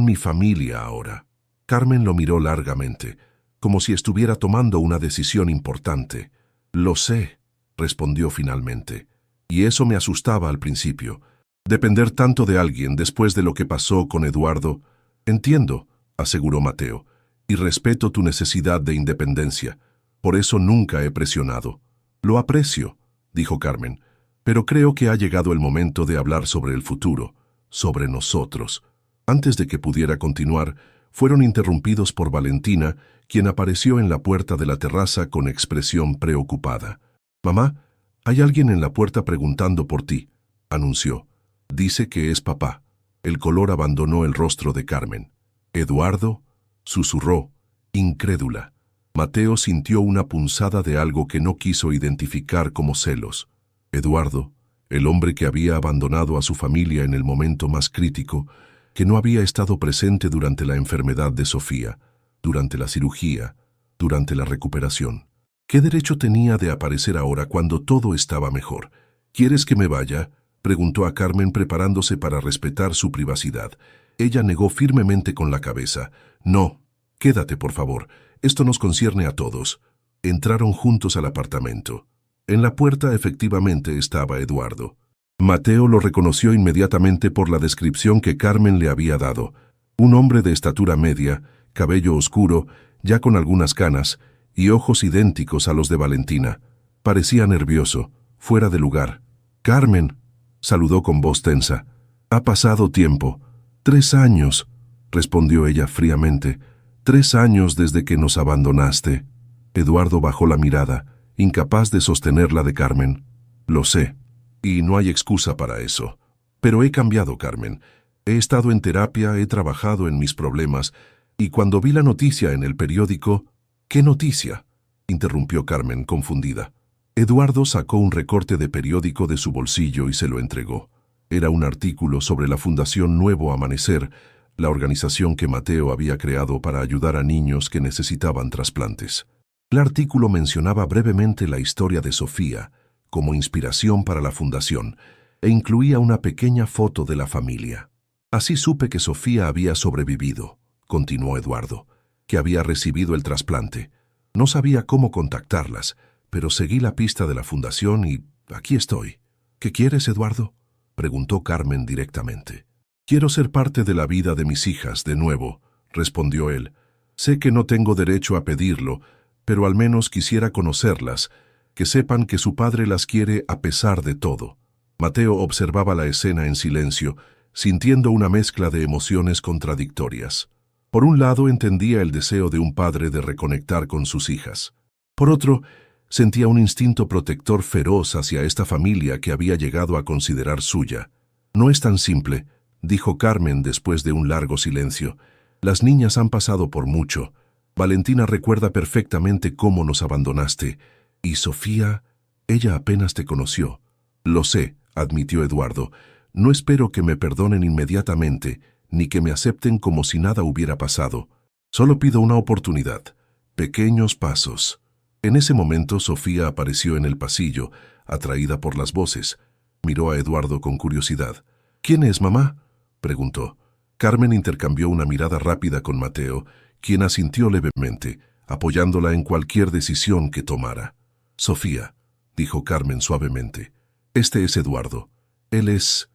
A: mi familia ahora. Carmen lo miró largamente, como si estuviera tomando una decisión importante. Lo sé, respondió finalmente, y eso me asustaba al principio. Depender tanto de alguien después de lo que pasó con Eduardo. Entiendo, aseguró Mateo, y respeto tu necesidad de independencia. Por eso nunca he presionado. Lo aprecio, dijo Carmen, pero creo que ha llegado el momento de hablar sobre el futuro, sobre nosotros. Antes de que pudiera continuar, fueron interrumpidos por Valentina, quien apareció en la puerta de la terraza con expresión preocupada. «Mamá, hay alguien en la puerta preguntando por ti», anunció. «Dice que es papá». El color abandonó el rostro de Carmen. «¿Eduardo?», susurró, incrédula. Mateo sintió una punzada de algo que no quiso identificar como celos. Eduardo, el hombre que había abandonado a su familia en el momento más crítico, que no había estado presente durante la enfermedad de Sofía, durante la cirugía, durante la recuperación. ¿Qué derecho tenía de aparecer ahora cuando todo estaba mejor? «¿Quieres que me vaya?», preguntó a Carmen preparándose para respetar su privacidad. Ella negó firmemente con la cabeza. «No, quédate por favor, esto nos concierne a todos». Entraron juntos al apartamento. En la puerta efectivamente estaba Eduardo. Mateo lo reconoció inmediatamente por la descripción que Carmen le había dado. Un hombre de estatura media, cabello oscuro, ya con algunas canas, y ojos idénticos a los de Valentina. Parecía nervioso, fuera de lugar. «Carmen», saludó con voz tensa. «Ha pasado tiempo». «3 años», respondió ella fríamente. «3 años desde que nos abandonaste». Eduardo bajó la mirada, incapaz de sostener la de Carmen. «Lo sé, y no hay excusa para eso. Pero he cambiado, Carmen. He estado en terapia, he trabajado en mis problemas, y cuando vi la noticia en el periódico...» «¿Qué noticia?», interrumpió Carmen, confundida. Eduardo sacó un recorte de periódico de su bolsillo y se lo entregó. Era un artículo sobre la Fundación Nuevo Amanecer, la organización que Mateo había creado para ayudar a niños que necesitaban trasplantes. El artículo mencionaba brevemente la historia de Sofía como inspiración para la fundación e incluía una pequeña foto de la familia. «Así supe que Sofía había sobrevivido», continuó Eduardo, «que había recibido el trasplante. No sabía cómo contactarlas, pero seguí la pista de la fundación y aquí estoy». «¿Qué quieres, Eduardo?», preguntó Carmen directamente. «Quiero ser parte de la vida de mis hijas de nuevo», respondió él. «Sé que no tengo derecho a pedirlo, pero al menos quisiera conocerlas, que sepan que su padre las quiere a pesar de todo». Mateo observaba la escena en silencio, sintiendo una mezcla de emociones contradictorias. Por un lado entendía el deseo de un padre de reconectar con sus hijas. Por otro, sentía un instinto protector feroz hacia esta familia que había llegado a considerar suya. «No es tan simple», dijo Carmen después de un largo silencio. «Las niñas han pasado por mucho. Valentina recuerda perfectamente cómo nos abandonaste. Y Sofía, ella apenas te conoció». «Lo sé», admitió Eduardo. «No espero que me perdonen inmediatamente, ni que me acepten como si nada hubiera pasado. Solo pido una oportunidad. Pequeños pasos. En ese momento Sofía apareció en el pasillo, atraída por las voces. Miró a Eduardo con curiosidad. «¿Quién es, mamá?», preguntó. Carmen intercambió una mirada rápida con Mateo, quien asintió levemente, apoyándola en cualquier decisión que tomara. «Sofía», dijo Carmen suavemente, «este es Eduardo. Él es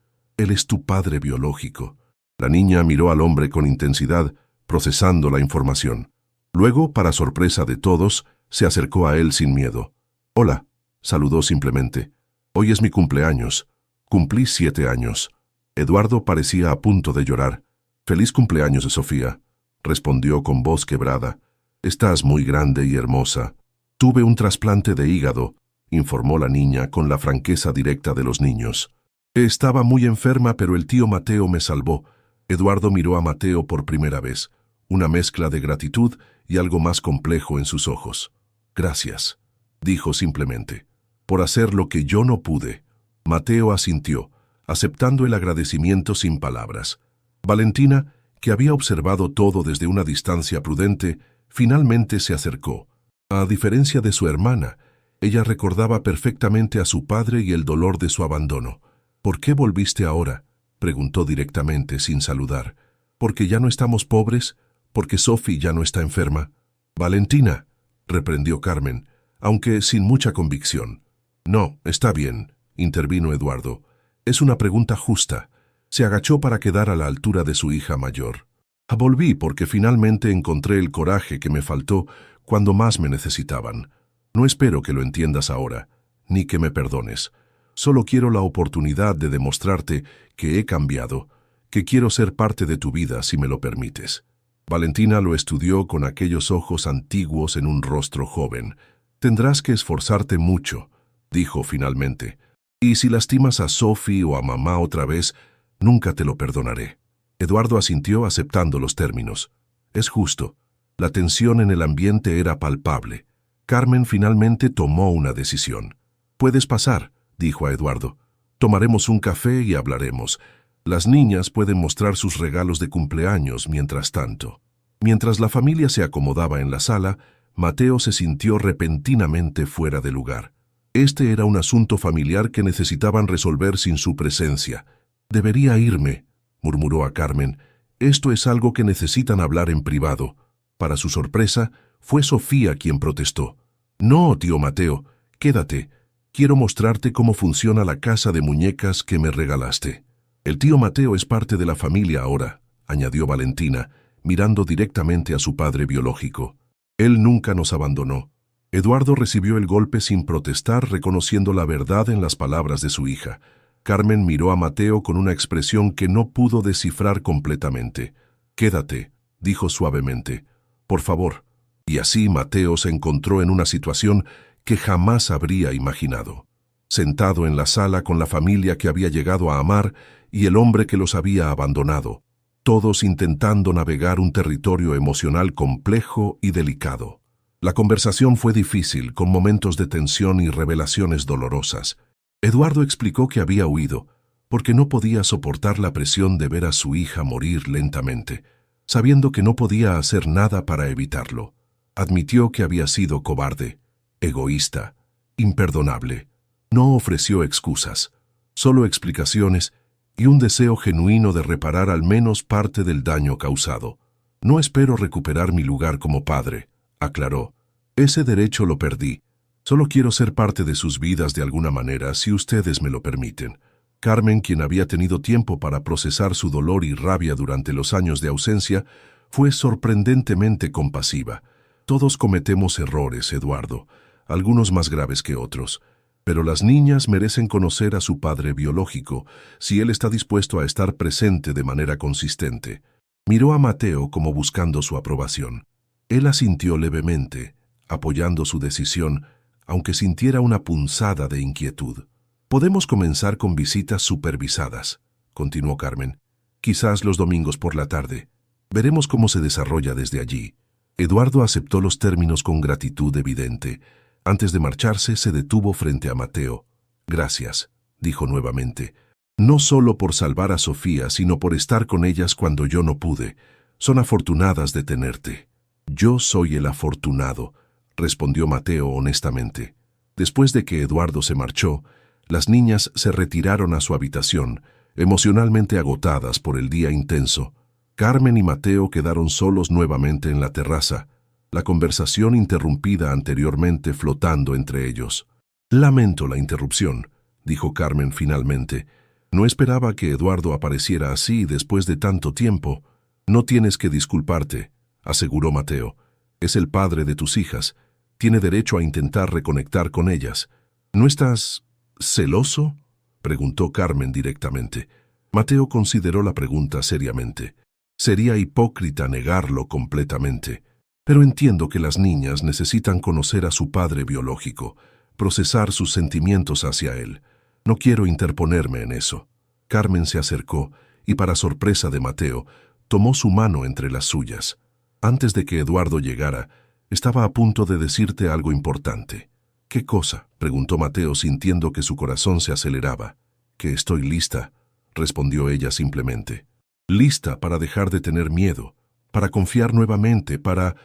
A: tu padre biológico». La niña miró al hombre con intensidad, procesando la información. Luego, para sorpresa de todos, se acercó a él sin miedo. «Hola», saludó simplemente. «Hoy es mi cumpleaños. Cumplí 7 años». Eduardo parecía a punto de llorar. «Feliz cumpleaños, Sofía», respondió con voz quebrada. «Estás muy grande y hermosa». «Tuve un trasplante de hígado», informó la niña con la franqueza directa de los niños. «Estaba muy enferma, pero el tío Mateo me salvó». Eduardo miró a Mateo por primera vez, una mezcla de gratitud y algo más complejo en sus ojos. «Gracias», dijo simplemente, «por hacer lo que yo no pude». Mateo asintió, aceptando el agradecimiento sin palabras. Valentina, que había observado todo desde una distancia prudente, finalmente se acercó. A diferencia de su hermana, ella recordaba perfectamente a su padre y el dolor de su abandono. «¿Por qué volviste ahora?», preguntó directamente, sin saludar. «¿Porque ya no estamos pobres? ¿Porque Sophie ya no está enferma?». «Valentina», reprendió Carmen, aunque sin mucha convicción. «No, está bien», intervino Eduardo. «Es una pregunta justa». Se agachó para quedar a la altura de su hija mayor. «Volví porque finalmente encontré el coraje que me faltó cuando más me necesitaban. No espero que lo entiendas ahora, ni que me perdones. Solo quiero la oportunidad de demostrarte que he cambiado, que quiero ser parte de tu vida si me lo permites». Valentina lo estudió con aquellos ojos antiguos en un rostro joven. «Tendrás que esforzarte mucho», dijo finalmente. «Y si lastimas a Sophie o a mamá otra vez, nunca te lo perdonaré». Eduardo asintió aceptando los términos. «Es justo». La tensión en el ambiente era palpable. Carmen finalmente tomó una decisión. «Puedes pasar», dijo a Eduardo. «Tomaremos un café y hablaremos. Las niñas pueden mostrar sus regalos de cumpleaños mientras tanto». Mientras la familia se acomodaba en la sala, Mateo se sintió repentinamente fuera de lugar. Este era un asunto familiar que necesitaban resolver sin su presencia. «Debería irme», murmuró a Carmen. «Esto es algo que necesitan hablar en privado». Para su sorpresa, fue Sofía quien protestó. «No, tío Mateo, quédate. Quiero mostrarte cómo funciona la casa de muñecas que me regalaste». «El tío Mateo es parte de la familia ahora», añadió Valentina, mirando directamente a su padre biológico. «Él nunca nos abandonó». Eduardo recibió el golpe sin protestar, reconociendo la verdad en las palabras de su hija. Carmen miró a Mateo con una expresión que no pudo descifrar completamente. «Quédate», dijo suavemente. «Por favor». Y así Mateo se encontró en una situación que jamás habría imaginado. Sentado en la sala con la familia que había llegado a amar y el hombre que los había abandonado, todos intentando navegar un territorio emocional complejo y delicado. La conversación fue difícil, con momentos de tensión y revelaciones dolorosas. Eduardo explicó que había huido, porque no podía soportar la presión de ver a su hija morir lentamente, sabiendo que no podía hacer nada para evitarlo. Admitió que había sido cobarde, egoísta, imperdonable. No ofreció excusas, solo explicaciones y un deseo genuino de reparar al menos parte del daño causado. «No espero recuperar mi lugar como padre», aclaró. «Ese derecho lo perdí. Solo quiero ser parte de sus vidas de alguna manera, si ustedes me lo permiten». Carmen, quien había tenido tiempo para procesar su dolor y rabia durante los años de ausencia, fue sorprendentemente compasiva. «Todos cometemos errores, Eduardo, algunos más graves que otros. Pero las niñas merecen conocer a su padre biológico, si él está dispuesto a estar presente de manera consistente». Miró a Mateo como buscando su aprobación. Él asintió levemente, apoyando su decisión, aunque sintiera una punzada de inquietud. «Podemos comenzar con visitas supervisadas», continuó Carmen. «Quizás los domingos por la tarde. Veremos cómo se desarrolla desde allí». Eduardo aceptó los términos con gratitud evidente. Antes de marcharse, se detuvo frente a Mateo. «Gracias», dijo nuevamente. «No solo por salvar a Sofía, sino por estar con ellas cuando yo no pude. Son afortunadas de tenerte. Yo soy el afortunado, respondió Mateo honestamente. Después de que Eduardo se marchó, las niñas se retiraron a su habitación, emocionalmente agotadas por el día intenso. Carmen y Mateo quedaron solos nuevamente en la terraza, la conversación interrumpida anteriormente flotando entre ellos. Lamento la interrupción, dijo Carmen finalmente. No esperaba que Eduardo apareciera así después de tanto tiempo. No tienes que disculparte, aseguró Mateo. Es el padre de tus hijas. Tiene derecho a intentar reconectar con ellas. ¿No estás celoso?, preguntó Carmen directamente. Mateo consideró la pregunta seriamente. Sería hipócrita negarlo completamente. Pero entiendo que las niñas necesitan conocer a su padre biológico, procesar sus sentimientos hacia él. No quiero interponerme en eso. Carmen se acercó y, para sorpresa de Mateo, tomó su mano entre las suyas. Antes de que Eduardo llegara, estaba a punto de decirte algo importante. ¿Qué cosa?, preguntó Mateo sintiendo que su corazón se aceleraba. Que estoy lista, respondió ella simplemente. Lista para dejar de tener miedo, para confiar nuevamente, para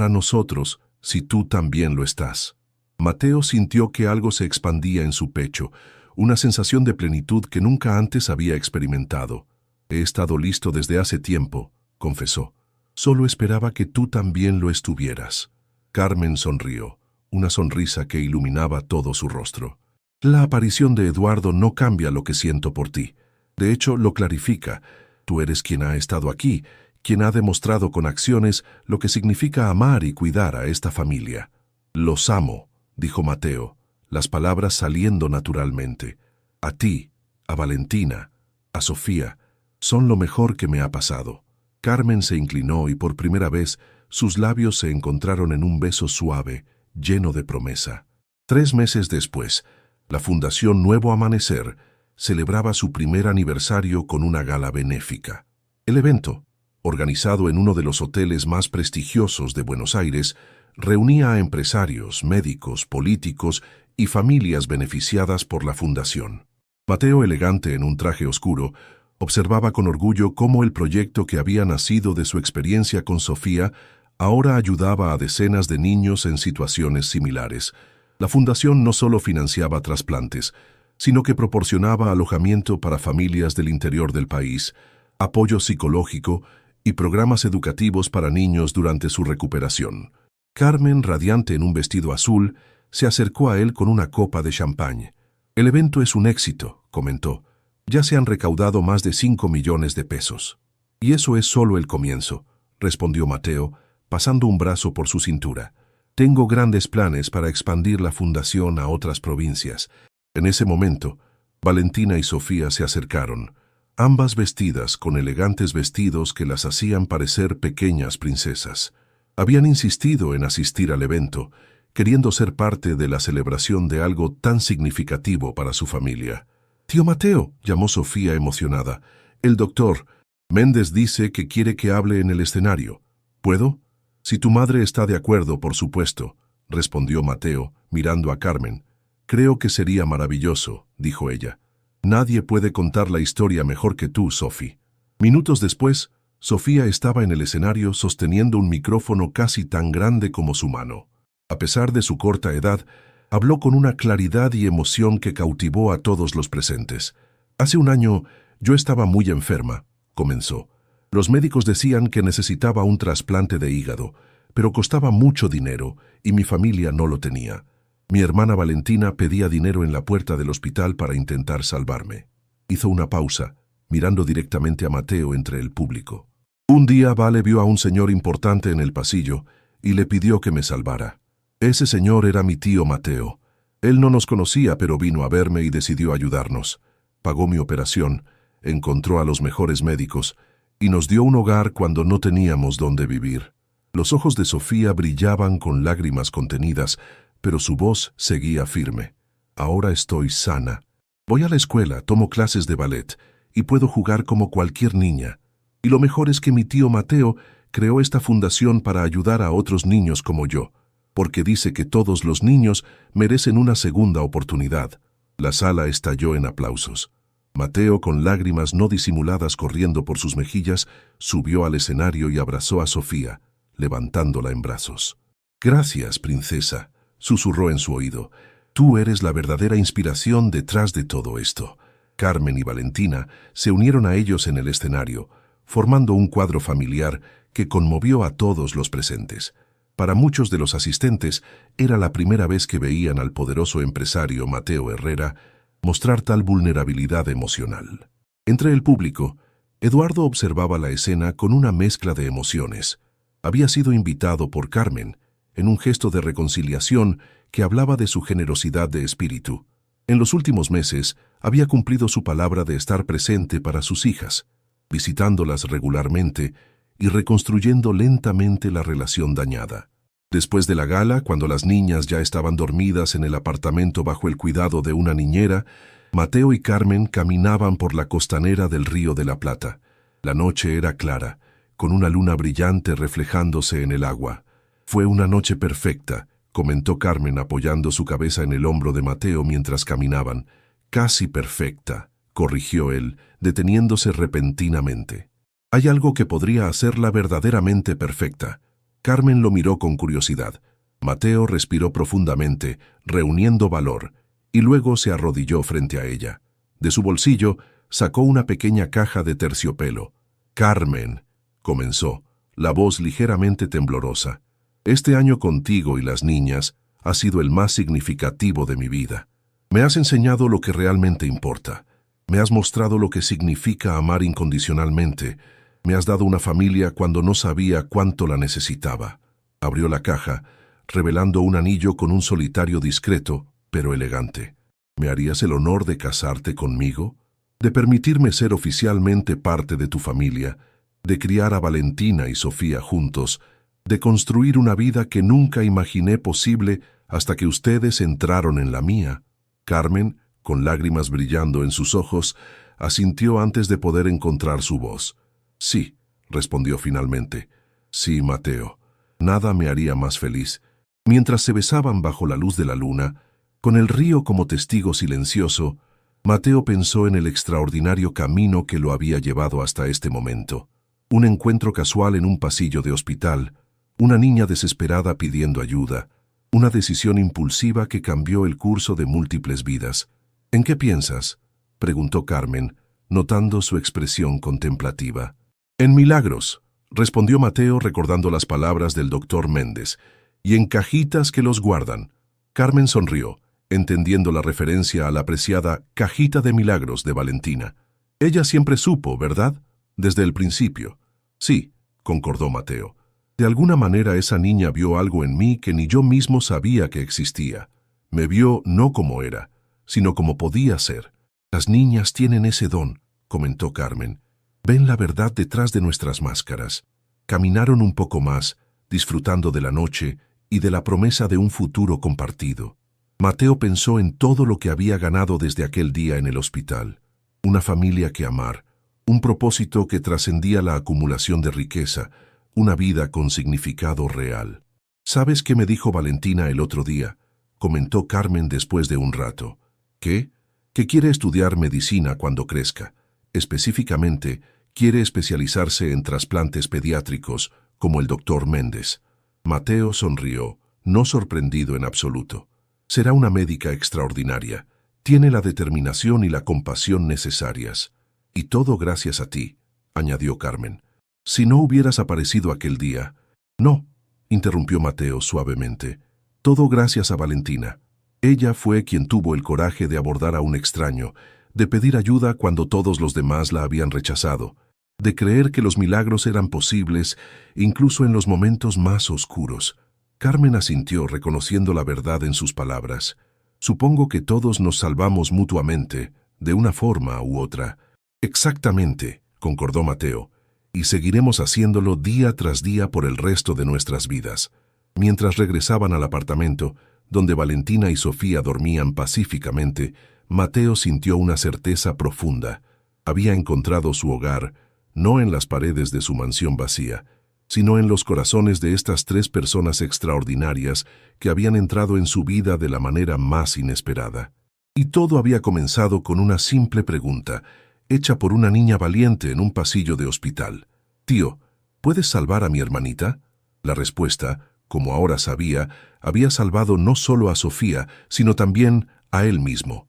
A: nosotros, si tú también lo estás. Mateo sintió que algo se expandía en su pecho, una sensación de plenitud que nunca antes había experimentado. He estado listo desde hace tiempo, confesó. Solo esperaba que tú también lo estuvieras. Carmen sonrió, una sonrisa que iluminaba todo su rostro. La aparición de Eduardo no cambia lo que siento por ti. De hecho, lo clarifica. Tú eres quien ha estado aquí, quien ha demostrado con acciones lo que significa amar y cuidar a esta familia. Los amo, dijo Mateo, las palabras saliendo naturalmente. A ti, a Valentina, a Sofía, son lo mejor que me ha pasado. Carmen se inclinó y por primera vez sus labios se encontraron en un beso suave, lleno de promesa. 3 meses después, la Fundación Nuevo Amanecer celebraba su primer aniversario con una gala benéfica. El evento, organizado en uno de los hoteles más prestigiosos de Buenos Aires, reunía a empresarios, médicos, políticos y familias beneficiadas por la fundación. Mateo, elegante en un traje oscuro, observaba con orgullo cómo el proyecto que había nacido de su experiencia con Sofía ahora ayudaba a decenas de niños en situaciones similares. La fundación no solo financiaba trasplantes, sino que proporcionaba alojamiento para familias del interior del país, apoyo psicológico y programas educativos para niños durante su recuperación. Carmen, radiante en un vestido azul, se acercó a él con una copa de champán. El evento es un éxito, comentó. Ya se han recaudado más de 5 millones de pesos. Y eso es solo el comienzo, respondió Mateo, pasando un brazo por su cintura. Tengo grandes planes para expandir la fundación a otras provincias. En ese momento, Valentina y Sofía se acercaron, ambas vestidas con elegantes vestidos que las hacían parecer pequeñas princesas. Habían insistido en asistir al evento, queriendo ser parte de la celebración de algo tan significativo para su familia. «Tío Mateo», llamó Sofía emocionada, «el doctor Méndez dice que quiere que hable en el escenario. ¿Puedo?» «Si tu madre está de acuerdo, por supuesto», respondió Mateo, mirando a Carmen. «Creo que sería maravilloso», dijo ella. «Nadie puede contar la historia mejor que tú, Sophie». Minutos después, Sofía estaba en el escenario sosteniendo un micrófono casi tan grande como su mano. A pesar de su corta edad, habló con una claridad y emoción que cautivó a todos los presentes. «Hace un año yo estaba muy enferma», comenzó. «Los médicos decían que necesitaba un trasplante de hígado, pero costaba mucho dinero y mi familia no lo tenía. Mi hermana Valentina pedía dinero en la puerta del hospital para intentar salvarme». Hizo una pausa, mirando directamente a Mateo entre el público. «Un día Vale vio a un señor importante en el pasillo y le pidió que me salvara. Ese señor era mi tío Mateo. Él no nos conocía, pero vino a verme y decidió ayudarnos. Pagó mi operación, encontró a los mejores médicos y nos dio un hogar cuando no teníamos dónde vivir». Los ojos de Sofía brillaban con lágrimas contenidas, pero su voz seguía firme. «Ahora estoy sana. Voy a la escuela, tomo clases de ballet y puedo jugar como cualquier niña. Y lo mejor es que mi tío Mateo creó esta fundación para ayudar a otros niños como yo, porque dice que todos los niños merecen una segunda oportunidad». La sala estalló en aplausos. Mateo, con lágrimas no disimuladas corriendo por sus mejillas, subió al escenario y abrazó a Sofía, levantándola en brazos. «Gracias, princesa», susurró en su oído. «Tú eres la verdadera inspiración detrás de todo esto». Carmen y Valentina se unieron a ellos en el escenario, formando un cuadro familiar que conmovió a todos los presentes. Para muchos de los asistentes era la primera vez que veían al poderoso empresario Mateo Herrera mostrar tal vulnerabilidad emocional. Entre el público, Eduardo observaba la escena con una mezcla de emociones. Había sido invitado por Carmen, en un gesto de reconciliación que hablaba de su generosidad de espíritu. En los últimos meses, había cumplido su palabra de estar presente para sus hijas, visitándolas regularmente y reconstruyendo lentamente la relación dañada. Después de la gala, cuando las niñas ya estaban dormidas en el apartamento bajo el cuidado de una niñera, Mateo y Carmen caminaban por la costanera del Río de la Plata. La noche era clara, con una luna brillante reflejándose en el agua. «Fue una noche perfecta», comentó Carmen apoyando su cabeza en el hombro de Mateo mientras caminaban. «Casi perfecta», corrigió él, deteniéndose repentinamente. «Hay algo que podría hacerla verdaderamente perfecta». Carmen lo miró con curiosidad. Mateo respiró profundamente, reuniendo valor, y luego se arrodilló frente a ella. De su bolsillo sacó una pequeña caja de terciopelo. «Carmen», comenzó, la voz ligeramente temblorosa, «este año contigo y las niñas ha sido el más significativo de mi vida. Me has enseñado lo que realmente importa. Me has mostrado lo que significa amar incondicionalmente. Me has dado una familia cuando no sabía cuánto la necesitaba». Abrió la caja, revelando un anillo con un solitario discreto, pero elegante. «¿Me harías el honor de casarte conmigo? De permitirme ser oficialmente parte de tu familia, de criar a Valentina y Sofía juntos, de construir una vida que nunca imaginé posible hasta que ustedes entraron en la mía?» Carmen, con lágrimas brillando en sus ojos, asintió antes de poder encontrar su voz. «Sí», respondió finalmente. «Sí, Mateo. Nada me haría más feliz». Mientras se besaban bajo la luz de la luna, con el río como testigo silencioso, Mateo pensó en el extraordinario camino que lo había llevado hasta este momento. Un encuentro casual en un pasillo de hospital, una niña desesperada pidiendo ayuda, una decisión impulsiva que cambió el curso de múltiples vidas. «¿En qué piensas?», preguntó Carmen, notando su expresión contemplativa. «En milagros», respondió Mateo recordando las palabras del doctor Méndez, «y en cajitas que los guardan». Carmen sonrió, entendiendo la referencia a la apreciada cajita de milagros de Valentina. «Ella siempre supo, ¿verdad? Desde el principio». «Sí», concordó Mateo. «De alguna manera esa niña vio algo en mí que ni yo mismo sabía que existía. Me vio no como era, sino como podía ser». «Las niñas tienen ese don», comentó Carmen. «Ven la verdad detrás de nuestras máscaras». Caminaron un poco más, disfrutando de la noche y de la promesa de un futuro compartido. Mateo pensó en todo lo que había ganado desde aquel día en el hospital. Una familia que amar, un propósito que trascendía la acumulación de riqueza, una vida con significado real. «¿Sabes qué me dijo Valentina el otro día?», comentó Carmen después de un rato. «¿Qué?». «Que quiere estudiar medicina cuando crezca. Específicamente, quiere especializarse en trasplantes pediátricos, como el doctor Méndez». Mateo sonrió, no sorprendido en absoluto. «Será una médica extraordinaria. Tiene la determinación y la compasión necesarias. Y todo gracias a ti», añadió Carmen. «Si no hubieras aparecido aquel día». «No», interrumpió Mateo suavemente. «Todo gracias a Valentina. Ella fue quien tuvo el coraje de abordar a un extraño, de pedir ayuda cuando todos los demás la habían rechazado, de creer que los milagros eran posibles incluso en los momentos más oscuros». Carmen asintió, reconociendo la verdad en sus palabras. «Supongo que todos nos salvamos mutuamente, de una forma u otra». «Exactamente», concordó Mateo, «y seguiremos haciéndolo día tras día por el resto de nuestras vidas». Mientras regresaban al apartamento, donde Valentina y Sofía dormían pacíficamente, Mateo sintió una certeza profunda. Había encontrado su hogar, no en las paredes de su mansión vacía, sino en los corazones de estas tres personas extraordinarias que habían entrado en su vida de la manera más inesperada. Y todo había comenzado con una simple pregunta, hecha por una niña valiente en un pasillo de hospital. «Tío, ¿puedes salvar a mi hermanita?» La respuesta, como ahora sabía, había salvado no solo a Sofía, sino también a él mismo.